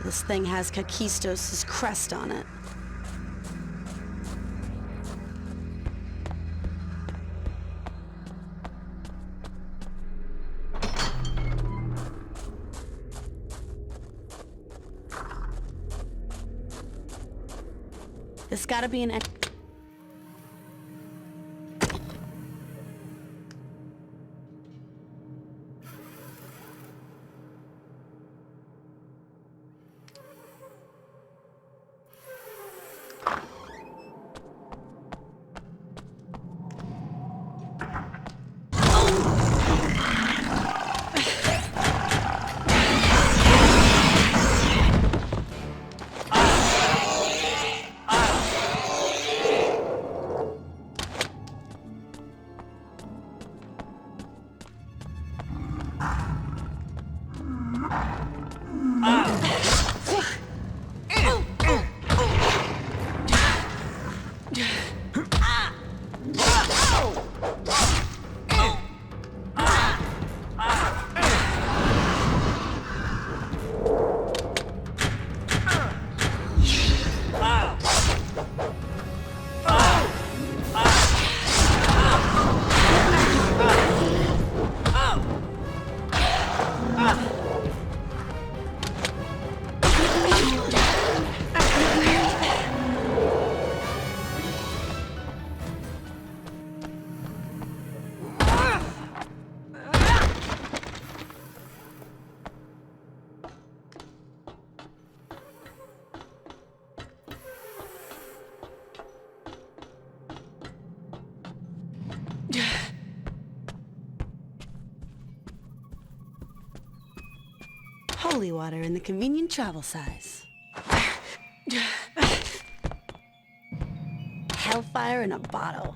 This thing has Kakistos' crest on it. This gotta be an... Holy water in the convenient travel size. Hellfire in a bottle.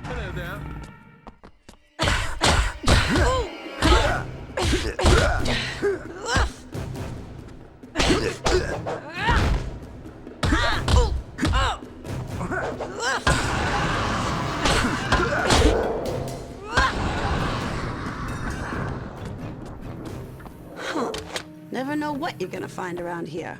Hello there. Huh. Never know what you're gonna find around here.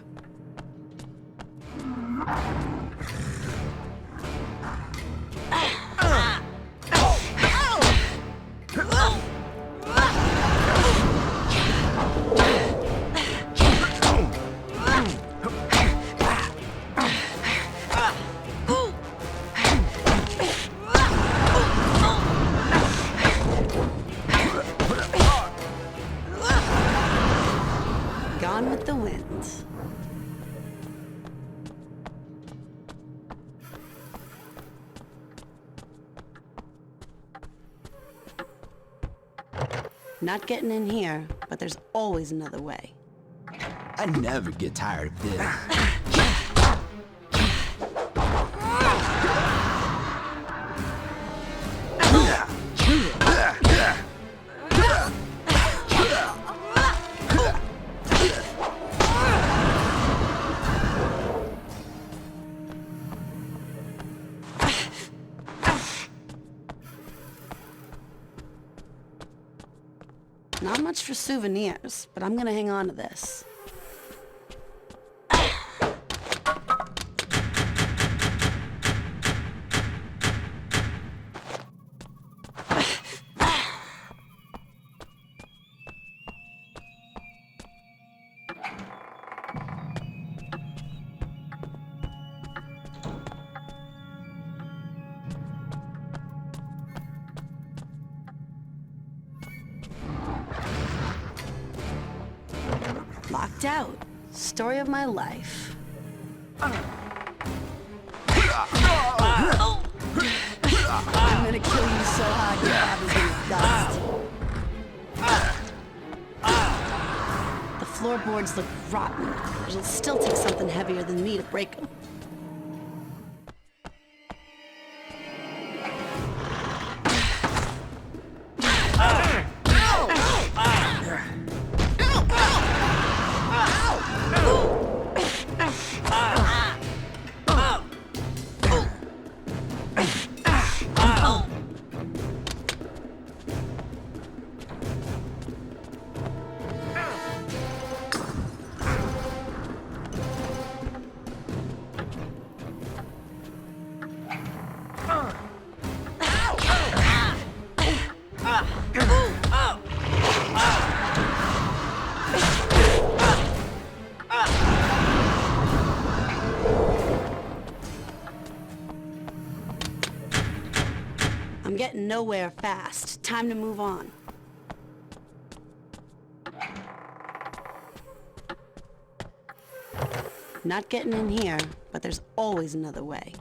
Gone with the wind. Not getting in here, but there's always another way. I never get tired of this. Not much for souvenirs, but I'm gonna hang on to this. Locked out. Story of my life. I'm gonna kill you so hard your body's gonna dust. The floorboards look rotten, but it'll still take something heavier than me to break them. getting nowhere fast. Time to move on. Not getting in here, but there's always another way.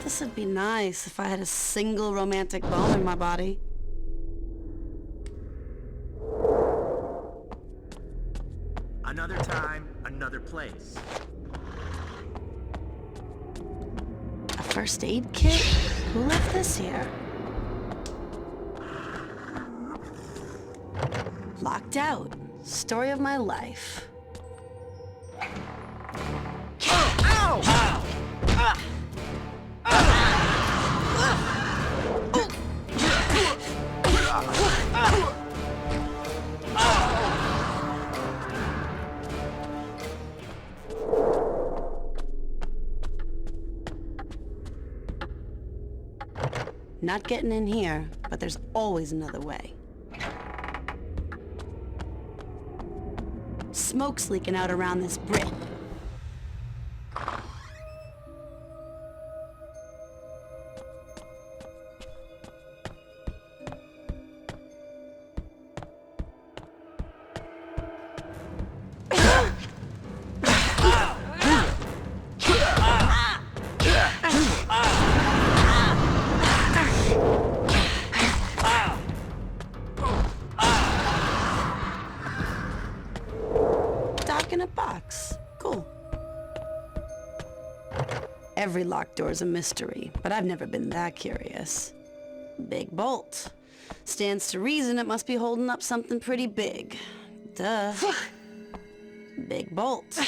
This would be nice if I had a single romantic bone in my body. Another time, another place. A first aid kit? Who left this here? Locked out. Story of my life. Ow! Ow! Ah! Not getting in here, but there's always another way. Smoke's leaking out around this brick. In a box. Cool. Every locked door's a mystery, but I've never been that curious. Big bolt. Stands to reason it must be holding up something pretty big. Duh. Big bolt.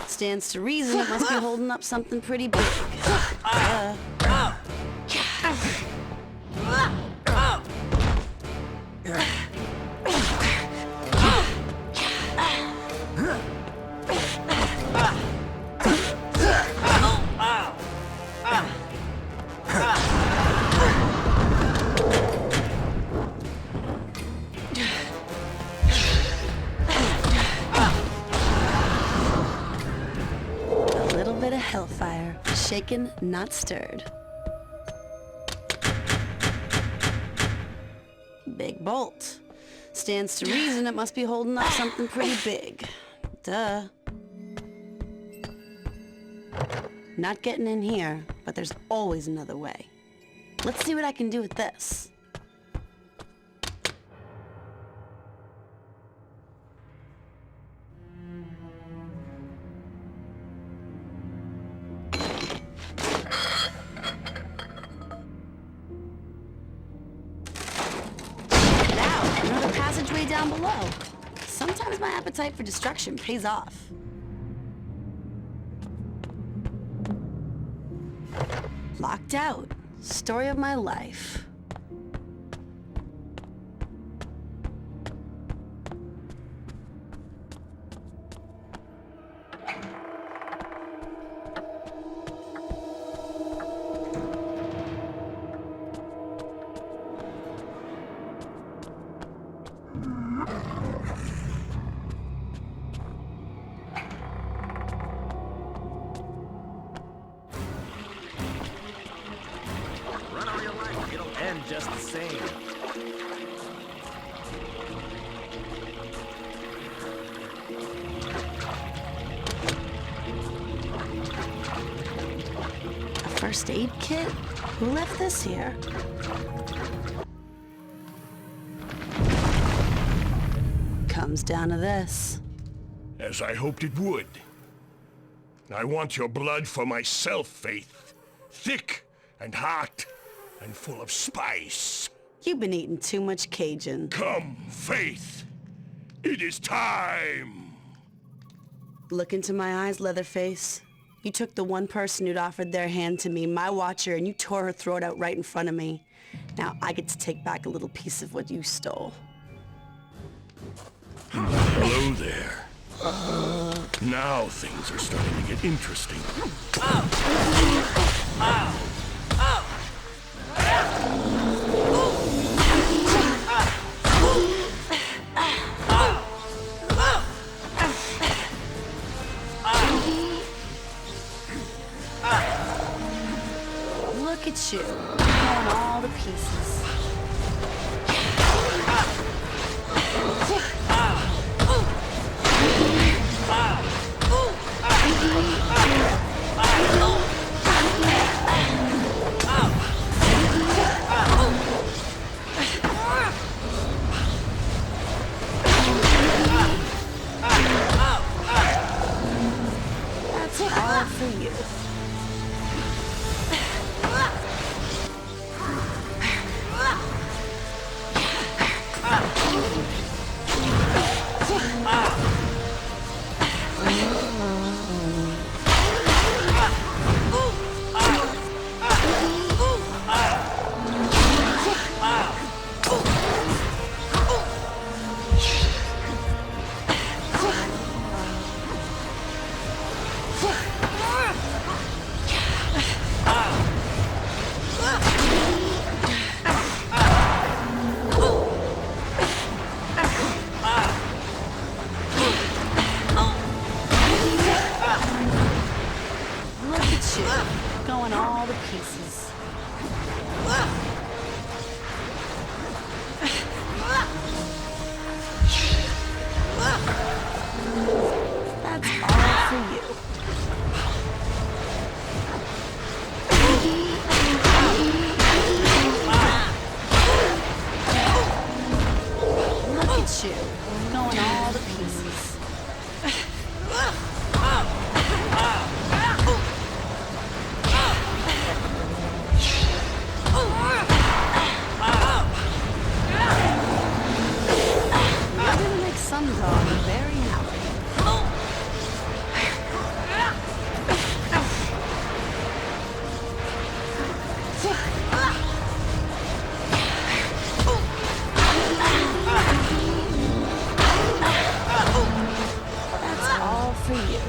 Stands to reason it must be holding up something pretty big. Duh. Bit of hellfire, shaken, not stirred. Big bolt. Stands to reason it must be holding up something pretty big. Duh. Not getting in here, but there's always another way. Let's see what I can do with this. Passageway down below. Sometimes my appetite for destruction pays off. Locked out. Story of my life. Run all your life, it'll end just the same. A first aid kit? Who left this here? Comes down to this. As I hoped it would. I want your blood for myself, Faith. Thick and hot and full of spice. You've been eating too much Cajun. Come, Faith. It is time. Look into my eyes, Leatherface. You took the one person who'd offered their hand to me, my watcher, and you tore her throat out right in front of me. Now I get to take back a little piece of what you stole. Hello there. Now things are starting to get interesting. Look at you, going all to pieces. That's all for you. Going all to pieces. That's all for you. Look at you, going all to pieces. Some dog very happy. That's all for you.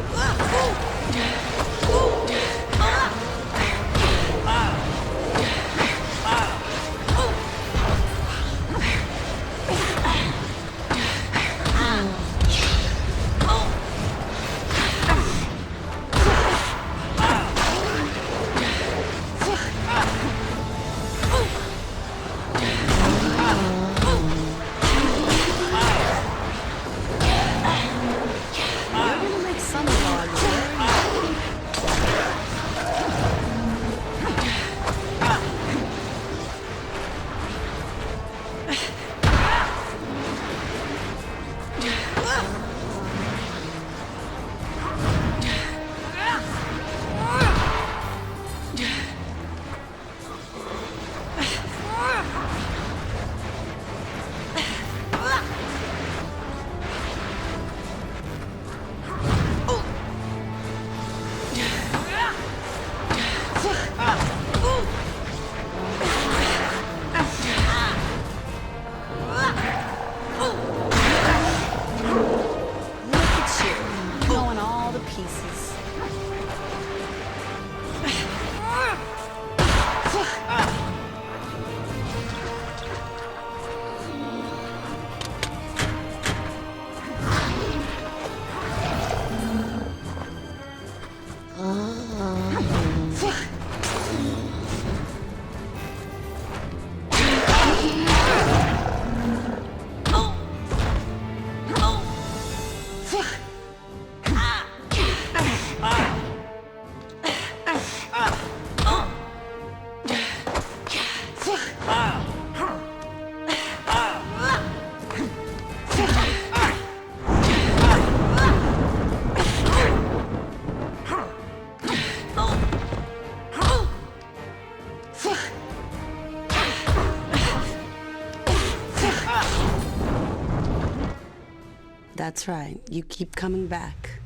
That's right. You keep coming back.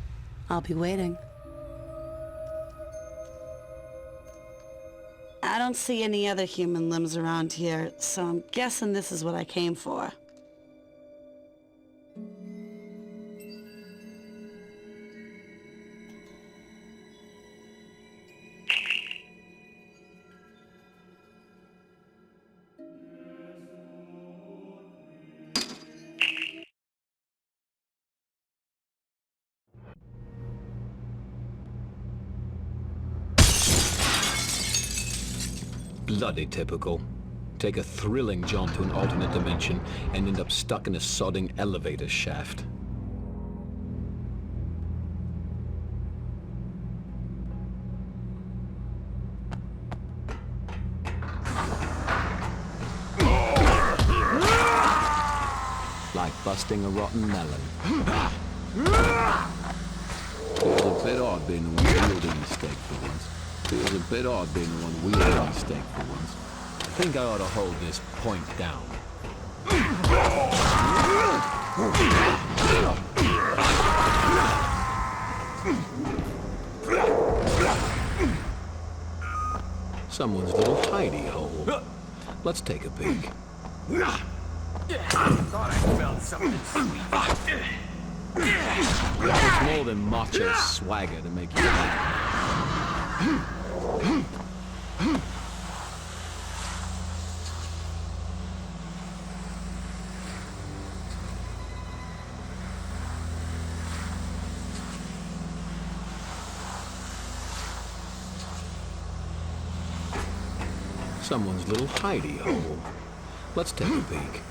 I'll be waiting. I don't see any other human limbs around here, so I'm guessing this is what I came for. Bloody typical. Take a thrilling jaunt to an alternate dimension and end up stuck in a sodding elevator shaft. Like busting a rotten melon. Feels a bit odd being the one wielding the stake for once. Feels a bit odd being the one wielding the stake for once. I think I ought to hold this point down. Someone's little hidey hole. Let's take a peek. Thought I felt something sweet. It's more than macho swagger to make you happy. Someone's little hidey hole. Let's take a peek.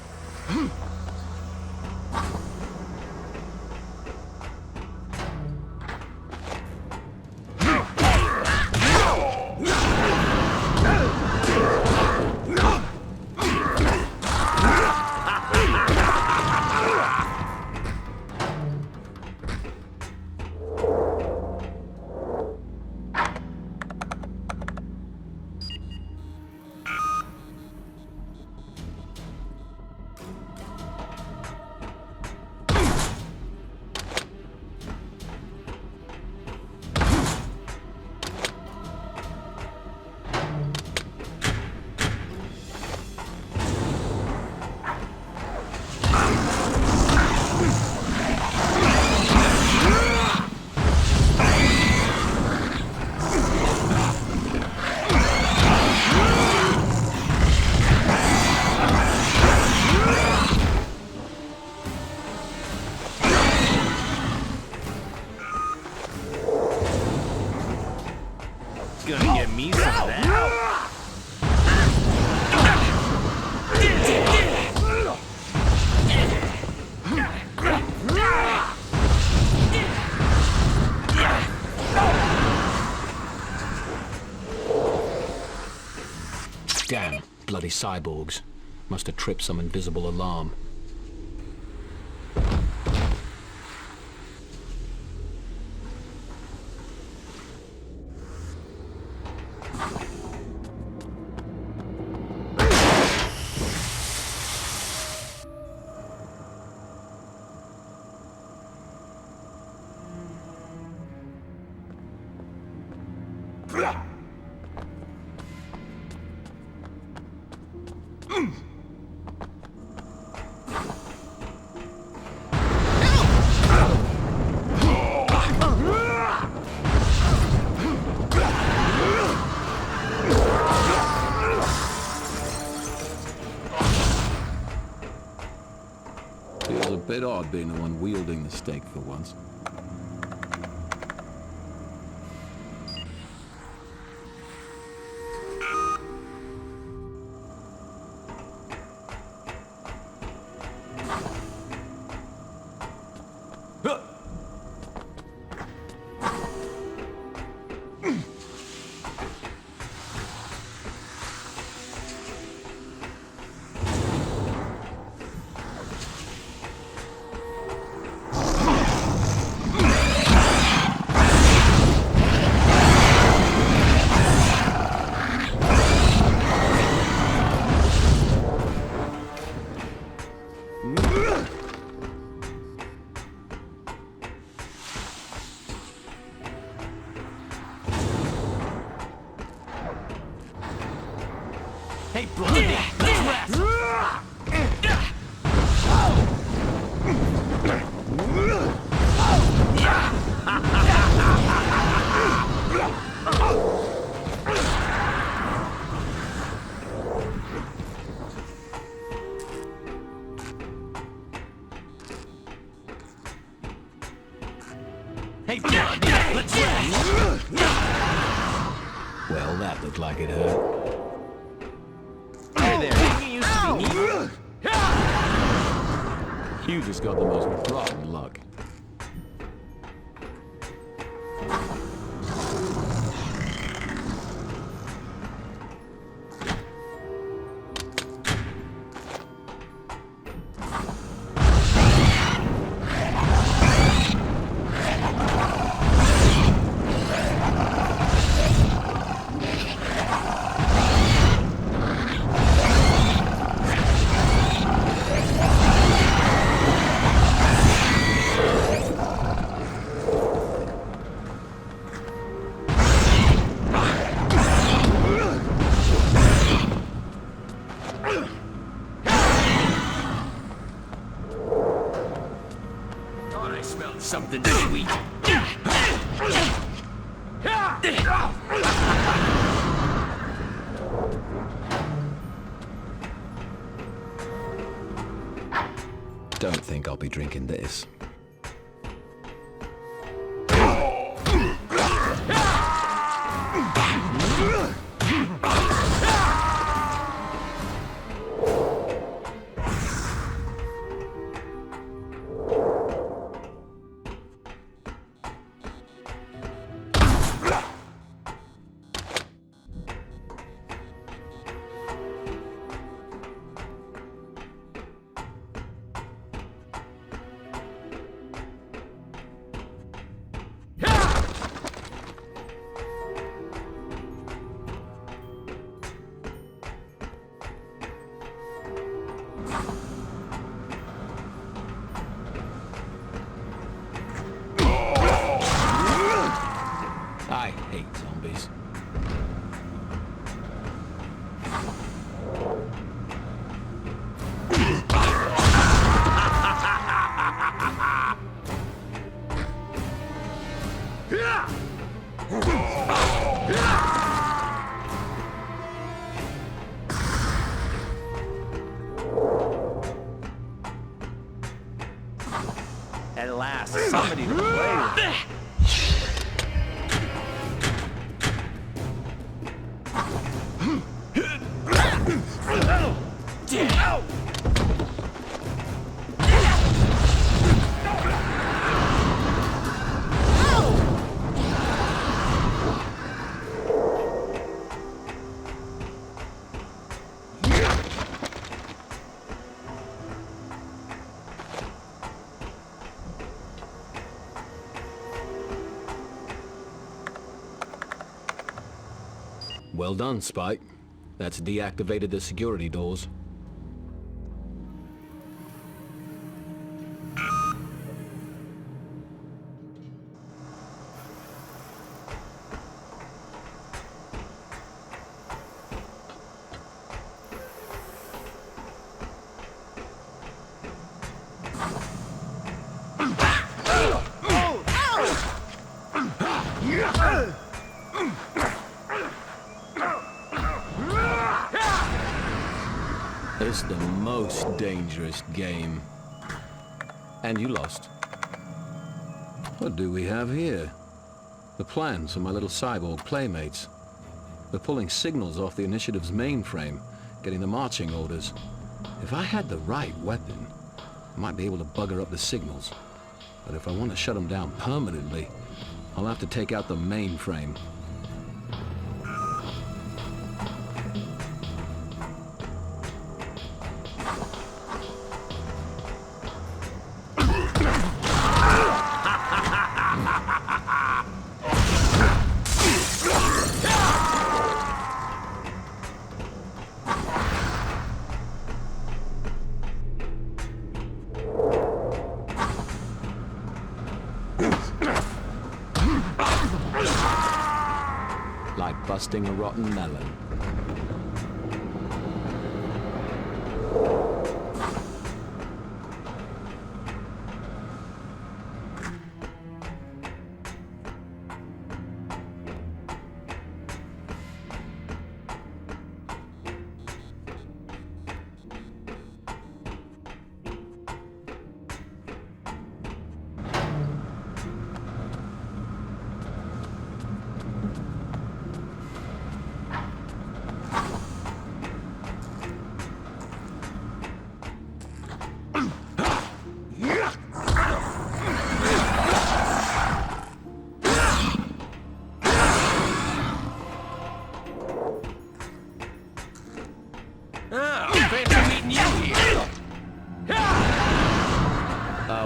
Gonna get me some of that. Damn, bloody cyborgs. Must have tripped some invisible alarm. Feels a bit odd being the one wielding the stake for once. Hey, Blondie, let's rest. Well, that looked like it hurt. Hey there, didn't you used to be neat? You just got the most rotten luck. Thought I smelled something sweet. Don't think I'll be drinking this. I hate zombies. At last, somebody to play with. Well done, Spike. That's deactivated the security doors. It's the most dangerous game. And you lost. What do we have here? The plans of my little cyborg playmates. They're pulling signals off the initiative's mainframe, getting the marching orders. If I had the right weapon, I might be able to bugger up the signals. But if I want to shut them down permanently, I'll have to take out the mainframe. Like busting a rotten melon.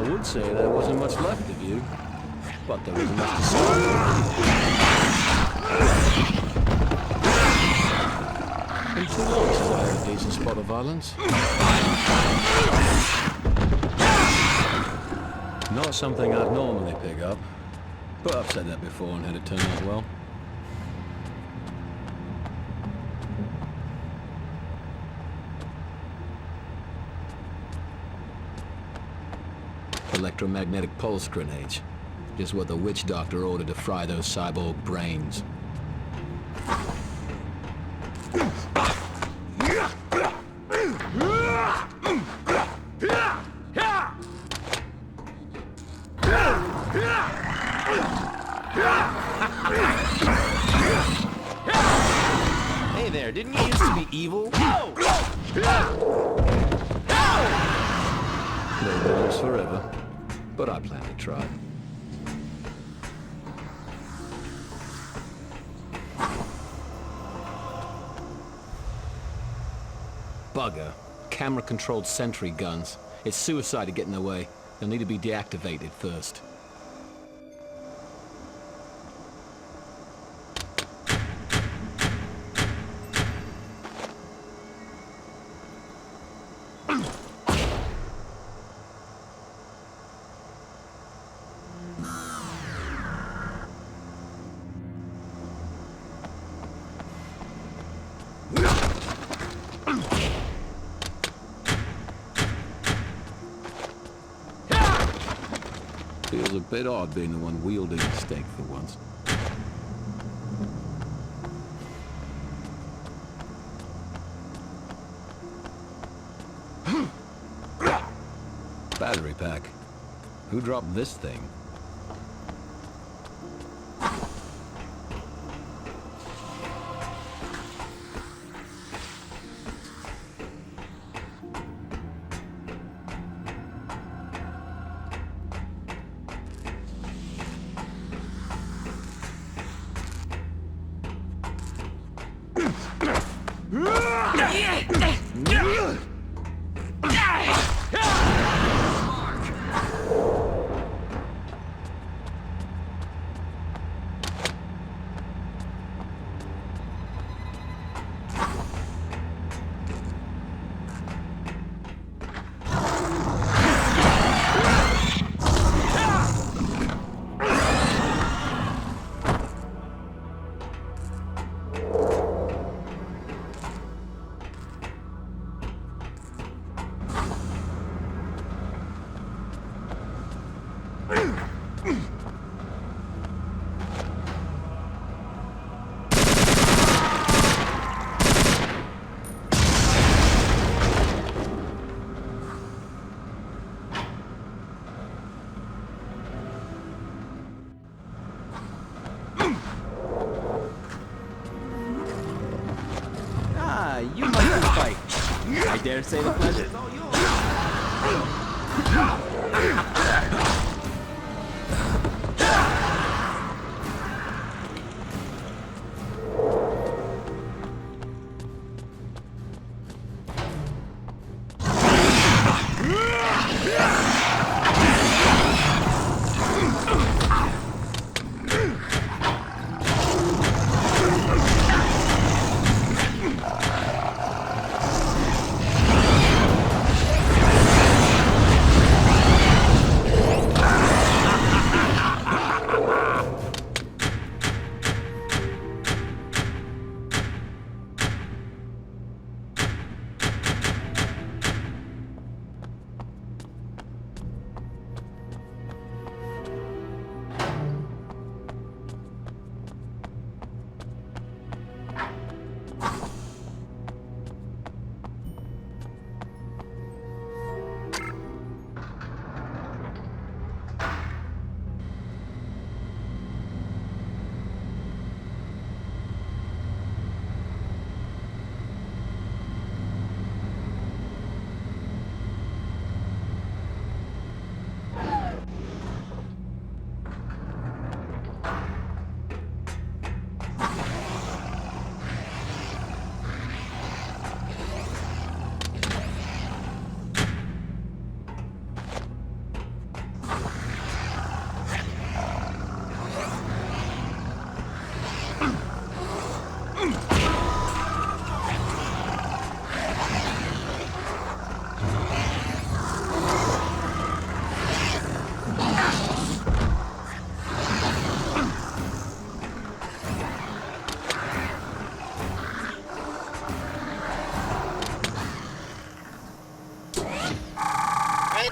I would say there wasn't much left of you, but there was enough to start with. Been too long since I had a decent spot of violence. Not something I'd normally pick up, but I've said that before and had it turn out well. Electromagnetic pulse grenades. Just what the witch doctor ordered to fry those cyborg brains. Hey there, didn't you used to be evil? No winners forever, but I plan to try. Bugger. Camera-controlled sentry guns. It's suicide to get in the way. They'll need to be deactivated first. Feels a bit odd being the one wielding the stake for once. Battery pack. Who dropped this thing? You must fight. I dare say the pleasure is all yours.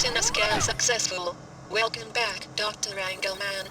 Retina scan successful. Welcome back, Dr. Engelman.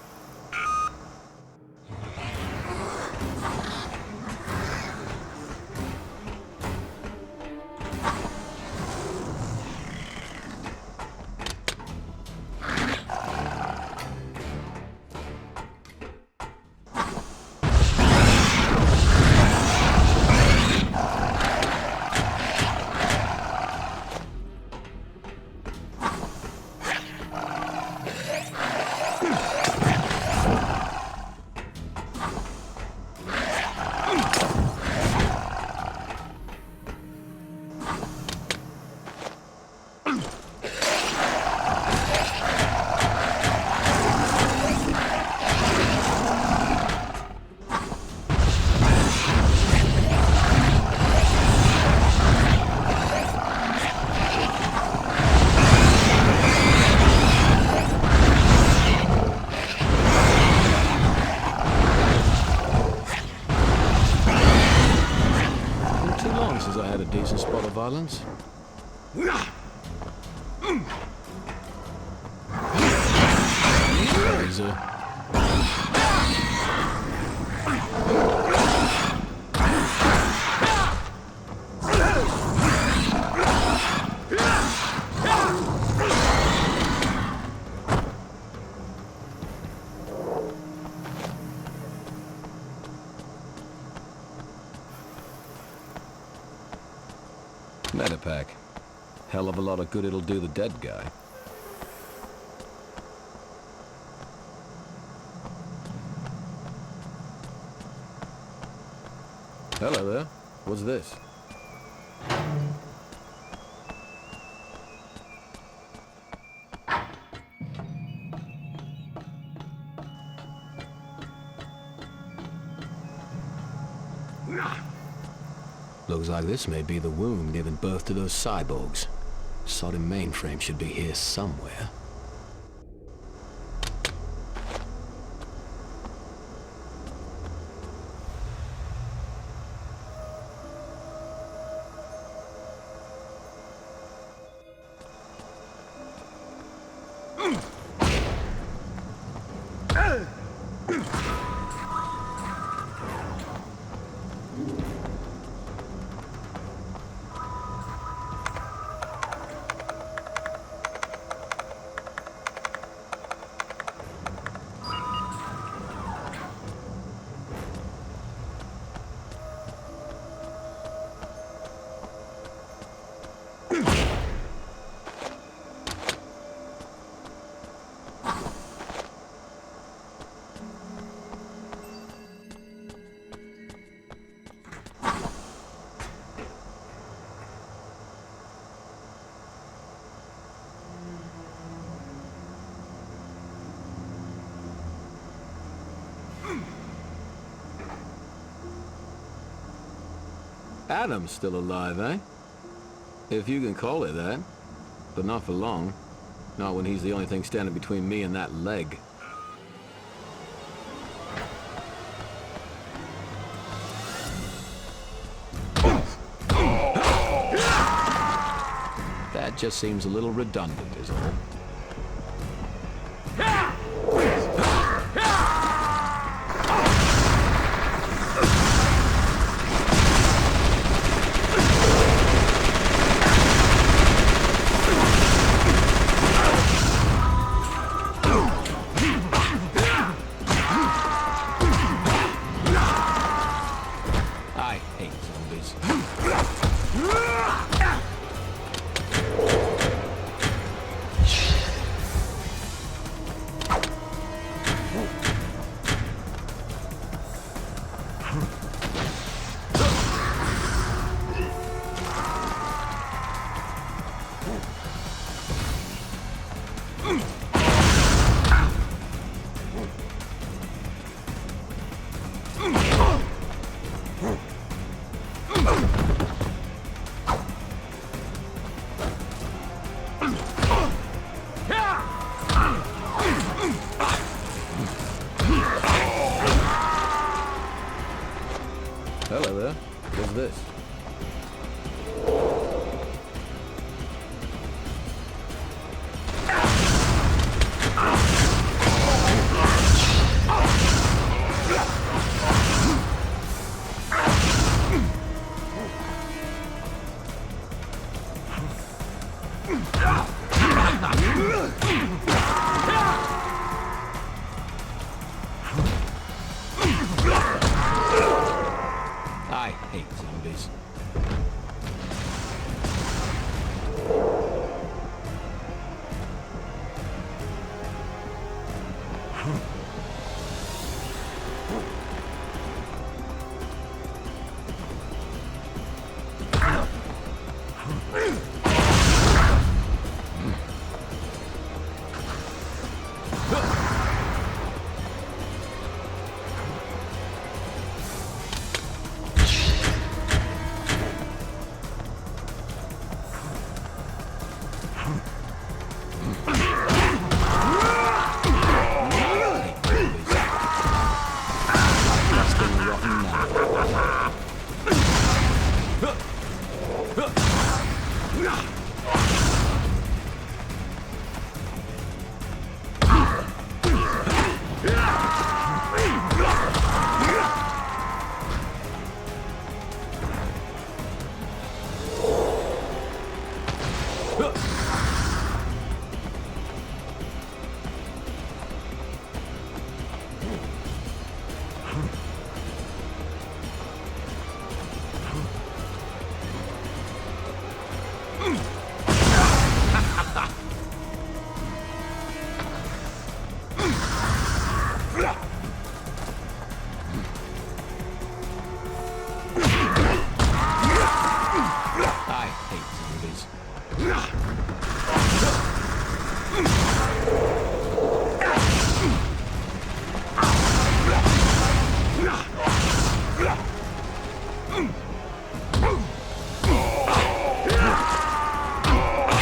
Decent spot of violence. Razor. Medipack. Hell of a lot of good it'll do the dead guy. Hello there. What's this? Looks like this may be the womb giving birth to those cyborgs. Sodding mainframe should be here somewhere. Adam's still alive, eh? If you can call it that. But not for long. Not when he's the only thing standing between me and that leg. That just seems a little redundant, is all. I hate zombies.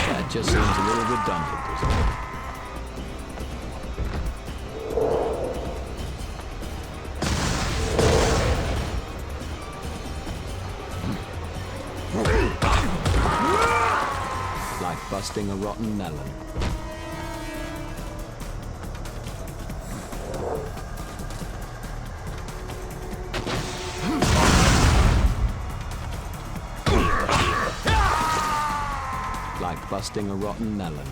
That just seems a little redundant, doesn't it? Like busting a rotten melon. Like busting a rotten melon.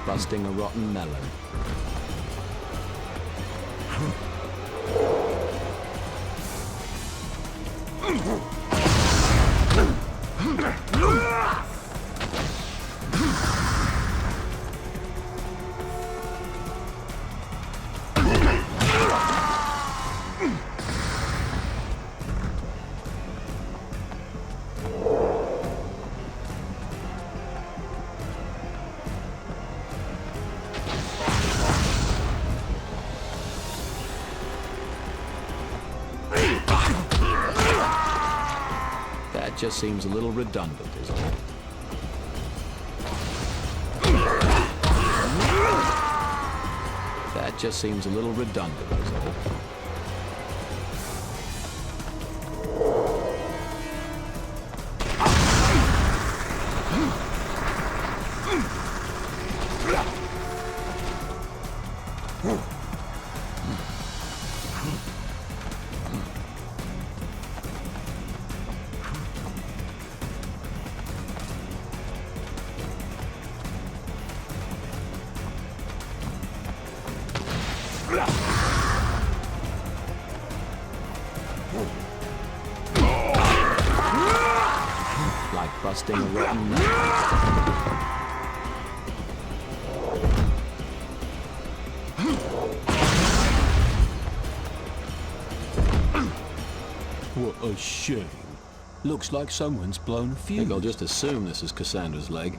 Busting a rotten melon. That just seems a little redundant, isn't it? That just seems a little redundant, isn't it? Like busting a rotten melon. What a shame. Looks like someone's blown a fuse. I think I'll just assume this is Cassandra's leg.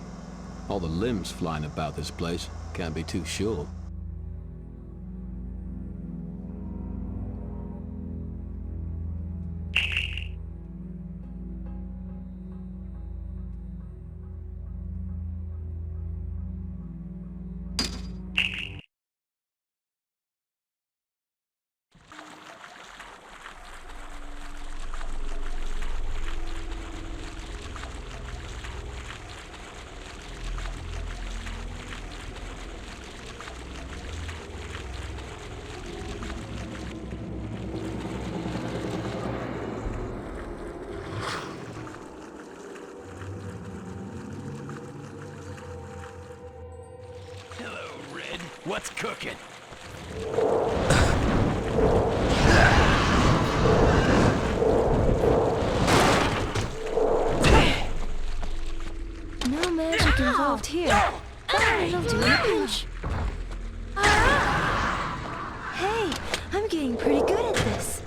All the limbs flying about this place. Can't be too sure. what's cooking? No magic involved here. But it'll do in a pinch. Hey, I'm getting pretty good at this.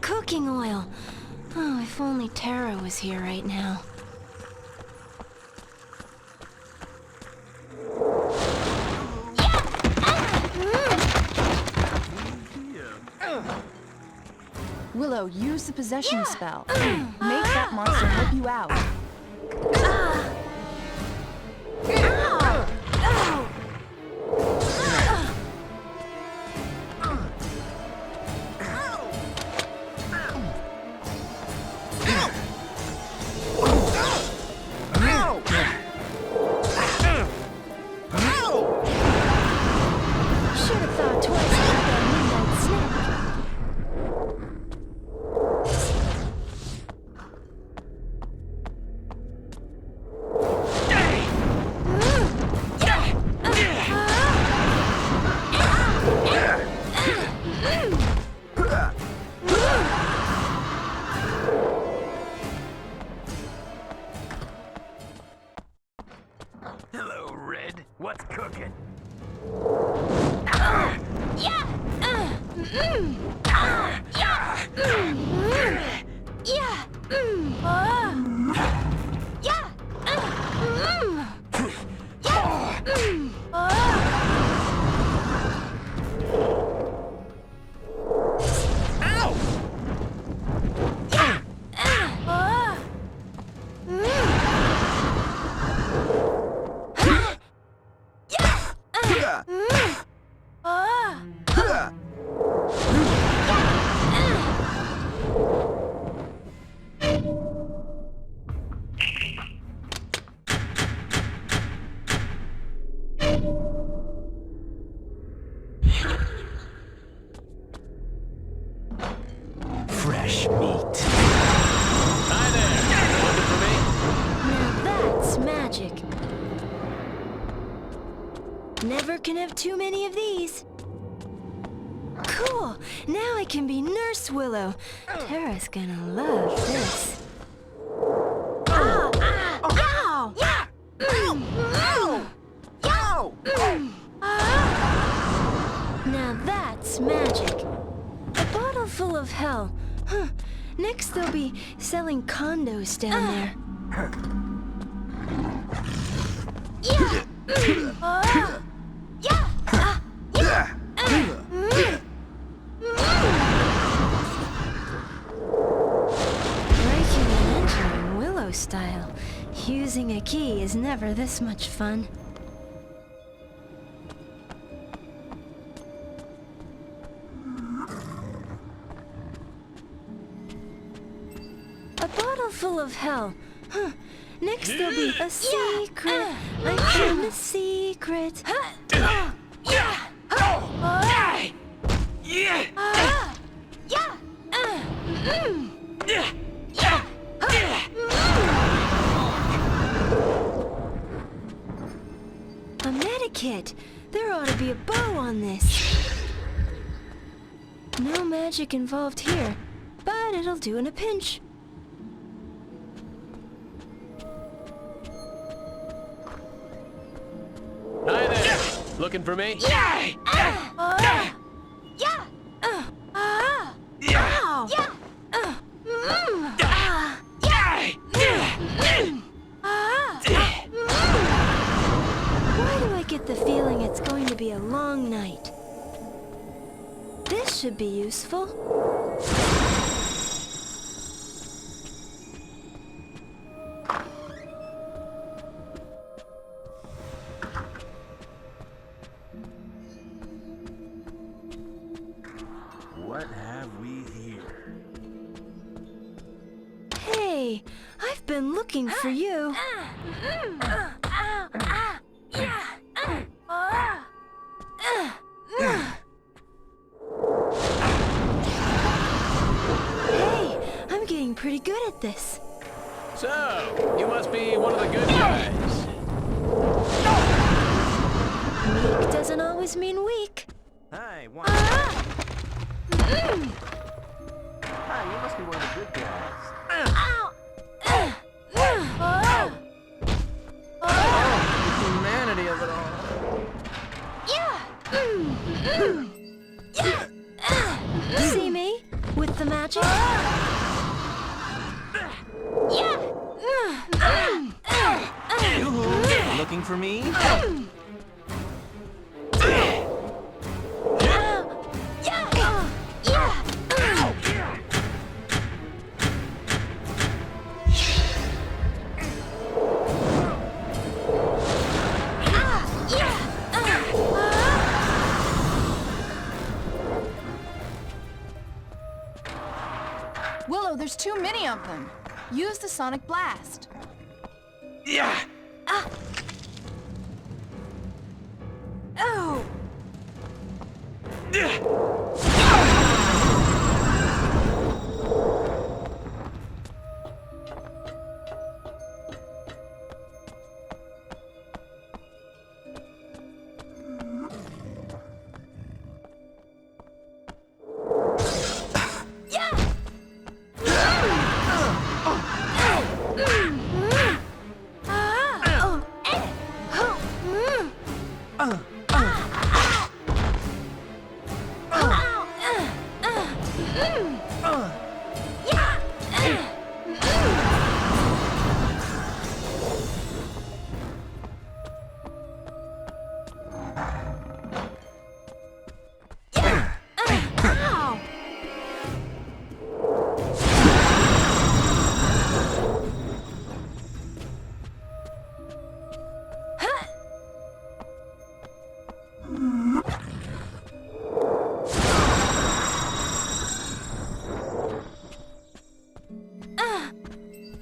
Cooking oil. Oh, if only Tara was here right now. Willow, use the possession spell. Make that monster help you out. Should have thought twice about that midnight snack. Hello, Red. What's cooking? Fresh meat. Hi there. Looking for me? Now that's magic. Never can have too many of these. Cool. Now I can be Nurse Willow. Tara's gonna love this. Ow! Ow! Yeah! Now that's magic. A bottle full of hell. Huh. Next they'll be selling condos down there. Yeah! Breaking and entering Willow style. Using a key is never this much fun. A bottle full of hell. Huh. Next there'll be a secret. I found a secret. A medikit. There ought to be a bow on this. No magic involved here, but it'll do in a pinch. Hi there. Looking for me? Why do I get the feeling it's going to be a long night? This should be useful. What have we here? Hey, I've been looking for you. Hey, I'm getting pretty good at this. So, you must be one of the good guys. Meek doesn't always mean weak. Hey, one. Hi, you must be one of the good guys. The humanity of it all. See me? With the magic? Looking for me? Willow, there's too many of them. Use the sonic blast. Yeah! Oh!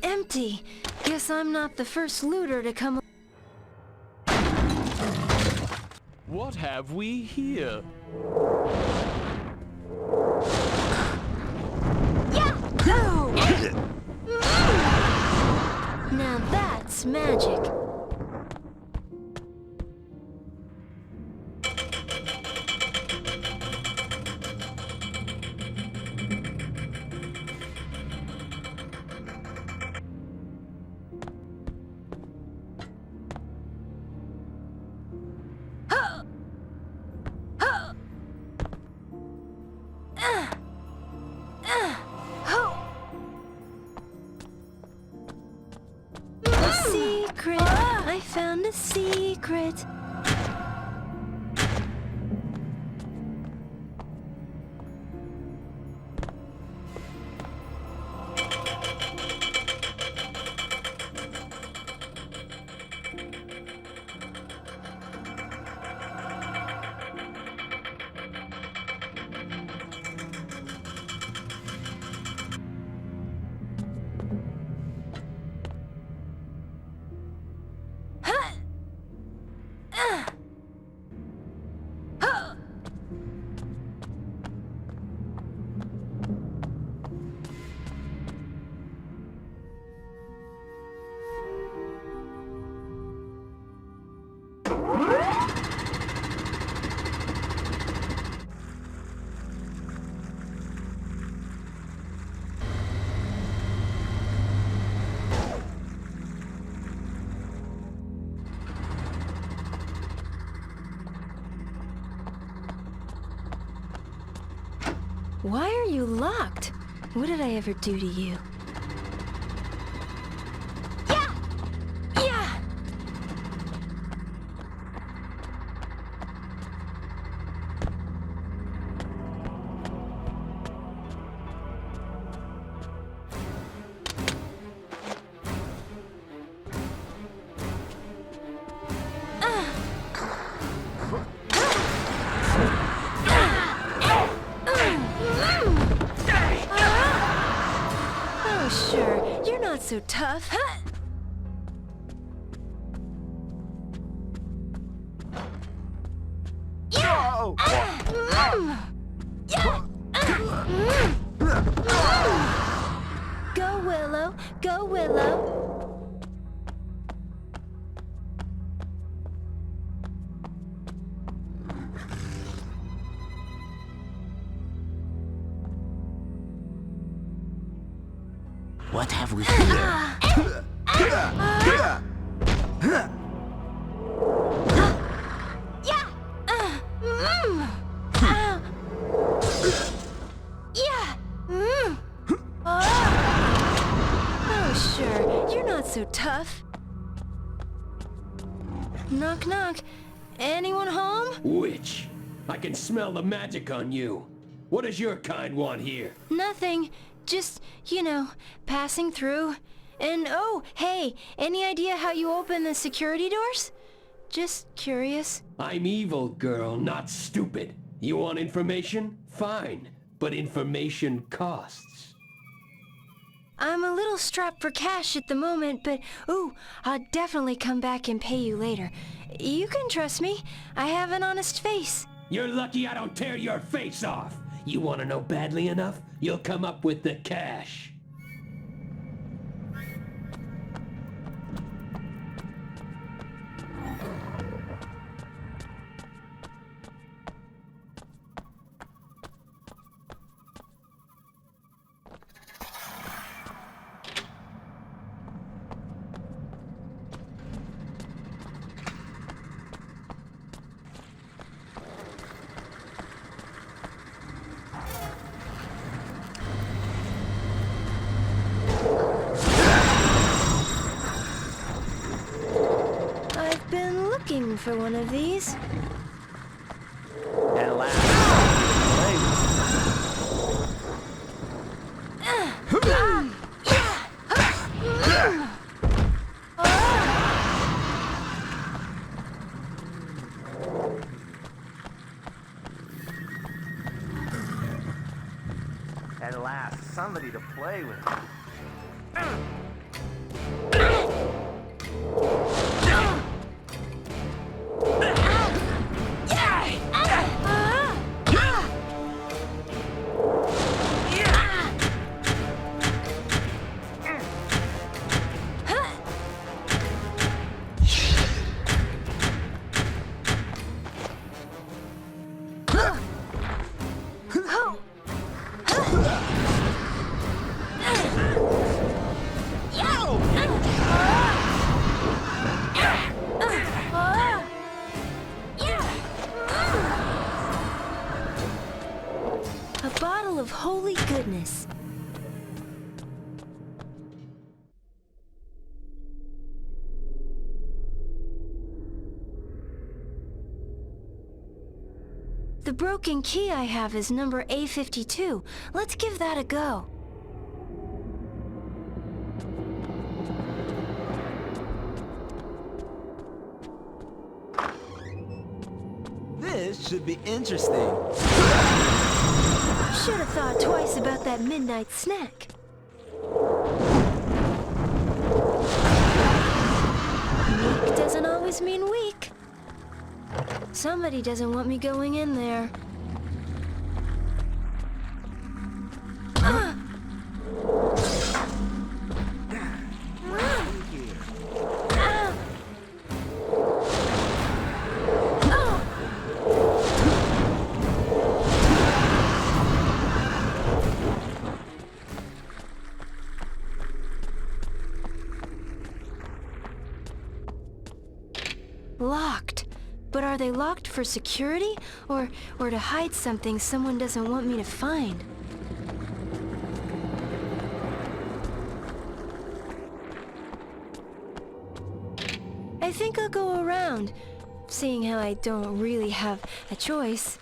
Empty. Guess I'm not the first looter to come. What have we here? Oh! Now that's magic. A secret! I found a secret! Why are you locked? What did I ever do to you? Yeah! Oh, sure. You're not so tough. Go, Willow. Willow. Go, Willow. What have we here? Oh, sure. You're not so tough. Knock, knock. Anyone home? Witch, I can smell the magic on you. What does your kind want here? Nothing. Just, you know, passing through. And oh, hey, any idea how you open the security doors? Just curious. I'm evil, girl, not stupid. You want information? Fine. But information costs. I'm a little strapped for cash at the moment, but ooh, I'll definitely come back and pay you later. You can trust me. I have an honest face. You're lucky I don't tear your face off. You want to know badly enough? You'll come up with the cash. I've been looking for one of these. At last. At last, somebody to play with. A bottle of holy goodness. The broken key I have is number A52. Let's give that a go. This should be interesting. Should have thought twice about that midnight snack. Meek doesn't always mean weak. Somebody doesn't want me going in there. Locked. But are they locked for security? Or to hide something someone doesn't want me to find? I think I'll go around, seeing how I don't really have a choice.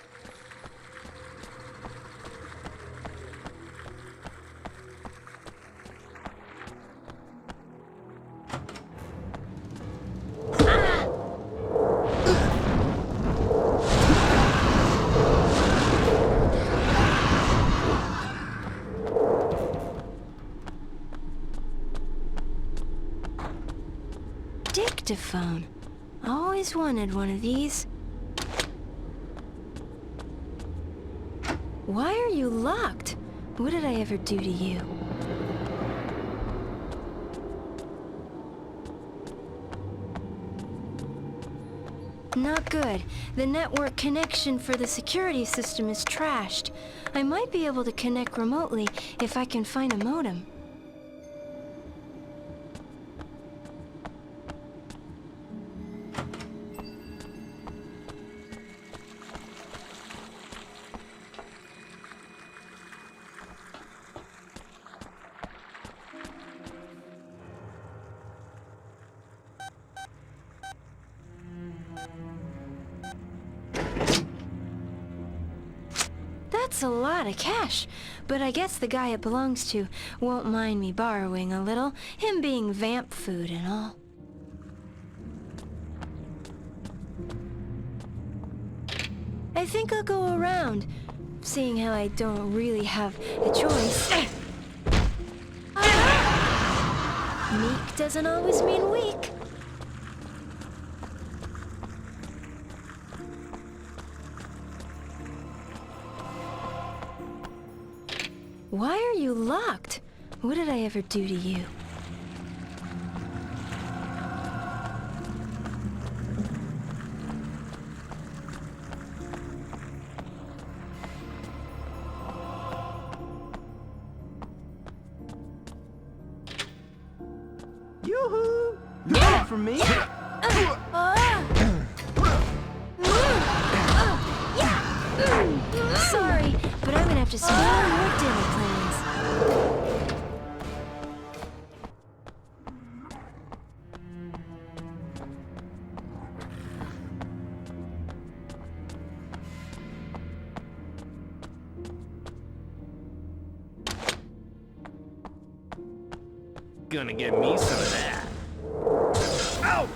Dictaphone. Always wanted one of these. Why are you locked? What did I ever do to you? Not good. The network connection for the security system is trashed. I might be able to connect remotely if I can find a modem. That's a lot of cash, but I guess the guy it belongs to won't mind me borrowing a little, him being vamp food and all. I think I'll go around, seeing how I don't really have a choice. Meek doesn't always mean weak. Why are you locked? What did I ever do to you? Yoo-hoo! You ready for me? Sorry, but I'm gonna have to spoil your dinner plans. Gonna get me some of that. Ow!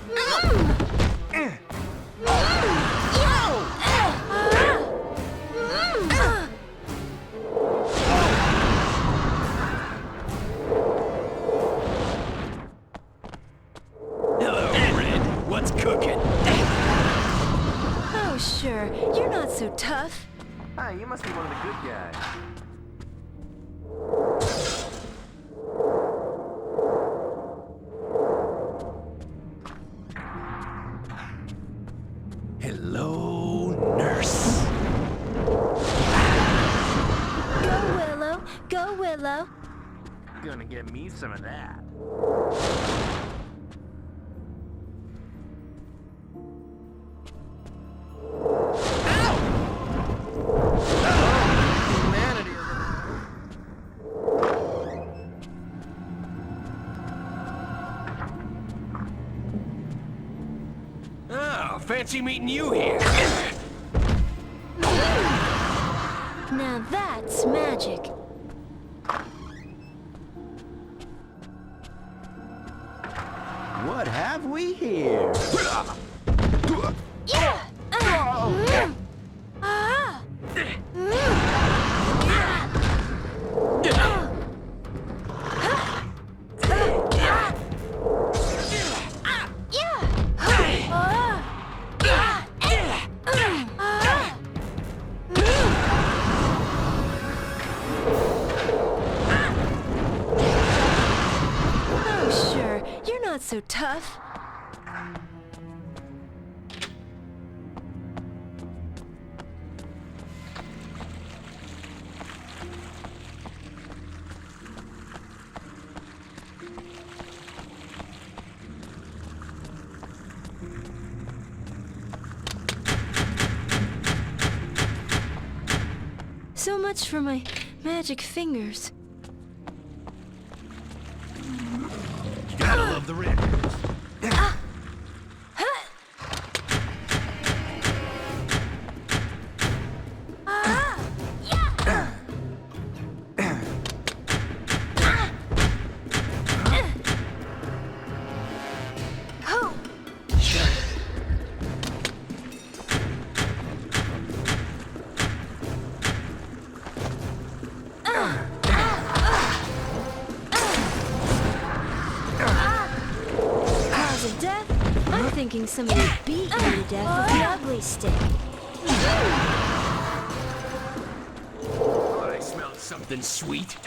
Hello, Red. What's cooking? Oh, sure. You're not so tough. Hi, you must be one of the good guys. Hello, nurse. Go, Willow. Go, Willow. Gonna get me some of that. Humanity. Oh, fancy meeting you here. Now that's magic. What have we here? Oh, sure. You're not so tough. So much for my magic fingers. You gotta love the red. Cause of death? I'm thinking somebody beat me to death with the ugly stick. Thought I smelled something sweet.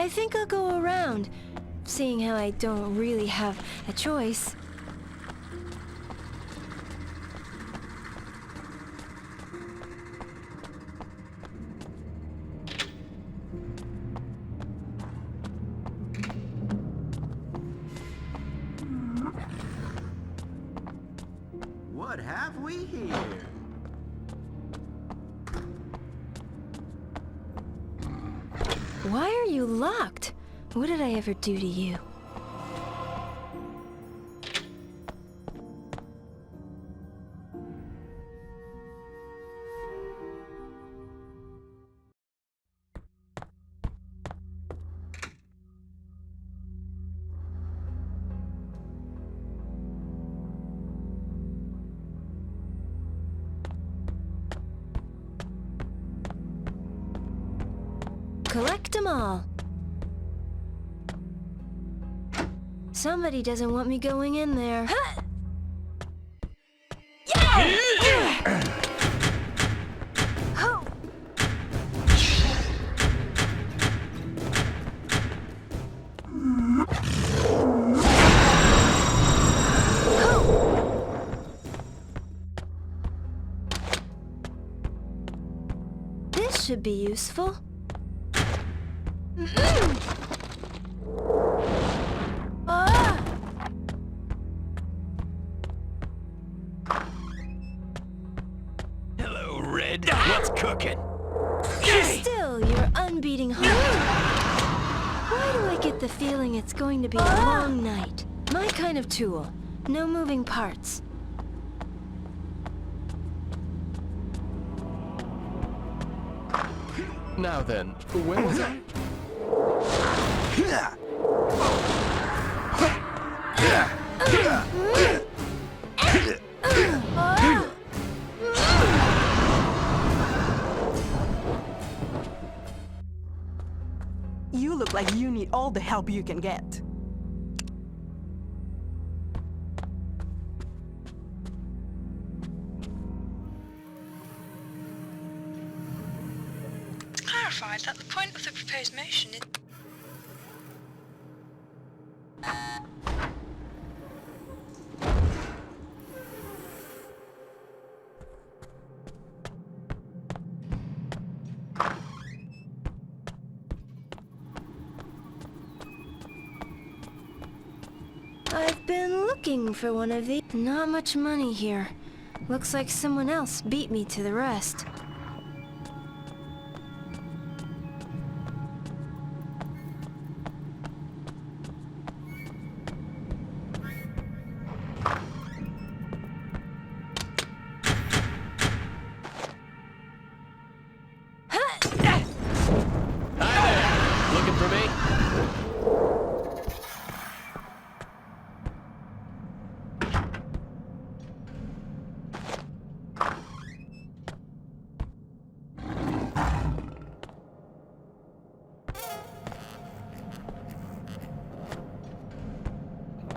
I think I'll go around, seeing how I don't really have a choice. What have we here? Why are you locked? What did I ever do to you? Collect them all. Somebody doesn't want me going in there. This should be useful. Hello, Red. What's cooking? Still, your unbeating heart. Why do I get the feeling it's going to be a long night? My kind of tool. No moving parts. Now then, where was I? You look like you need all the help you can get. It's clarified that the point of the proposed motion is... I've been looking for one of these. Not much money here. Looks like someone else beat me to the rest. Looking for me?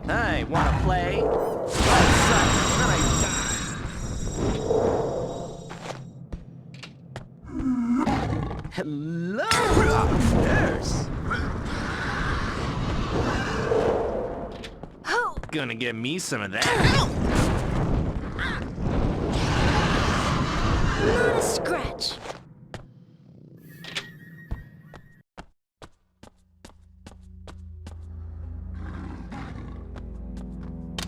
Hey, wanna play? That sucks. Then I die. Hello, nurse. Gonna get me some of that. Not a scratch.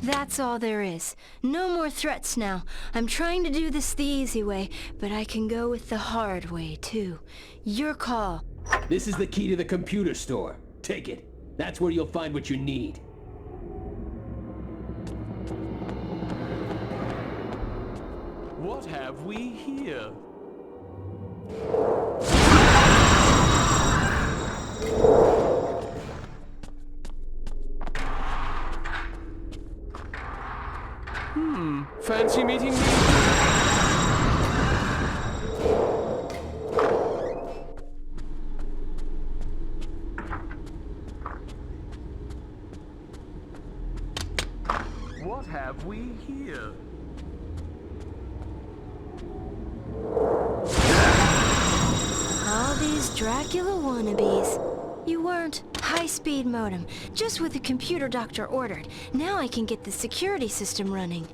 That's all there is. No more threats now. I'm trying to do this the easy way, but I can go with the hard way, too. Your call. This is the key to the computer store. Take it. That's where you'll find what you need. What have we here? Fancy meeting me? What have we here? All these Dracula wannabes. You weren't. High-speed modem, just what the computer doctor ordered. Now I can get the security system running.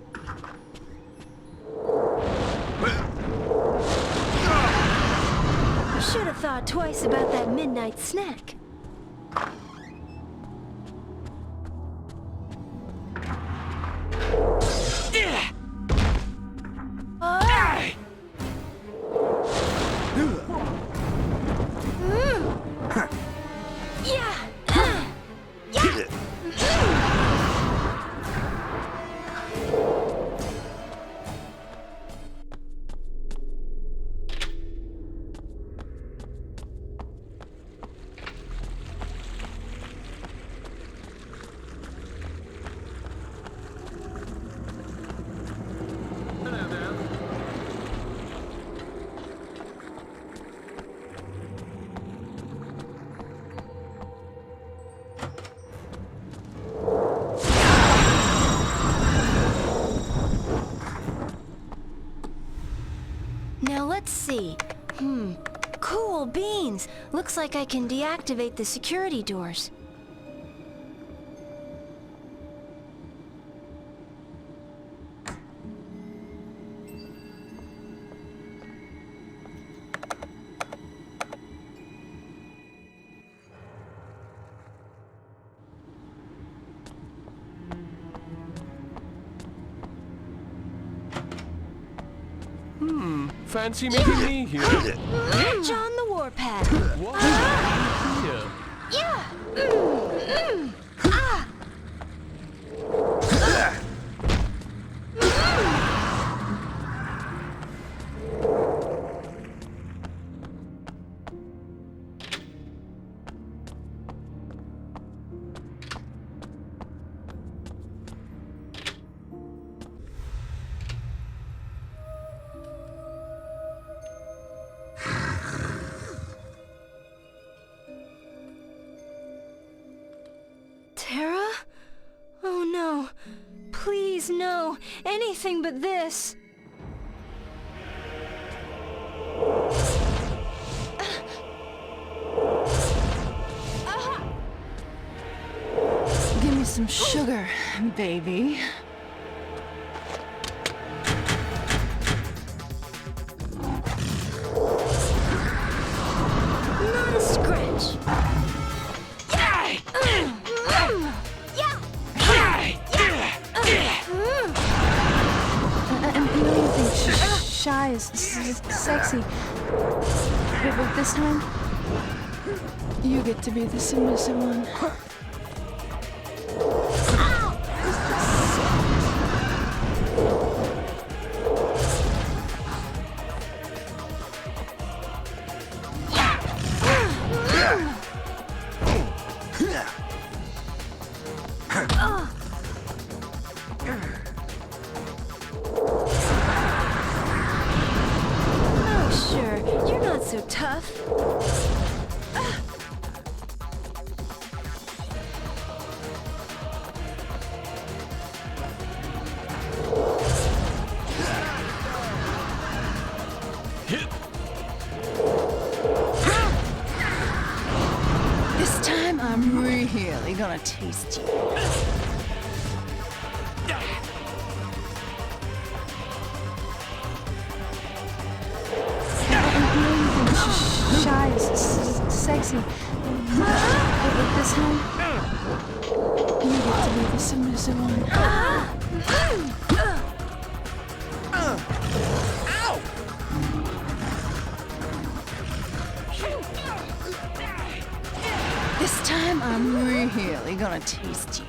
Should have thought twice about that midnight snack. Now let's see. Cool beans. Looks like I can deactivate the security doors. Fancy meeting me here. John the Warpath. What? Yeah. Tara? Oh no. Please no. Anything but this. Give me some sugar, baby. Not a scratch. Shy is sexy, but this time, you get to be the submissive one. So tough. This time I'm really gonna taste you. Shy is sexy, but this time, you get to be the submissive one. This time I'm really gonna taste you.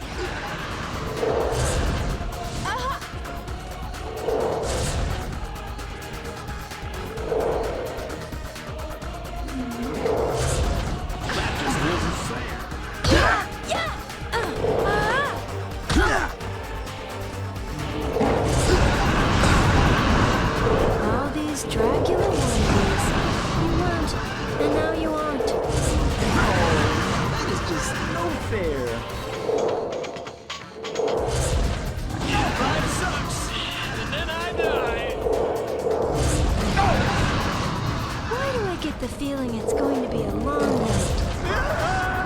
The feeling it's going to be a long night.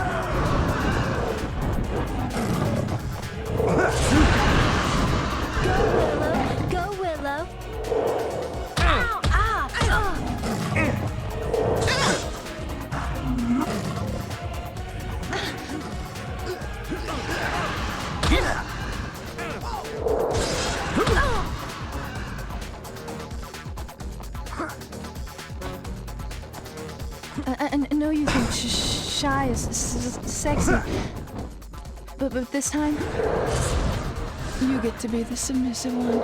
Go, Willow. Ow! Ow! I know you think shy is sexy, but this time, you get to be the submissive one.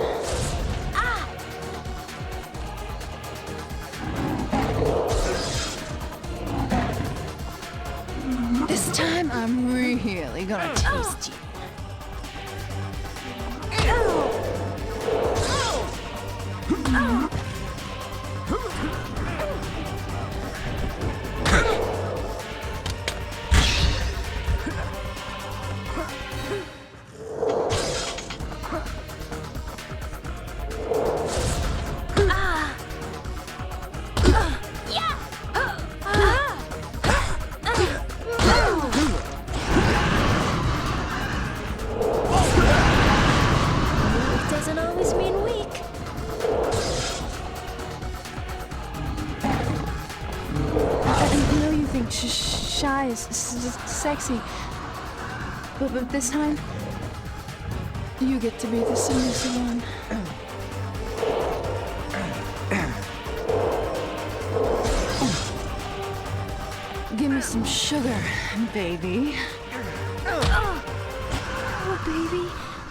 This time, I'm really gonna taste you. Doesn't always mean weak. I know you think shy is sexy, but this time, you get to be the submissive one. Give me some sugar, baby. Oh, baby,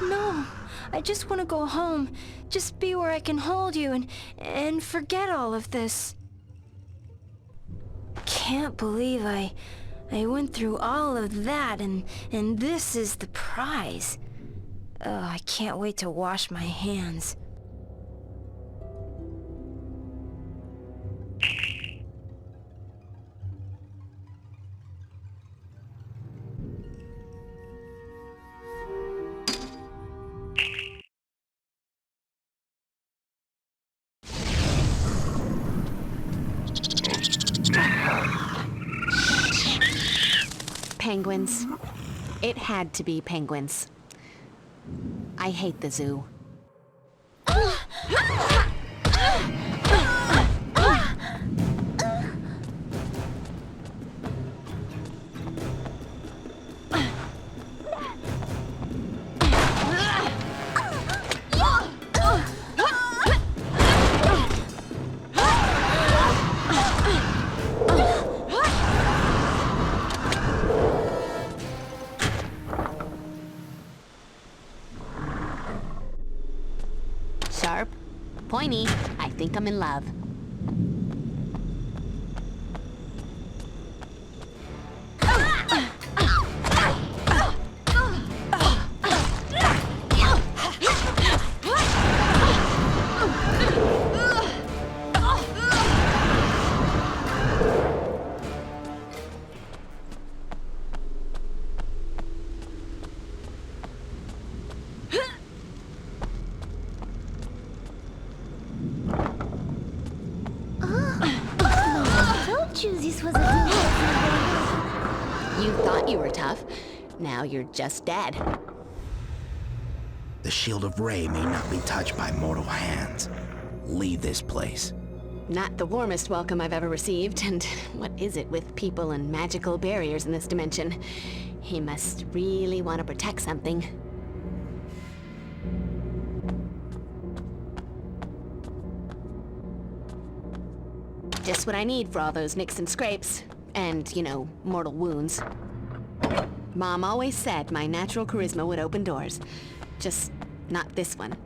no. I just want to go home. Just be where I can hold you and forget all of this. Can't believe I went through all of that and this is the prize. Oh, I can't wait to wash my hands. Penguins. It had to be penguins. I hate the zoo. Sharp, pointy. I think I'm in love. This was a You thought you were tough. Now you're just dead. The shield of Ray may not be touched by mortal hands. Leave this place. Not the warmest welcome I've ever received, and what is it with people and magical barriers in this dimension? He must really want to protect something. Just what I need for all those nicks and scrapes. And, you know, mortal wounds. Mom always said my natural charisma would open doors. Just not this one.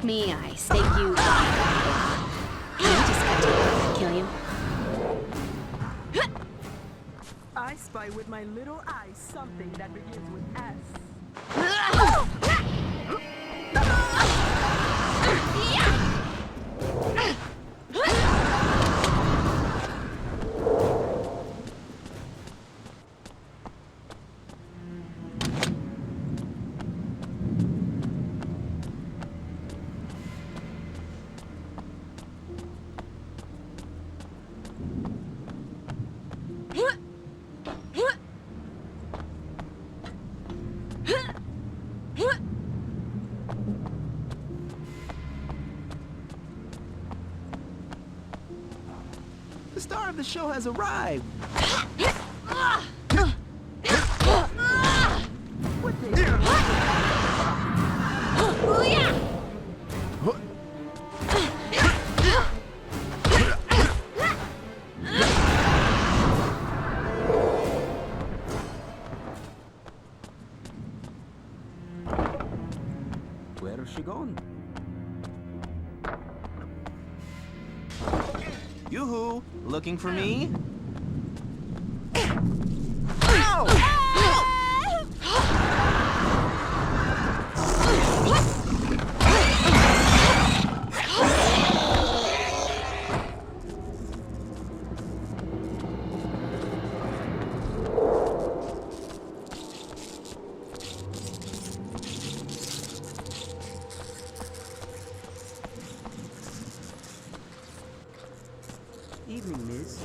Me, I stake you. I just cut you, kill you. I spy with my little eyes something that begins with S. The star of the show has arrived. Where has she gone? Yoo-hoo! Looking for me? Evening, miss.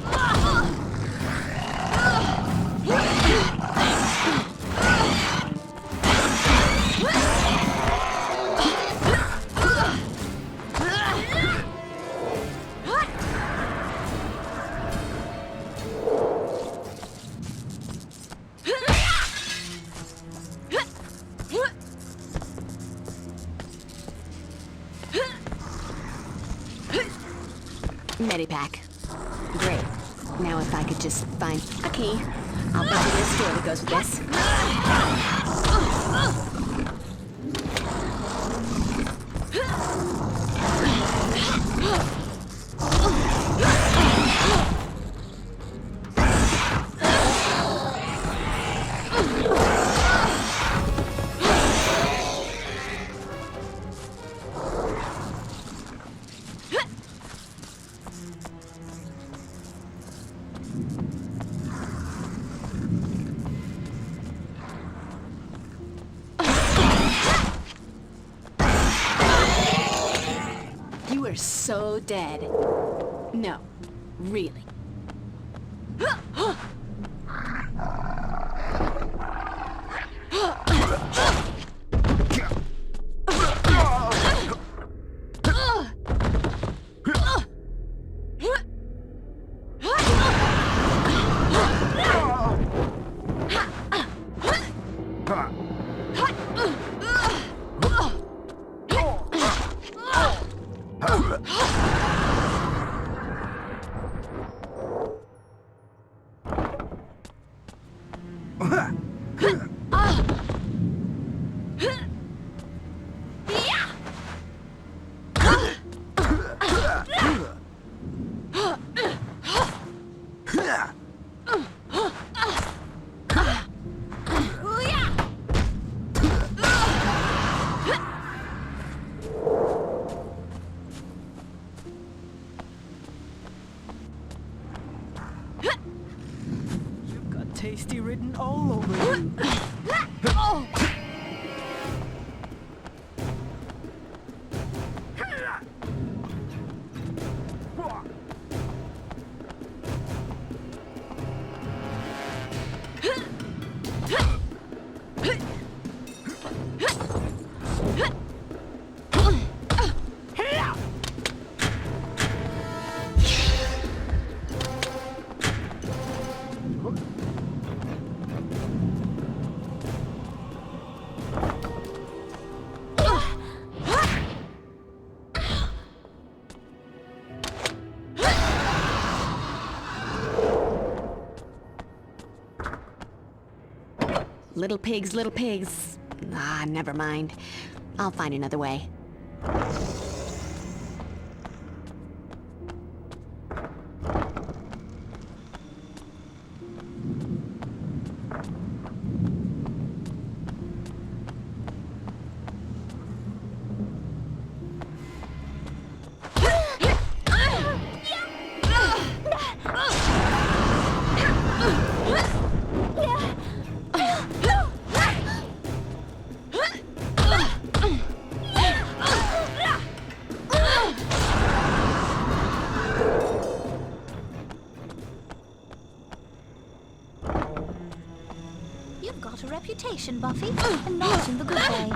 Medipack. Great. Now if I could just find a key, I'll bet you there's a door that goes with this. You are so dead. No, really. You've got tasty written all over you. Little pigs, little pigs. Ah, never mind. I'll find another way. You've got a reputation, Buffy, and not in the good way.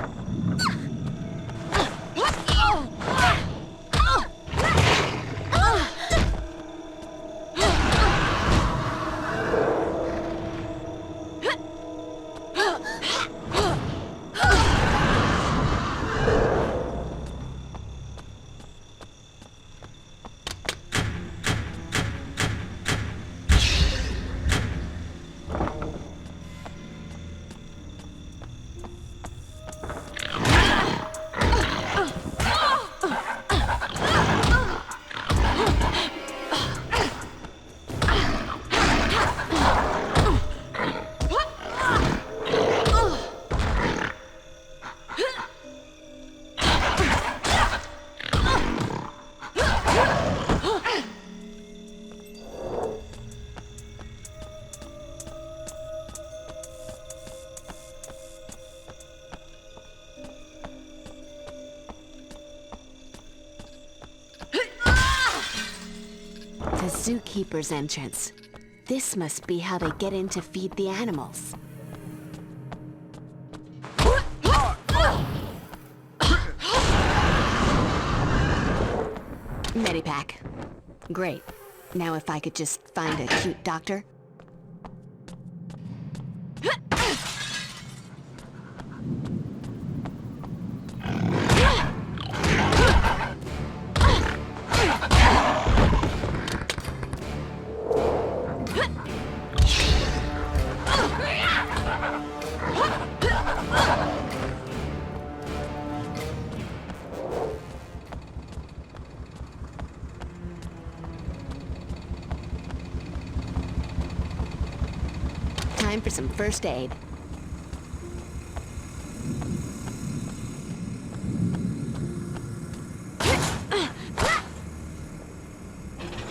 The zookeeper's entrance. This must be how they get in to feed the animals. Medipack. Great. Now if I could just find a cute doctor. Time for some first aid.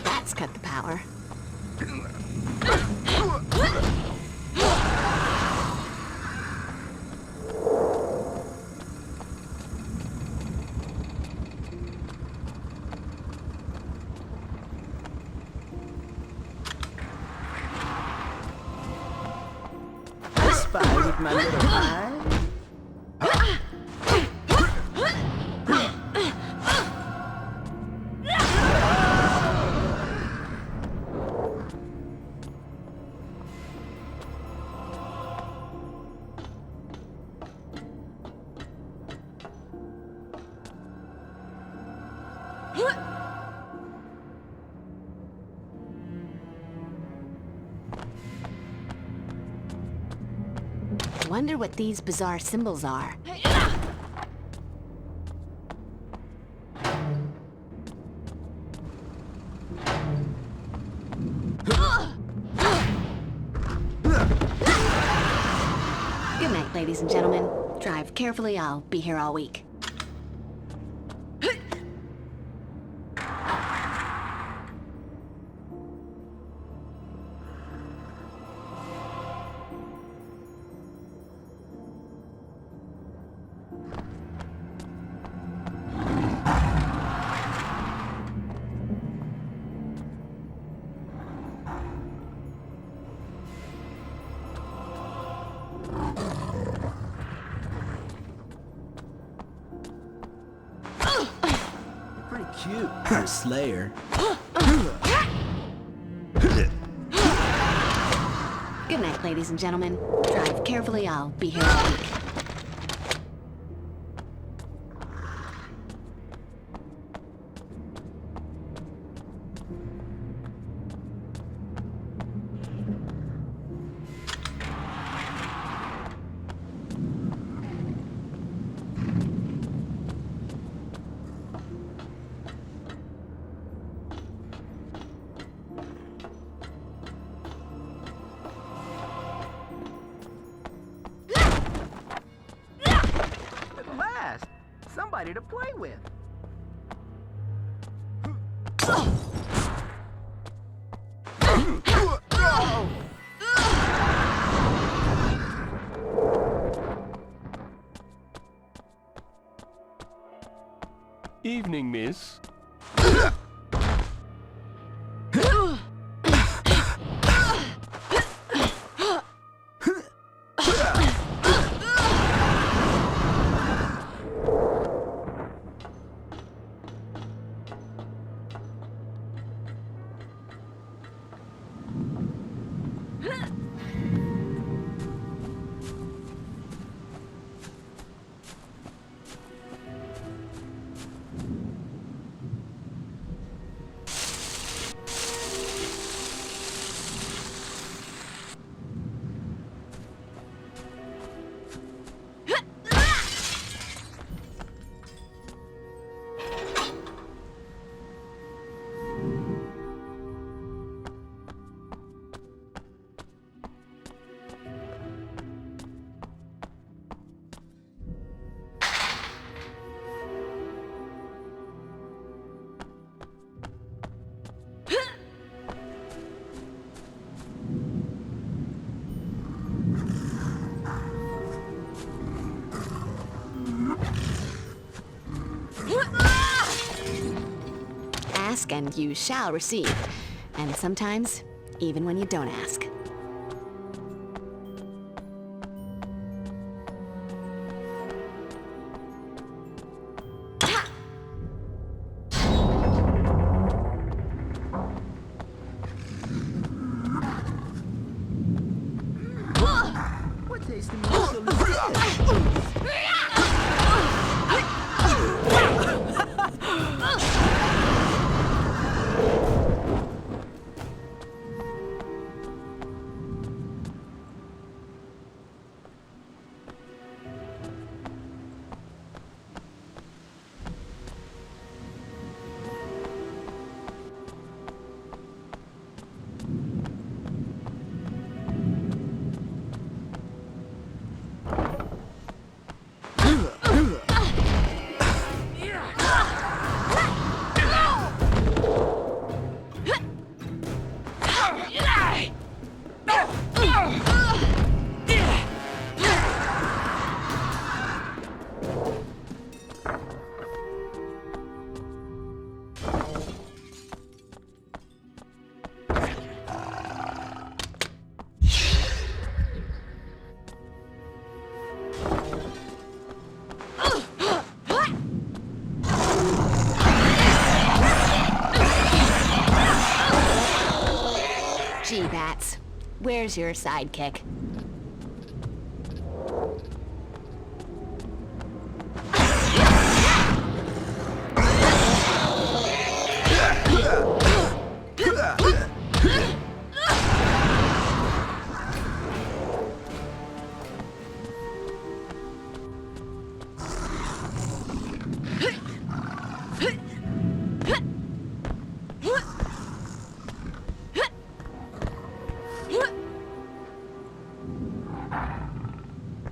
That's cut the power. Spy with my little eye. Wonder what these bizarre symbols are. Good night, ladies and gentlemen. Drive carefully, I'll be here all week. Pretty cute for a slayer. Good night, ladies and gentlemen. Drive carefully, I'll be here all week. At last, somebody to play with. Evening, miss. ask and you shall receive. And sometimes, even when you don't ask. What tasty morsel is this? Gee, Bats, where's your sidekick?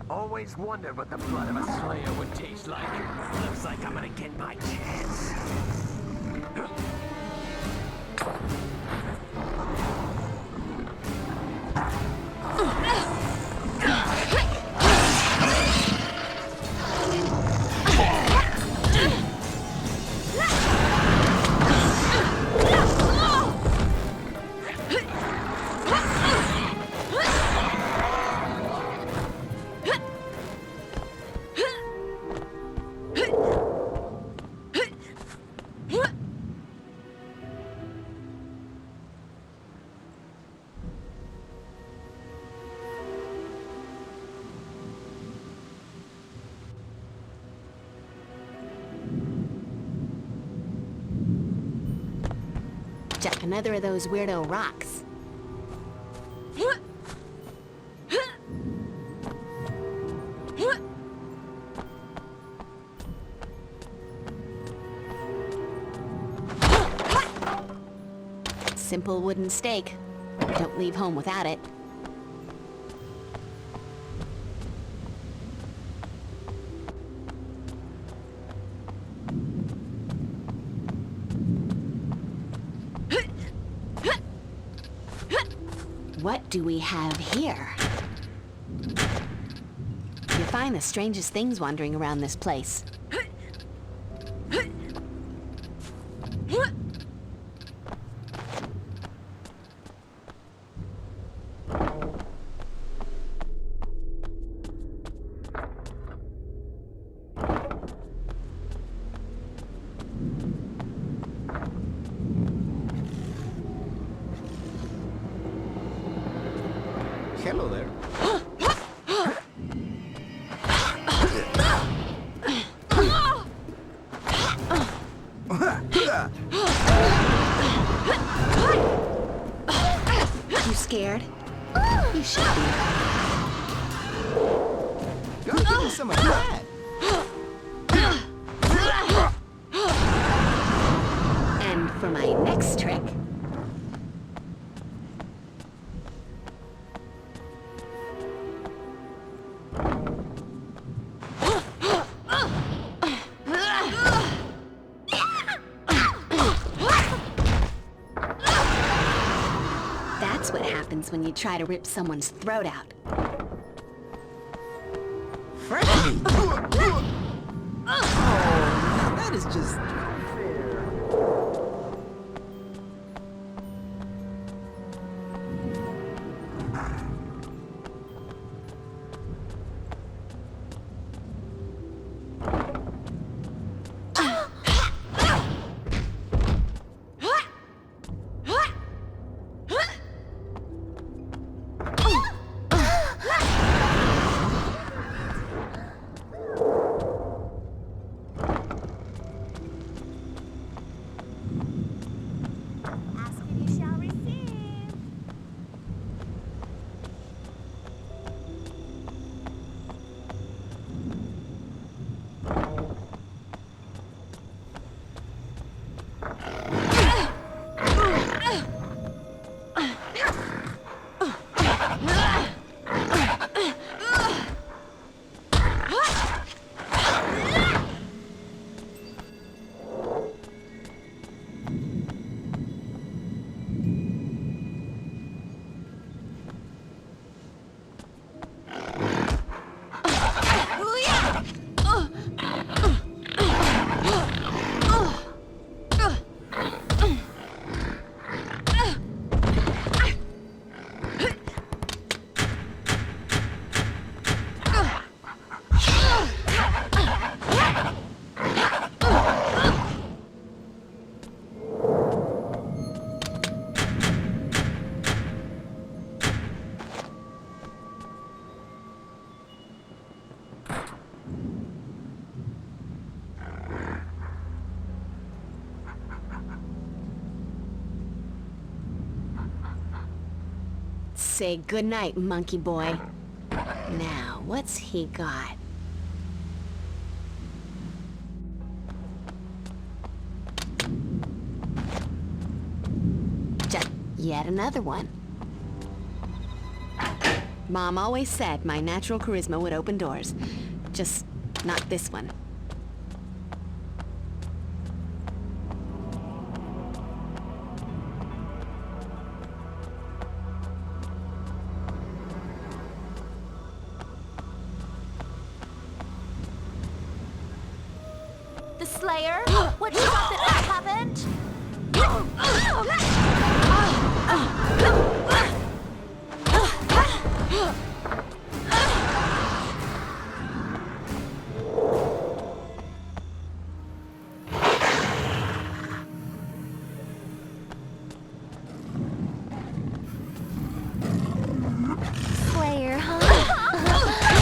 Always wondered what the blood of a slayer would taste like. Looks like I'm gonna get my chance. Jack, another of those weirdo rocks. Simple wooden stake. Don't leave home without it. What do we have here? You find the strangest things wandering around this place. Hello there. You scared? You should be. Go give me some of that. And for my next trick... That's what happens when you try to rip someone's throat out. Freddie! Oh, that is just unfair. say goodnight, monkey boy. Now, what's he got? Just yet another one. Mom always said my natural charisma would open doors. Just not this one. The Slayer? What you thought that happened? Slayer, huh?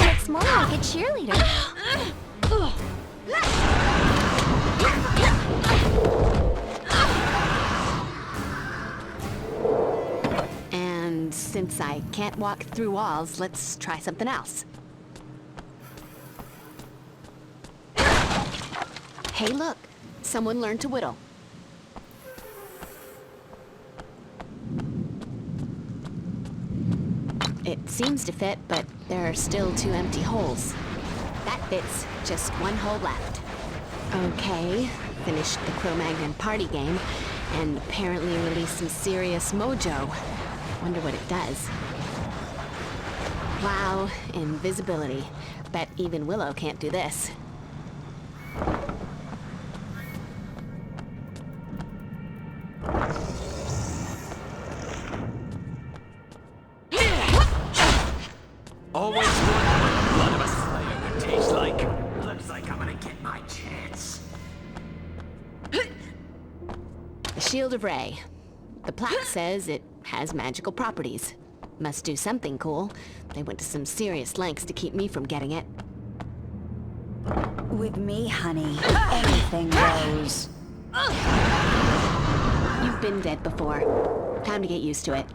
Looks more like a cheerleader. And since I can't walk through walls, let's try something else. Hey, look. Someone learned to whittle. It seems to fit, but there are still 2 empty holes. That fits. Just 1 hole left. Okay. Finished the Cro-Magnon party game, and apparently released some serious mojo. Wonder what it does. Wow, invisibility. Bet even Willow can't do this. Always wondered what the blood of a Slayer would taste like. Looks like I'm gonna get my chance. The Shield of Ray. The plaque says it has magical properties. Must do something cool. They went to some serious lengths to keep me from getting it. With me, honey, anything goes. You've been dead before. Time to get used to it.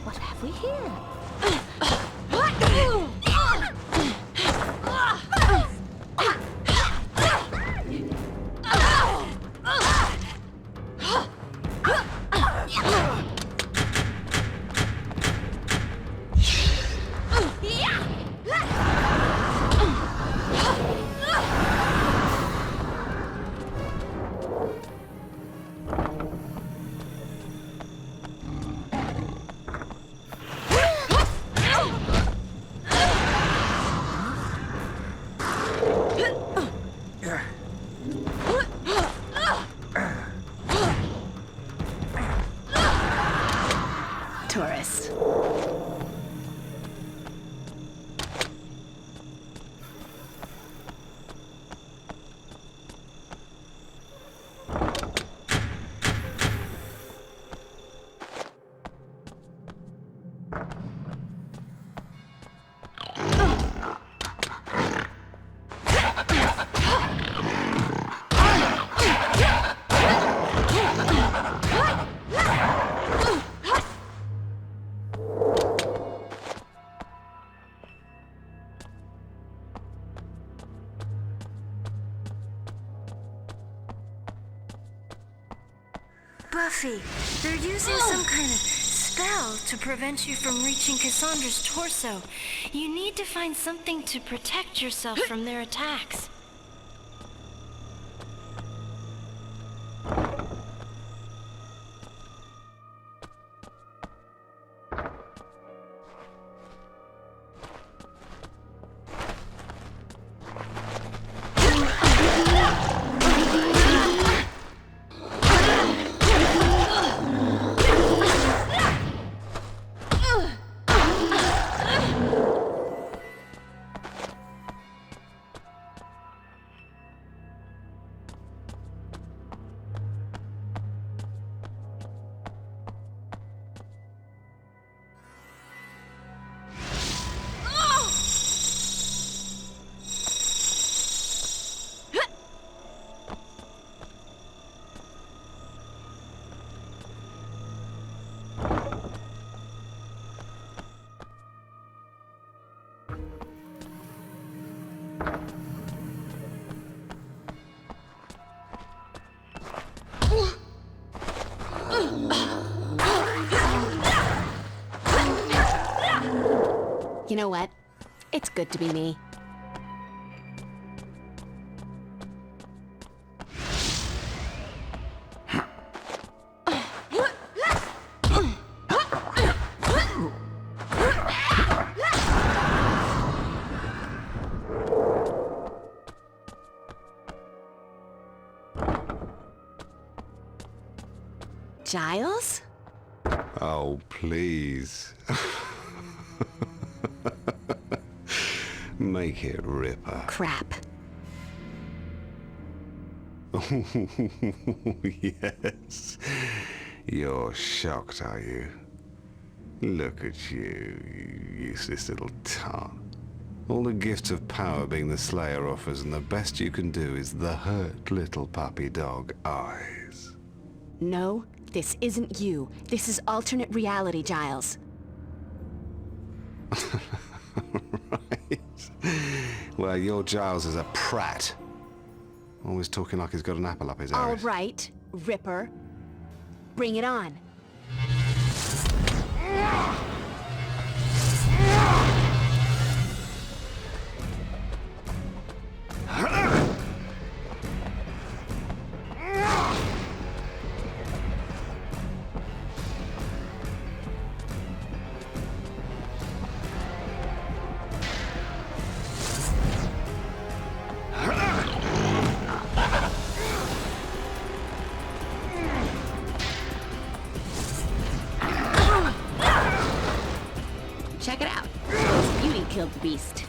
What have we here? Tourist. Buffy, they're using some kind of spell to prevent you from reaching Cassandra's torso. You need to find something to protect yourself from their attacks. You know what? It's good to be me. Giles? Oh, please. Make it Ripper. Crap. Yes. You're shocked, are you? Look at you, you useless little tart. All the gifts of power being the Slayer offers, and the best you can do is the hurt little puppy dog eyes. No, this isn't you. This is alternate reality, Giles. Right. Well, your Giles is a prat. Always talking like he's got an apple up his All ass. right, Ripper. Bring it on. Check it out. Beauty killed the beast.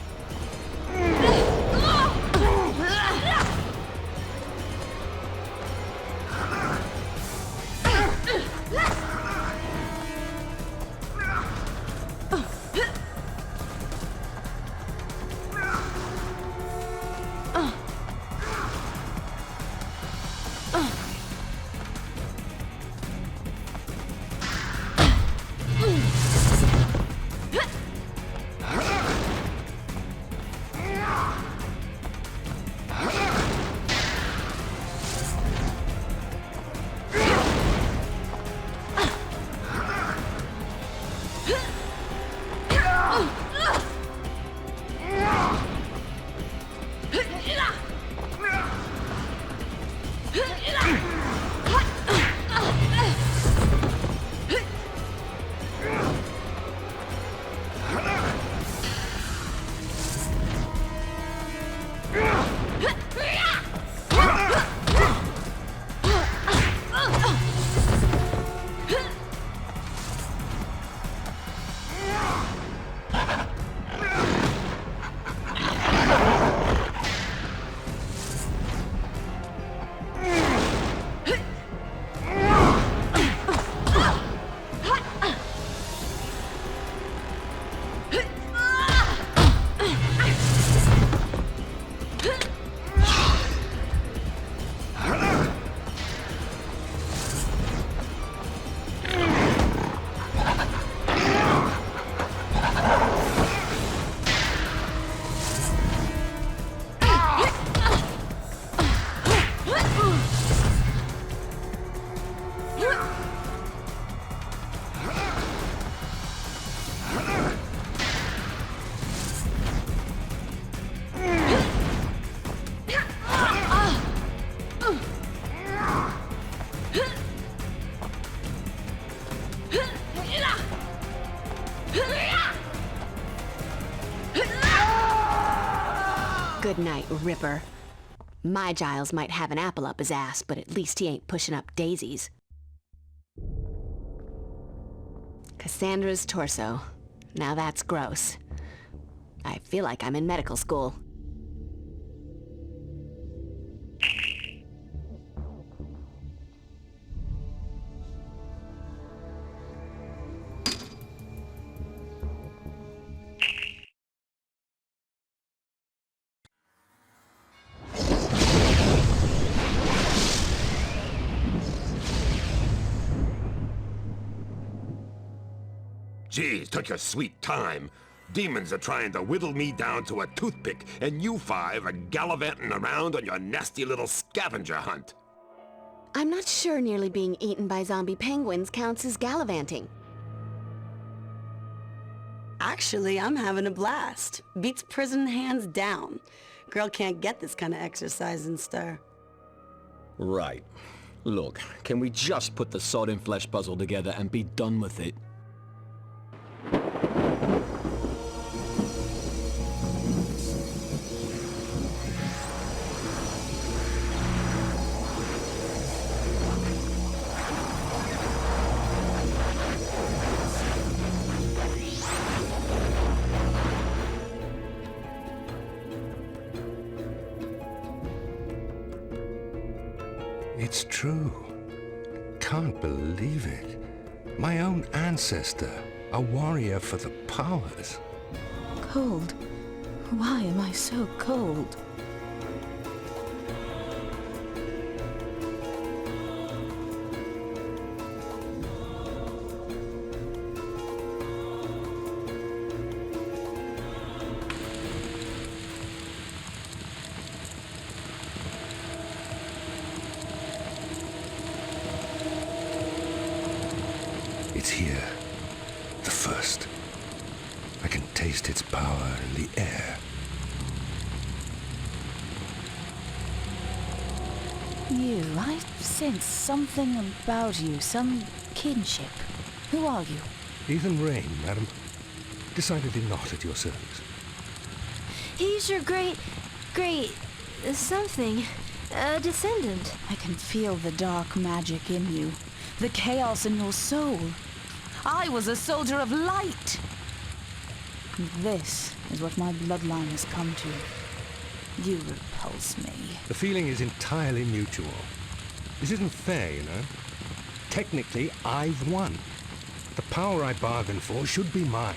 Good night, Ripper. My Giles might have an apple up his ass, but at least he ain't pushing up daisies. Cassandra's torso. Now that's gross. I feel like I'm in medical school. Geez, took your sweet time. Demons are trying to whittle me down to a toothpick, and you five are gallivanting around on your nasty little scavenger hunt. I'm not sure nearly being eaten by zombie penguins counts as gallivanting. Actually, I'm having a blast. Beats prison hands down. Girl can't get this kind of exercise and stir. Right. Look, can we just put the sod and flesh puzzle together and be done with it? It's true. Can't believe it. My own ancestor, a warrior for the powers. Cold. Why am I so cold? It's here. The first. I can taste its power in the air. I sense something about you, some kinship. Who are you? Ethan Rayne, madam. Decidedly not at your service. He's your great something. A descendant. I can feel the dark magic in you. The chaos in your soul. I was a soldier of light. And this is what my bloodline has come to. You repulse me. The feeling is entirely mutual. This isn't fair, you know. Technically, I've won. The power I bargained for should be mine.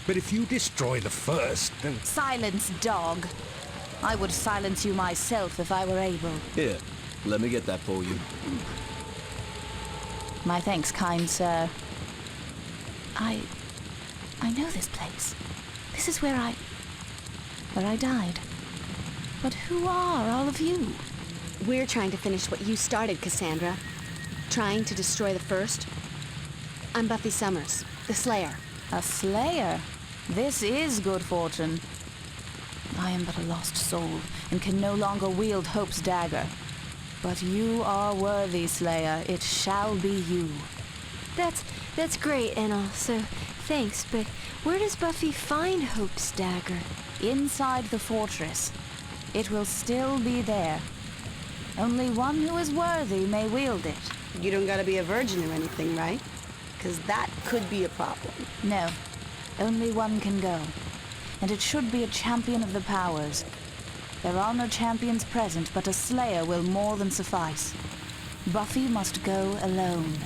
But if you destroy the first, then... Silence, dog. I would silence you myself if I were able. Here, let me get that for you. My thanks, kind sir. I know this place. This is where I died. But who are all of you? We're trying to finish what you started, Cassandra. Trying to destroy the first. I'm Buffy Summers, the Slayer. A Slayer? This is good fortune. I am but a lost soul, and can no longer wield Hope's dagger. But you are worthy, Slayer. It shall be you. That's great and all, so thanks, but where does Buffy find Hope's dagger? Inside the fortress. It will still be there. Only one who is worthy may wield it. You don't gotta be a virgin or anything, right? 'Cause that could be a problem. No. Only one can go. And it should be a champion of the powers. There are no champions present, but a Slayer will more than suffice. Buffy must go alone.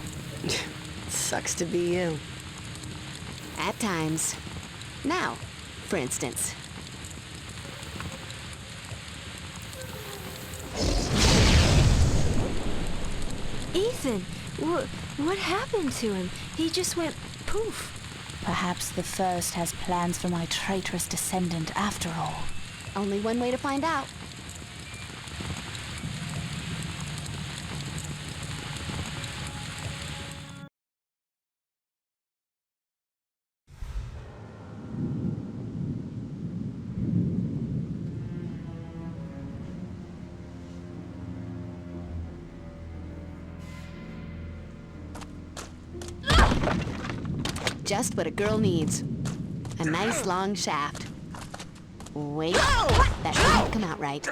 Sucks to be you. At times. Now, for instance. Ethan, what happened to him? He just went poof. Perhaps the first has plans for my traitorous descendant after all. Only one way to find out. Just what a girl needs. A nice long shaft. Wait, that didn't come out right.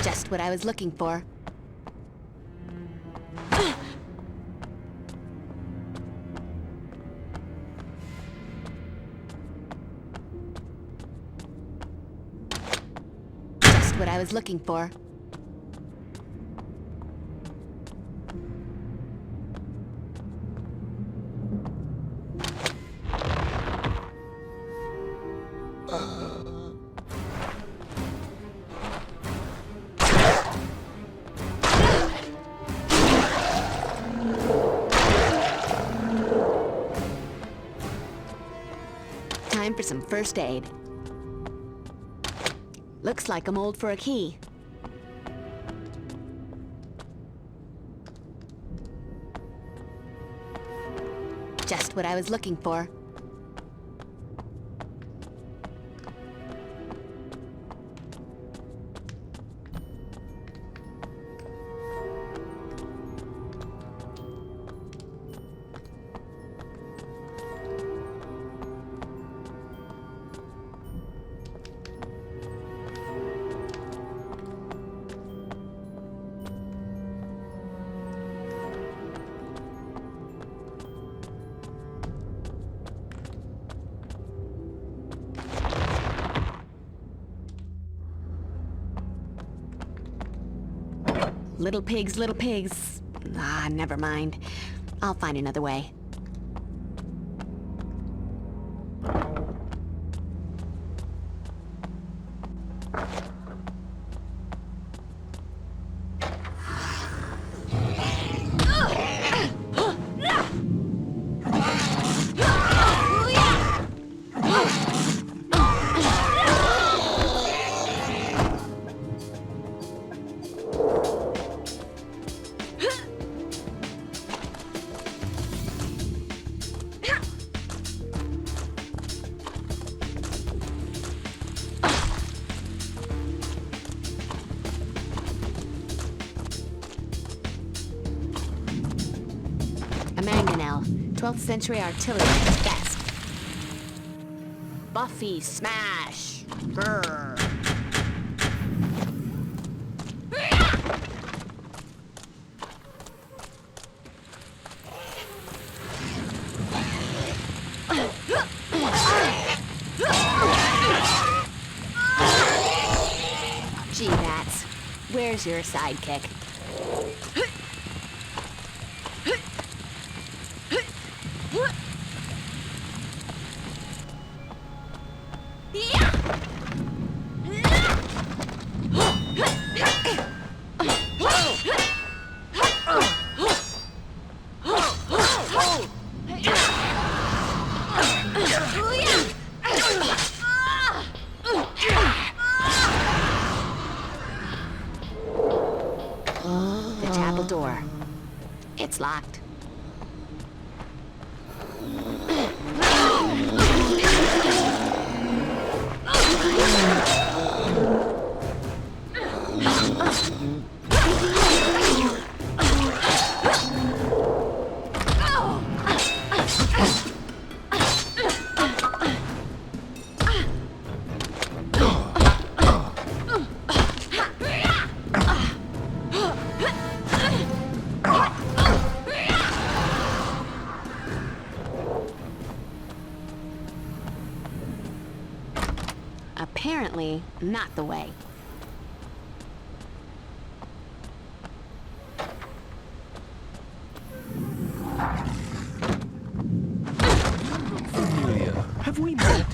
Just what I was looking for. Just what I was looking for. Time for some first aid. Looks like a mold for a key. Just what I was looking for. Little pigs, little pigs. Ah, never mind. I'll find another way. A mangonel, 12th century artillery at its best. Buffy smash! Grr. Gee, Bats, where's your sidekick? The chapel door. It's locked. Apparently, not the way. Familiar. Have we met?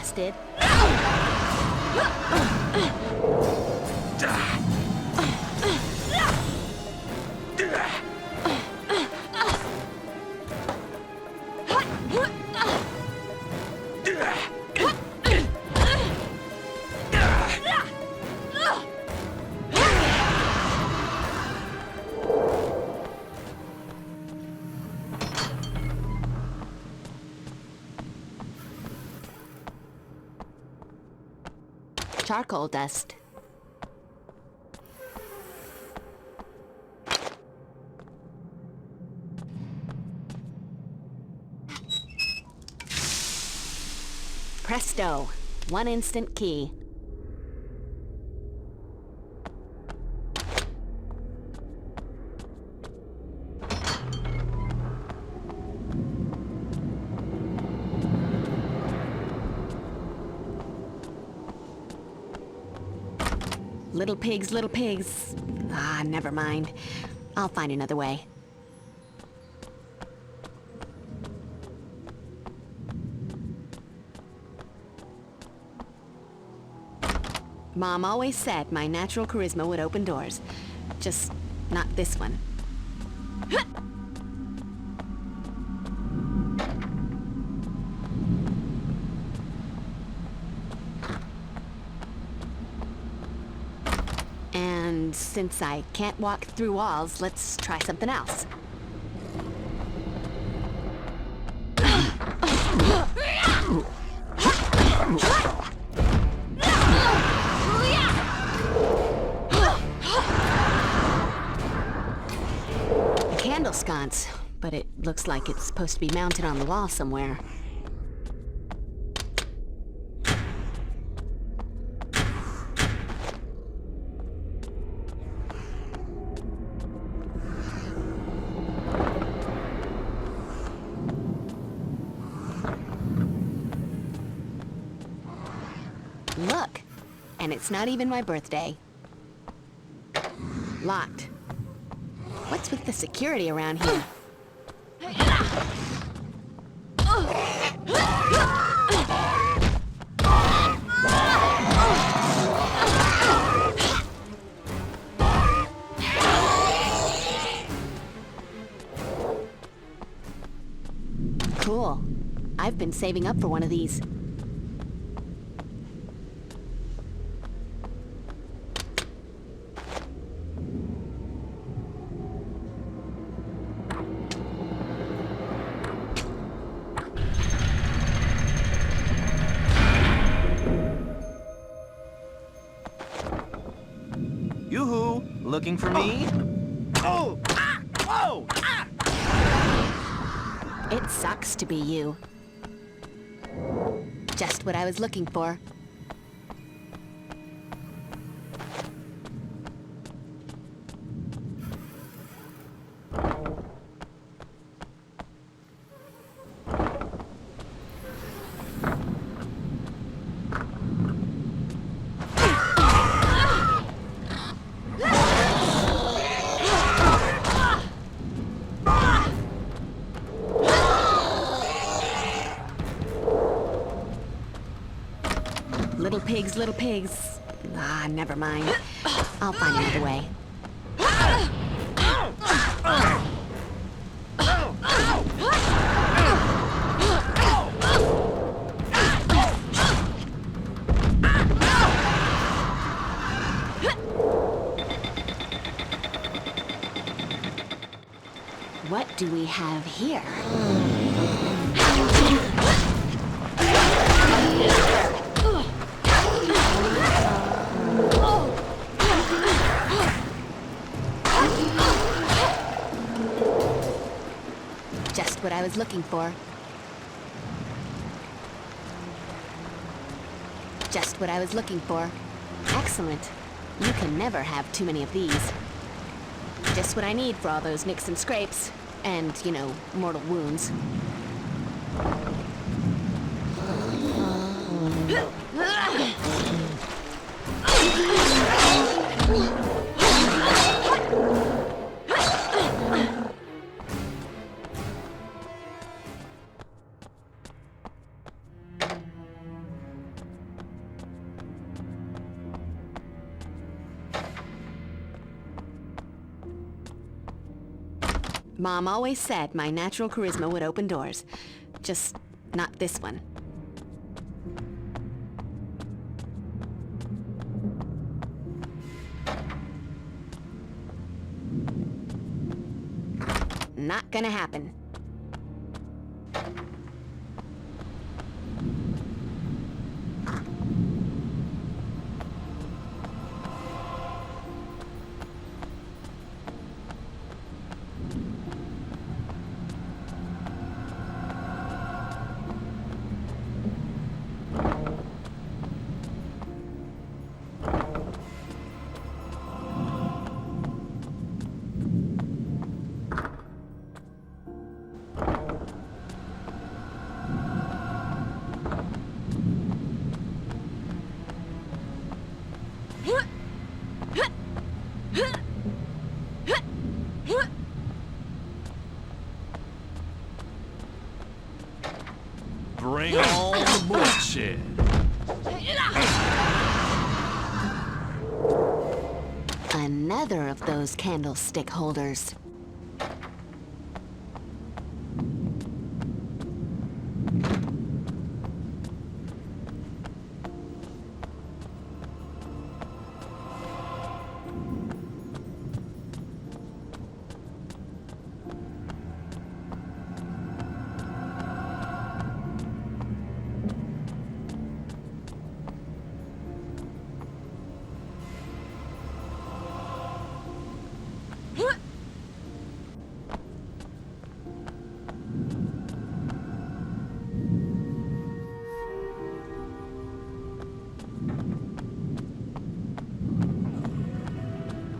busted. Charcoal dust. Presto! One instant key. Little pigs, little pigs. Ah, never mind. I'll find another way. Mom always said my natural charisma would open doors. Just not this one. And since I can't walk through walls, let's try something else. A candle sconce, but it looks like it's supposed to be mounted on the wall somewhere. Look, and it's not even my birthday. Locked. What's with the security around here? Cool. I've been saving up for one of these. Yoo-hoo! Looking for me? Oh! Ah! Whoa! Ah! It sucks to be you. Just what I was looking for. Little pigs, little pigs. Ah, never mind. I'll find another way. What do we have here? Just what I was looking for. Just what I was looking for. Excellent. You can never have too many of these. Just what I need for all those nicks and scrapes. And, you know, mortal wounds. Mom always said my natural charisma would open doors. Just not this one. Not gonna happen. Bring on the bullshit. Another of those candlestick holders.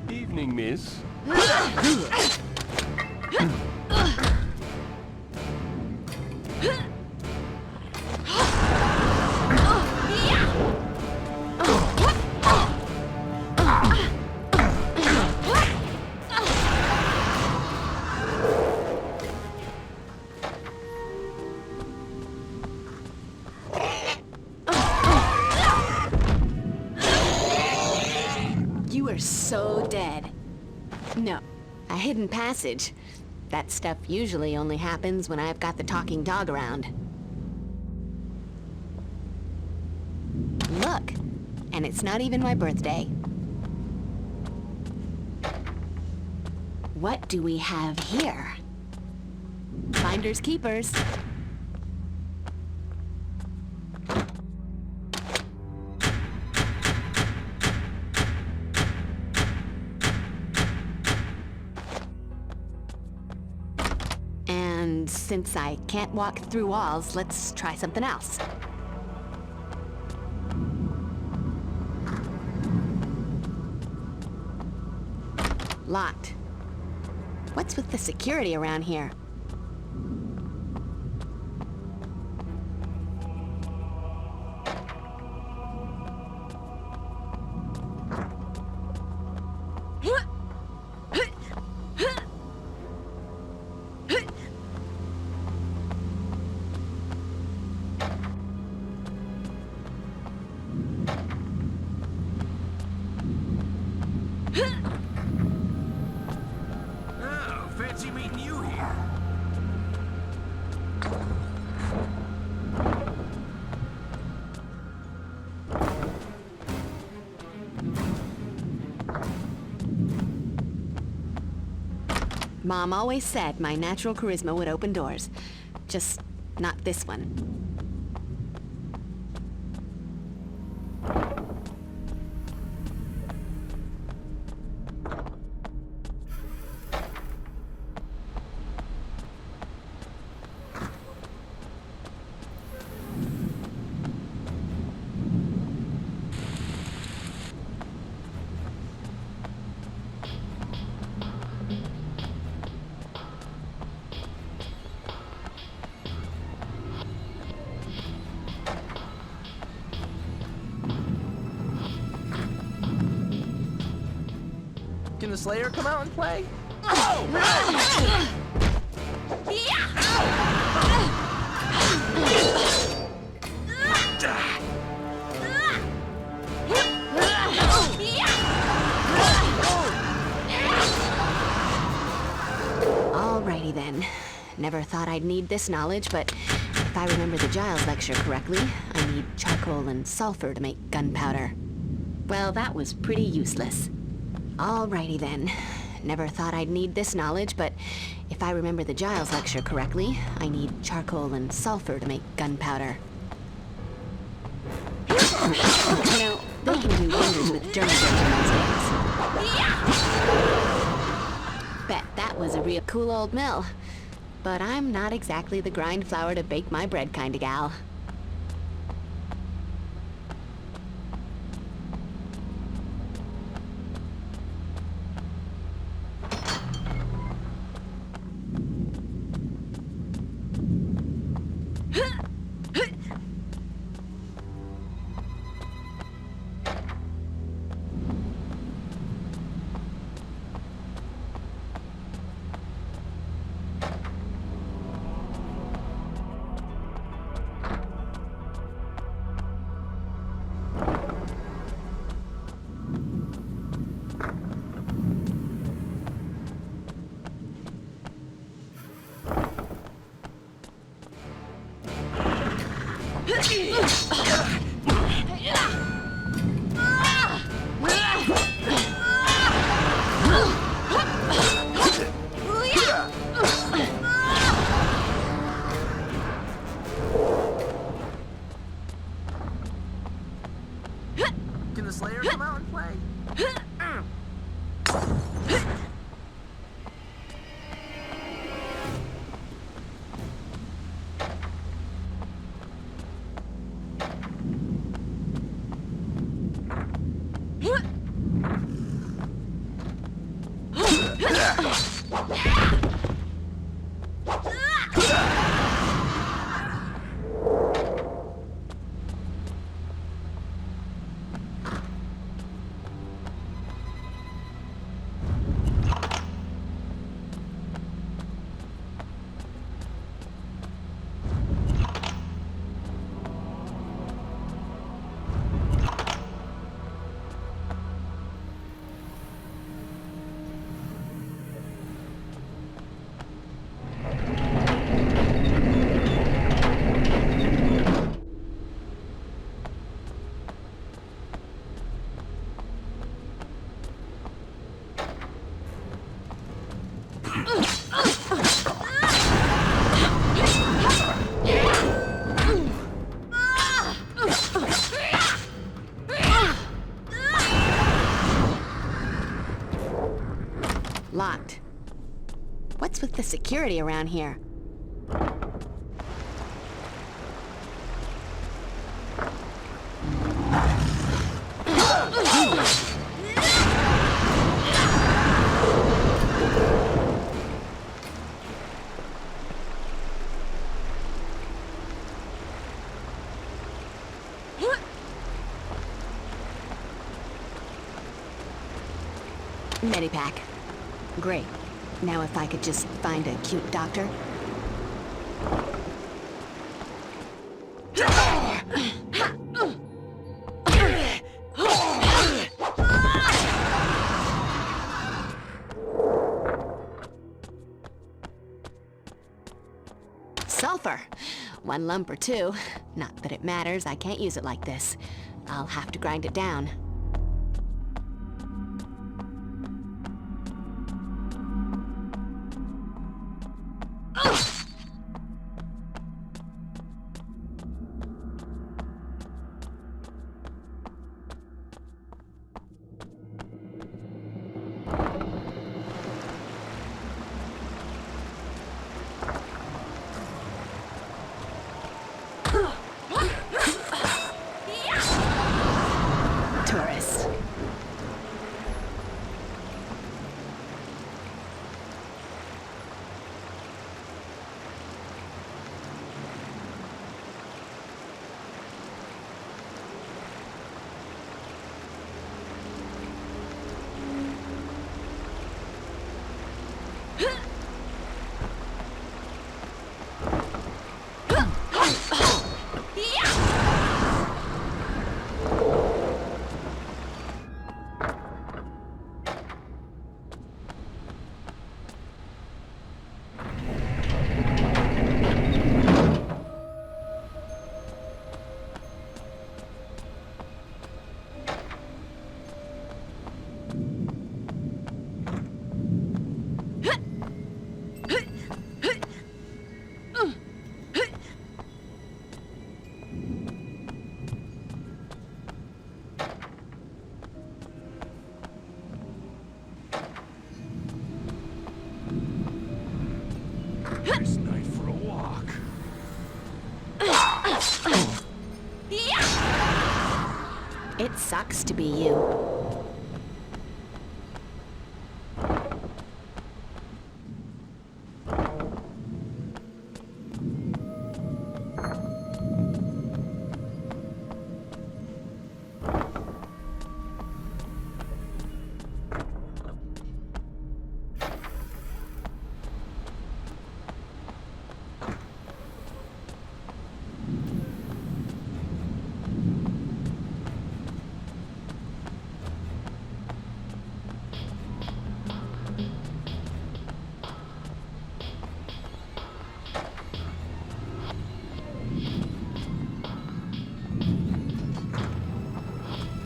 Evening, miss. You are so dead. No, a hidden passage. That stuff usually only happens when I've got the talking dog around. Look, and it's not even my birthday. What do we have here? Finders keepers. And since I can't walk through walls, let's try something else. Locked. What's with the security around here? Oh, fancy meeting you here. Mom always said my natural charisma would open doors. Just not this one. Can the Slayer come out and play? All right. thought I'd need this knowledge, but if I remember the Giles lecture correctly, I need charcoal and sulfur to make gunpowder. Well, that was pretty useless. Alrighty then. Never thought I'd need this knowledge, but if I remember the Giles lecture correctly, I need charcoal and sulfur to make gunpowder. You know, they can do wonders with germ-breaking these days. Bet that was a real cool old mill. But I'm not exactly the grind flour to bake my bread kind of gal. Can the Slayer come out and play? Locked. What's with the security around here? Medipack. Great. Now if I could just find a cute doctor. Sulfur. One lump or two. Not that it matters, I can't use it like this. I'll have to grind it down. Tourist. It sucks to be you.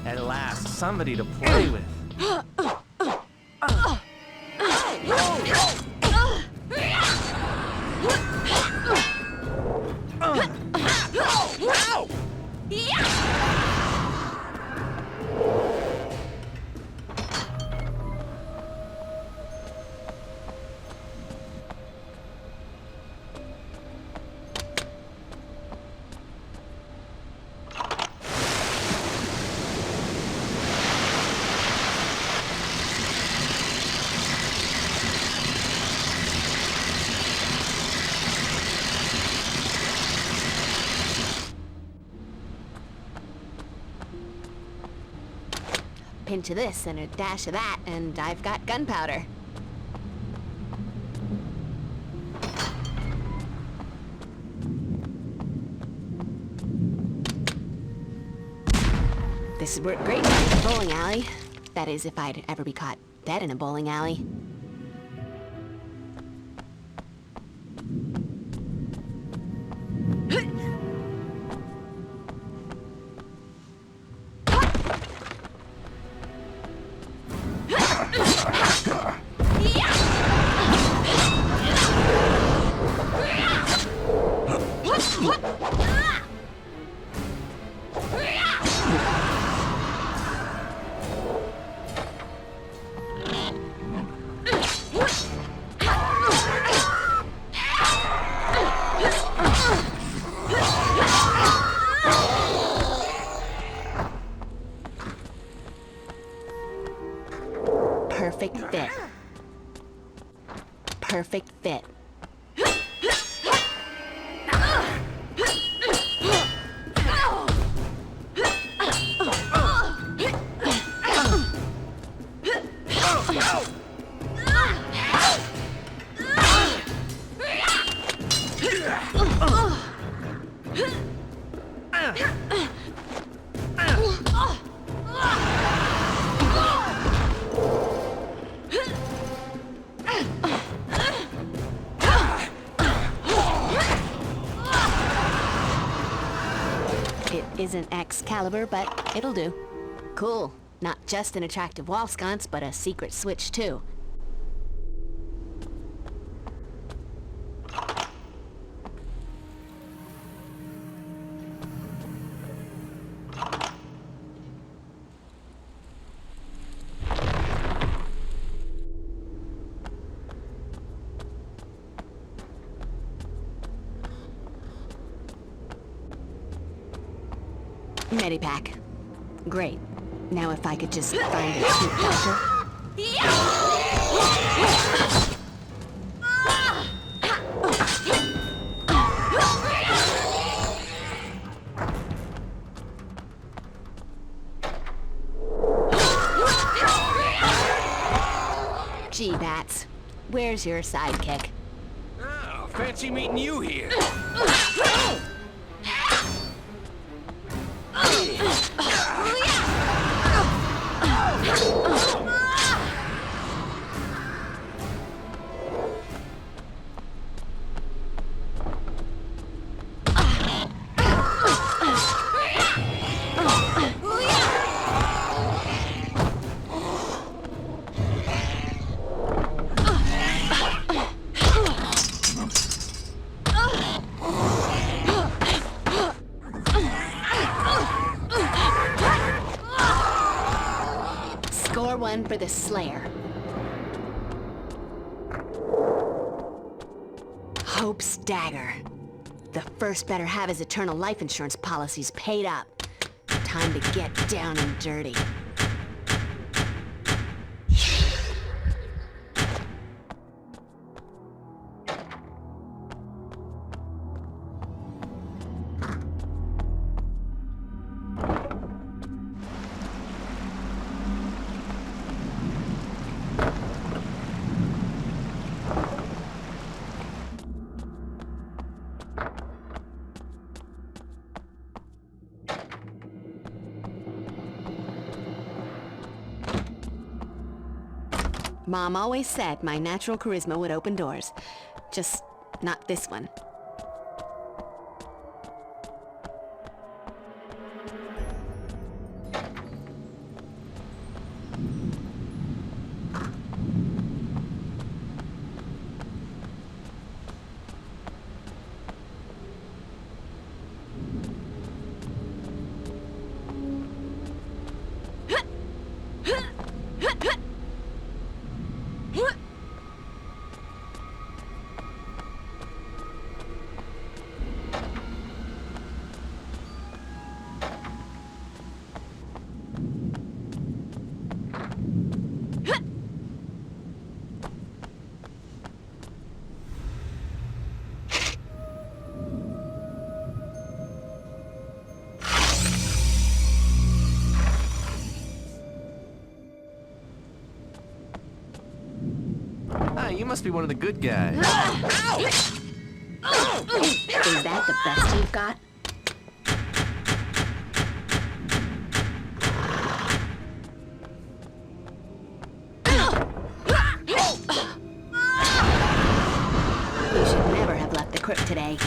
At last, somebody to play with. Pinch of this and a dash of that, and I've got gunpowder. This would work great in a bowling alley. That is, if I'd ever be caught dead in a bowling alley. Perfect fit. Perfect fit. It isn't Excalibur, but it'll do. Cool. Not just an attractive wall sconce, but a secret switch, too. Medipack. Great. Now if I could just find a cute character. Gee, Bats. Where's your sidekick? Oh, fancy meeting you here. Score one for the Slayer. Hope's Dagger. The first better have his eternal life insurance policies paid up. time to get down and dirty. Mom always said my natural charisma would open doors. Just not this one. You must be one of the good guys. Is that the best you've got? You should never have left the crypt today.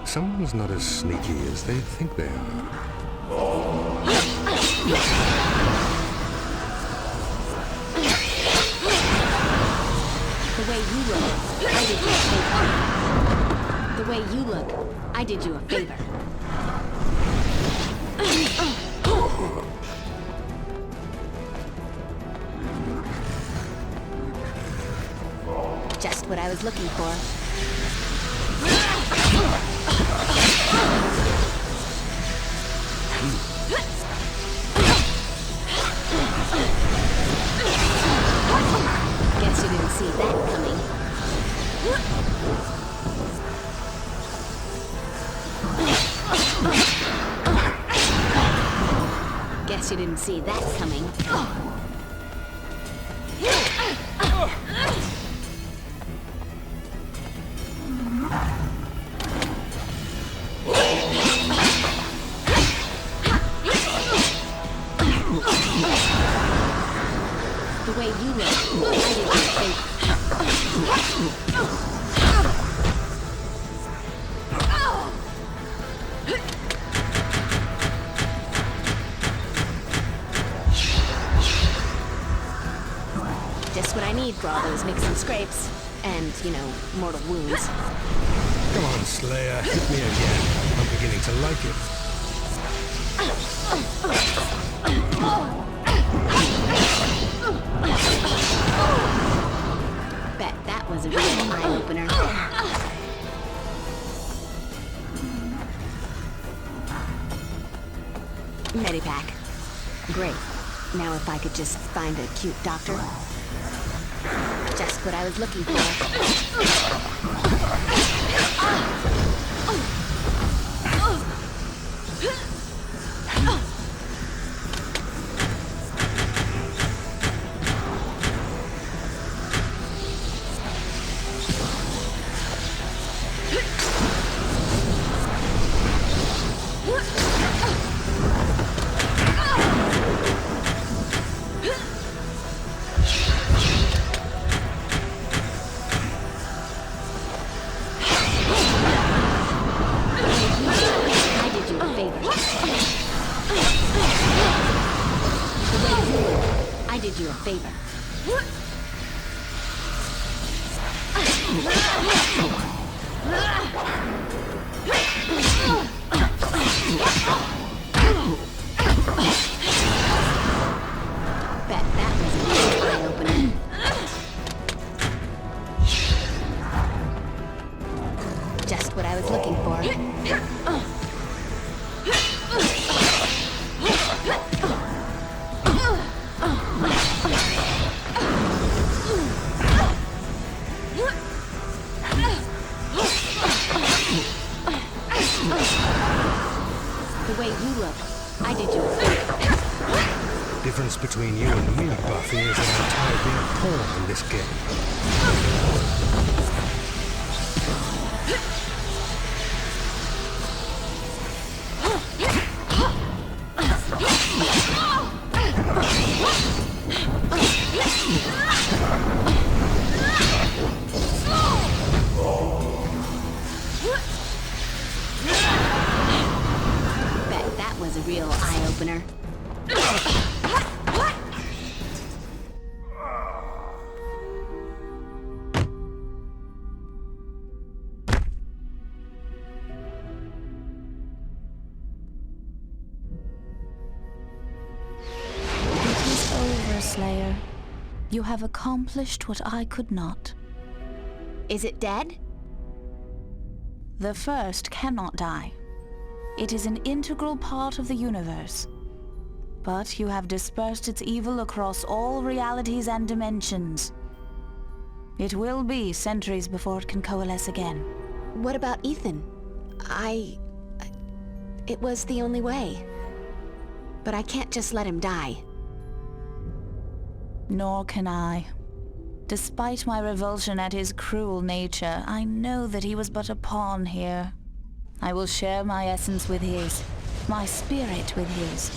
Someone's not as sneaky as they think they are. The way you look, I did you a favor. The way you look, I did you a favor. Just what I was looking for. Guess you didn't see that coming. Guess you didn't see that coming. The way you look, I did you a favor. Just what I need for all those nicks and scrapes. And, you know, mortal wounds. Come on, Slayer, hit me again. I'm beginning to like it. Bet that was a real eye-opener. Medipack. Great. Now if I could just find a cute doctor. Just what I was looking for. did you a favor. Bet that was a real eye-opener. Just what I was looking for. The way you look, I did you a favor. Difference between you and me, Buffy, is that I'm tired of being a pawn in this game. Bet that was a real eye-opener. Slayer, you have accomplished what I could not. Is it dead? The first cannot die. It is an integral part of the universe. But you have dispersed its evil across all realities and dimensions. It will be centuries before it can coalesce again. What about Ethan? It was the only way. But I can't just let him die. Nor can I. Despite my revulsion at his cruel nature, I know that he was but a pawn here. I will share my essence with his, my spirit with his.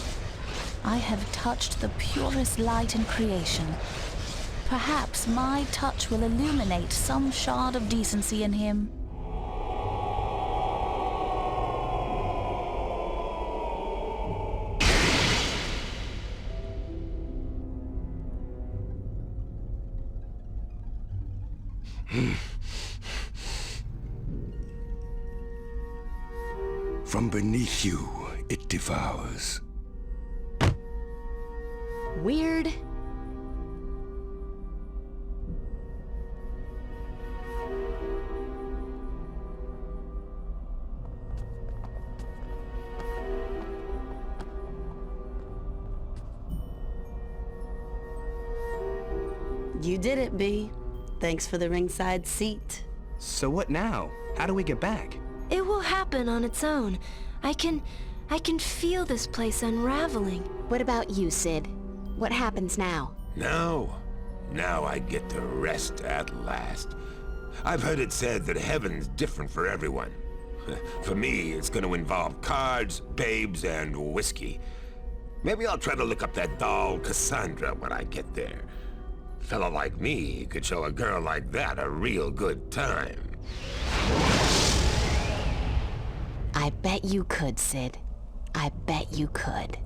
I have touched the purest light in creation. Perhaps my touch will illuminate some shard of decency in him. From beneath you, it devours. Weird. You did it, B. Thanks for the ringside seat. So what now? How do we get back? It will happen on its own. I can feel this place unraveling. What about you, Sid? What happens now? Now I get to rest at last. I've heard it said that heaven's different for everyone. For me, it's gonna involve cards, babes, and whiskey. Maybe I'll try to look up that doll Cassandra when I get there. Fella like me could show a girl like that a real good time. I bet you could, Sid. I bet you could.